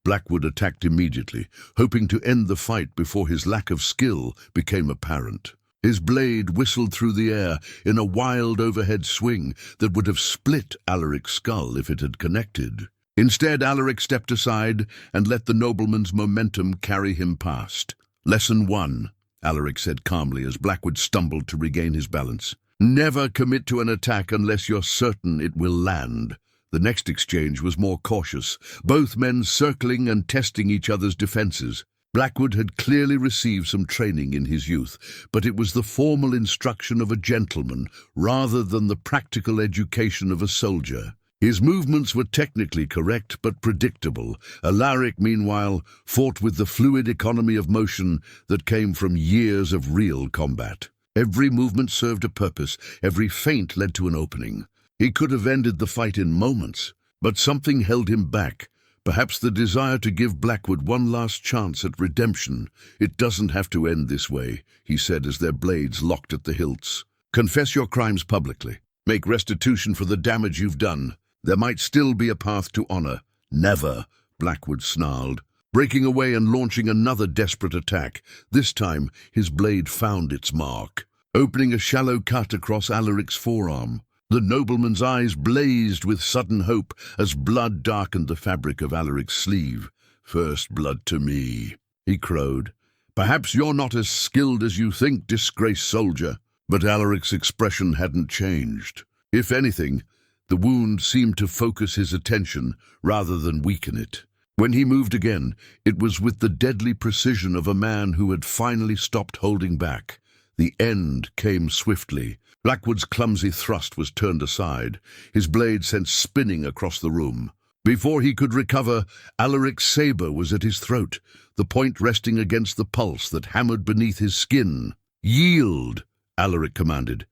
Blackwood attacked immediately, hoping to end the fight before his lack of skill became apparent. His blade whistled through the air in a wild overhead swing that would have split Alaric's skull if it had connected. Instead, Alaric stepped aside and let the nobleman's momentum carry him past. Lesson 1, Alaric said calmly as Blackwood stumbled to regain his balance. Never commit to an attack unless you're certain it will land. The next exchange was more cautious, both men circling and testing each other's defenses. Blackwood had clearly received some training in his youth, but it was the formal instruction of a gentleman rather than the practical education of a soldier. His movements were technically correct but predictable. Alaric, meanwhile, fought with the fluid economy of motion that came from years of real combat. Every movement served a purpose, every feint led to an opening. He could have ended the fight in moments, but something held him back. Perhaps the desire to give Blackwood one last chance at redemption. "It doesn't have to end this way," he said as their blades locked at the hilts. "Confess your crimes publicly. Make restitution for the damage you've done. There might still be a path to honor." "Never," Blackwood snarled, breaking away and launching another desperate attack. This time, his blade found its mark, opening a shallow cut across Alaric's forearm. The nobleman's eyes blazed with sudden hope as blood darkened the fabric of Alaric's sleeve. "First blood to me," he crowed. "Perhaps you're not as skilled as you think, disgraced soldier." But Alaric's expression hadn't changed. If anything, the wound seemed to focus his attention rather than weaken it. When he moved again, it was with the deadly precision of a man who had finally stopped holding back. The end came swiftly. Blackwood's clumsy thrust was turned aside, his blade sent spinning across the room. Before he could recover, Alaric's saber was at his throat, the point resting against the pulse that hammered beneath his skin. "Yield!" Alaric commanded.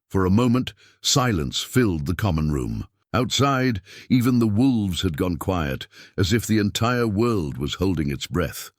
For a moment, silence filled the common room. Outside, even the wolves had gone quiet, as if the entire world was holding its breath.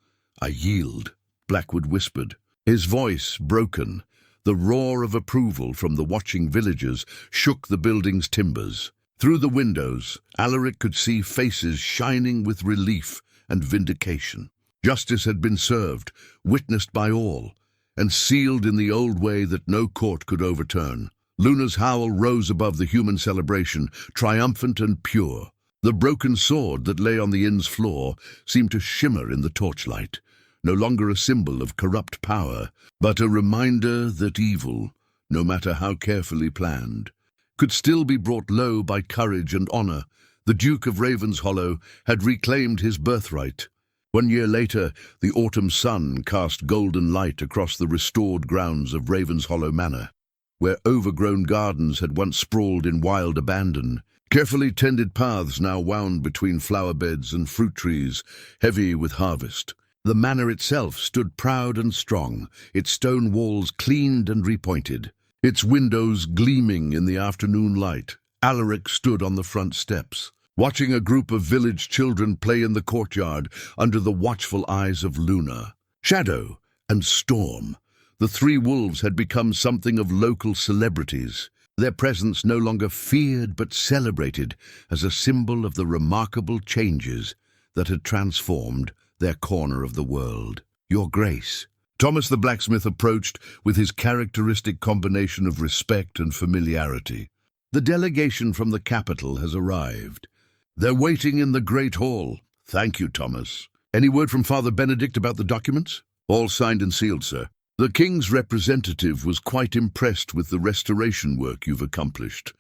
"I yield," Blackwood whispered, his voice broken. The roar of approval from the watching villagers shook the building's timbers. Through the windows, Alaric could see faces shining with relief and vindication. Justice had been served, witnessed by all, and sealed in the old way that no court could overturn. Luna's howl rose above the human celebration, triumphant and pure. The broken sword that lay on the inn's floor seemed to shimmer in the torchlight, no longer a symbol of corrupt power, but a reminder that evil, no matter how carefully planned, could still be brought low by courage and honor. The Duke of Ravenshollow had reclaimed his birthright. 1 year later, the autumn sun cast golden light across the restored grounds of Ravenshollow Manor, where overgrown gardens had once sprawled in wild abandon. Carefully tended paths now wound between flower beds and fruit trees, heavy with harvest. The manor itself stood proud and strong, its stone walls cleaned and repointed, its windows gleaming in the afternoon light. Alaric stood on the front steps, watching a group of village children play in the courtyard under the watchful eyes of Luna. Shadow and Storm, the three wolves, had become something of local celebrities, their presence no longer feared but celebrated as a symbol of the remarkable changes that had transformed their corner of the world. "Your Grace." Thomas the blacksmith approached with his characteristic combination of respect and familiarity. "The delegation from the capital has arrived. They're waiting in the Great Hall." "Thank you, Thomas. Any word from Father Benedict about the documents?" "All signed and sealed, sir. The King's representative was quite impressed with the restoration work you've accomplished."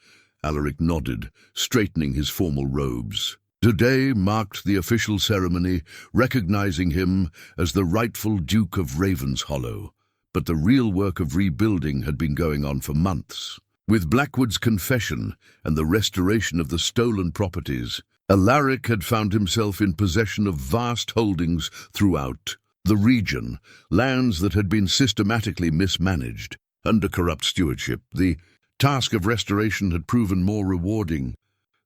Alaric nodded, straightening his formal robes. Today marked the official ceremony, recognizing him as the rightful Duke of Ravenshollow, but the real work of rebuilding had been going on for months. With Blackwood's confession and the restoration of the stolen properties, Alaric had found himself in possession of vast holdings throughout the region, lands that had been systematically mismanaged under corrupt stewardship. The task of restoration had proven more rewarding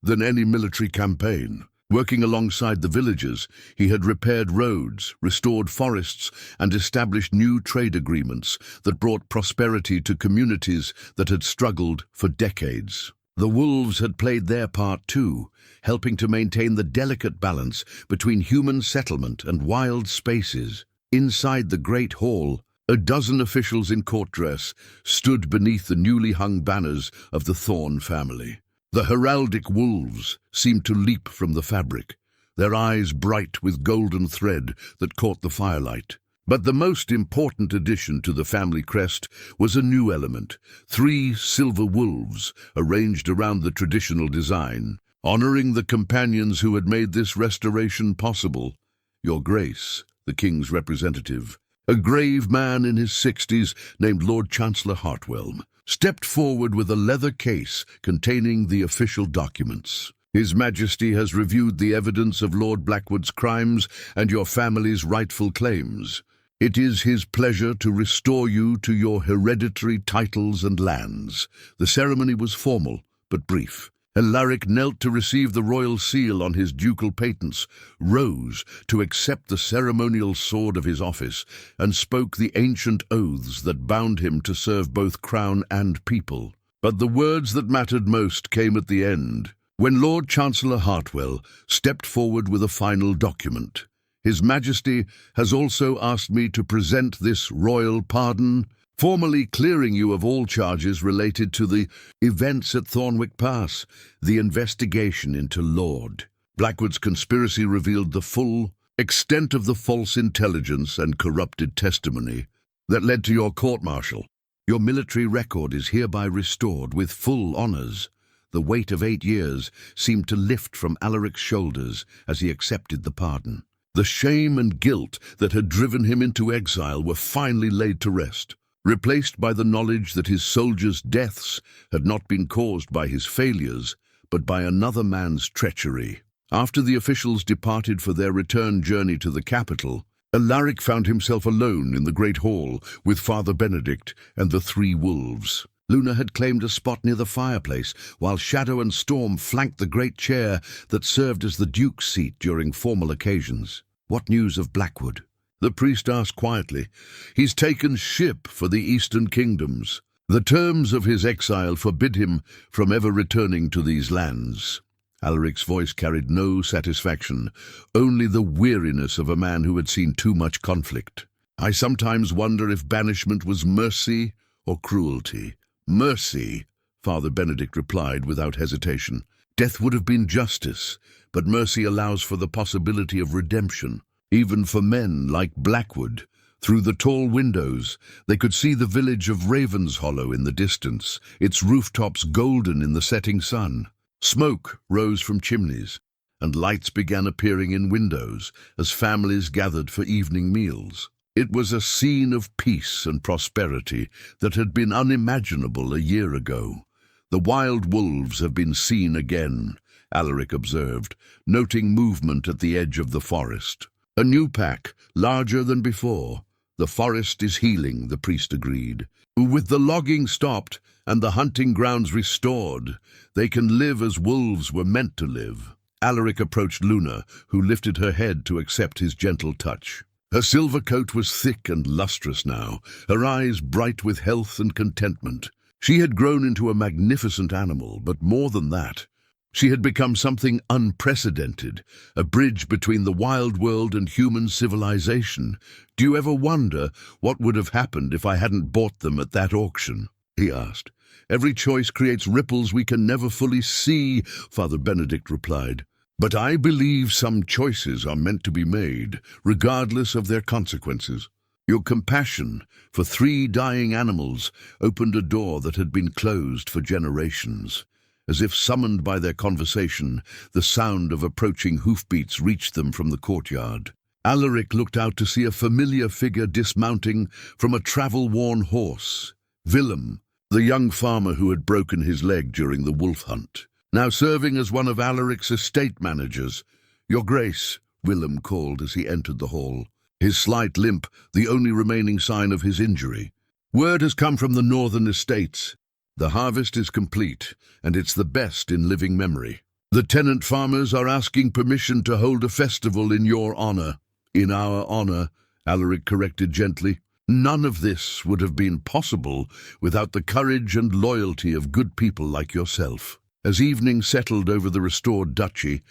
than any military campaign. Working alongside the villagers, he had repaired roads, restored forests, and established new trade agreements that brought prosperity to communities that had struggled for decades. The wolves had played their part too, helping to maintain the delicate balance between human settlement and wild spaces. Inside the Great Hall, a dozen officials in court dress stood beneath the newly hung banners of the Thorn family. The heraldic wolves seemed to leap from the fabric, their eyes bright with golden thread that caught the firelight. But the most important addition to the family crest was a new element: 3 silver wolves arranged around the traditional design, honoring the companions who had made this restoration possible. "Your Grace," the King's representative, a grave man in his 60s named Lord Chancellor Hartwell, stepped forward with a leather case containing the official documents. "His Majesty has reviewed the evidence of Lord Blackwood's crimes and your family's rightful claims. It is his pleasure to restore you to your hereditary titles and lands. The ceremony was formal, but brief. Alaric knelt to receive the royal seal on his ducal patents, rose to accept the ceremonial sword of his office, and spoke the ancient oaths that bound him to serve both crown and people. But the words that mattered most came at the end, when Lord Chancellor Hartwell stepped forward with a final document. His Majesty has also asked me to present this royal pardon, formally clearing you of all charges related to the events at Thornwick Pass. The investigation into Lord Blackwood's conspiracy revealed the full extent of the false intelligence and corrupted testimony that led to your court-martial. Your military record is hereby restored with full honours. The weight of 8 years seemed to lift from Alaric's shoulders as he accepted the pardon. The shame and guilt that had driven him into exile were finally laid to rest, replaced by the knowledge that his soldiers' deaths had not been caused by his failures, but by another man's treachery. After the officials departed for their return journey to the capital, Alaric found himself alone in the great hall with Father Benedict and the 3 wolves. Luna had claimed a spot near the fireplace, while Shadow and Storm flanked the great chair that served as the Duke's seat during formal occasions. "What news of Blackwood?" the priest asked quietly. "He's taken ship for the Eastern Kingdoms. The terms of his exile forbid him from ever returning to these lands." Alaric's voice carried no satisfaction, only the weariness of a man who had seen too much conflict. "I sometimes wonder if banishment was mercy or cruelty." "Mercy," Father Benedict replied without hesitation. "Death would have been justice, but mercy allows for the possibility of redemption, even for men like Blackwood." Through the tall windows, they could see the village of Ravenshollow in the distance, its rooftops golden in the setting sun. Smoke rose from chimneys, and lights began appearing in windows as families gathered for evening meals. It was a scene of peace and prosperity that had been unimaginable a year ago. "The wild wolves have been seen again," Alaric observed, noting movement at the edge of the forest. "A new pack, larger than before. The forest is healing," the priest agreed. "With the logging stopped and the hunting grounds restored, they can live as wolves were meant to live." Alaric approached Luna, who lifted her head to accept his gentle touch. Her silver coat was thick and lustrous now, her eyes bright with health and contentment. She had grown into a magnificent animal, but more than that, she had become something unprecedented, a bridge between the wild world and human civilization. "Do you ever wonder what would have happened if I hadn't bought them at that auction?" he asked. "Every choice creates ripples we can never fully see," Father Benedict replied. "But I believe some choices are meant to be made, regardless of their consequences." Your compassion for 3 dying animals opened a door that had been closed for generations. As if summoned by their conversation, the sound of approaching hoofbeats reached them from the courtyard. Alaric looked out to see a familiar figure dismounting from a travel-worn horse. Willem, the young farmer who had broken his leg during the wolf hunt, now serving as one of Alaric's estate managers. "Your Grace," Willem called as he entered the hall, his slight limp the only remaining sign of his injury. "Word has come from the northern estates. The harvest is complete, and it's the best in living memory. The tenant farmers are asking permission to hold a festival in your honor." "In our honor," Alaric corrected gently. "None of this would have been possible without the courage and loyalty of good people like yourself." As evening settled over the restored duchy,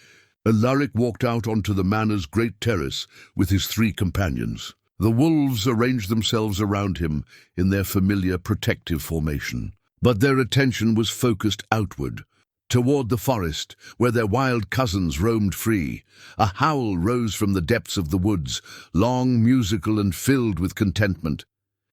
Alaric walked out onto the manor's great terrace with his 3 companions. The wolves arranged themselves around him in their familiar protective formation, but their attention was focused outward, toward the forest where their wild cousins roamed free. A howl rose from the depths of the woods, long, musical, and filled with contentment.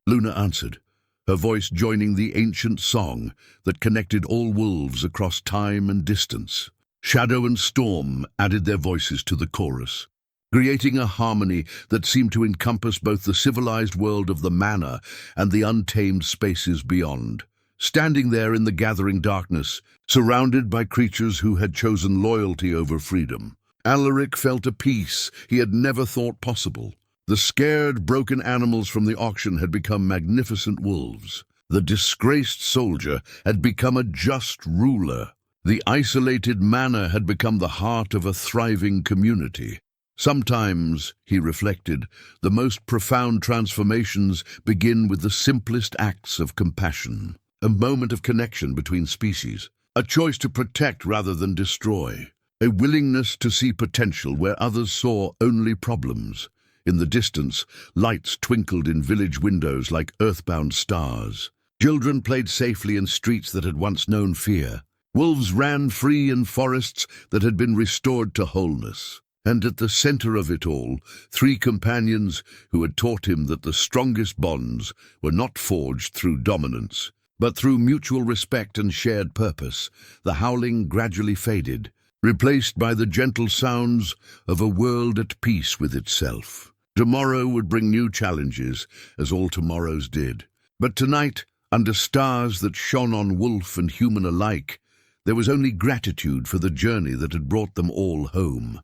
Luna answered, her voice joining the ancient song that connected all wolves across time and distance. Shadow and Storm added their voices to the chorus, creating a harmony that seemed to encompass both the civilized world of the manor and the untamed spaces beyond. Standing there in the gathering darkness, surrounded by creatures who had chosen loyalty over freedom, Alaric felt a peace he had never thought possible. The scared, broken animals from the auction had become magnificent wolves. The disgraced soldier had become a just ruler. The isolated manor had become the heart of a thriving community. Sometimes, he reflected, the most profound transformations begin with the simplest acts of compassion. A moment of connection between species. A choice to protect rather than destroy. A willingness to see potential where others saw only problems. In the distance, lights twinkled in village windows like earthbound stars. Children played safely in streets that had once known fear. Wolves ran free in forests that had been restored to wholeness. And at the center of it all, three companions who had taught him that the strongest bonds were not forged through dominance, but through mutual respect and shared purpose. The howling gradually faded, replaced by the gentle sounds of a world at peace with itself. Tomorrow would bring new challenges, as all tomorrows did. But tonight, under stars that shone on wolf and human alike, there was only gratitude for the journey that had brought them all home.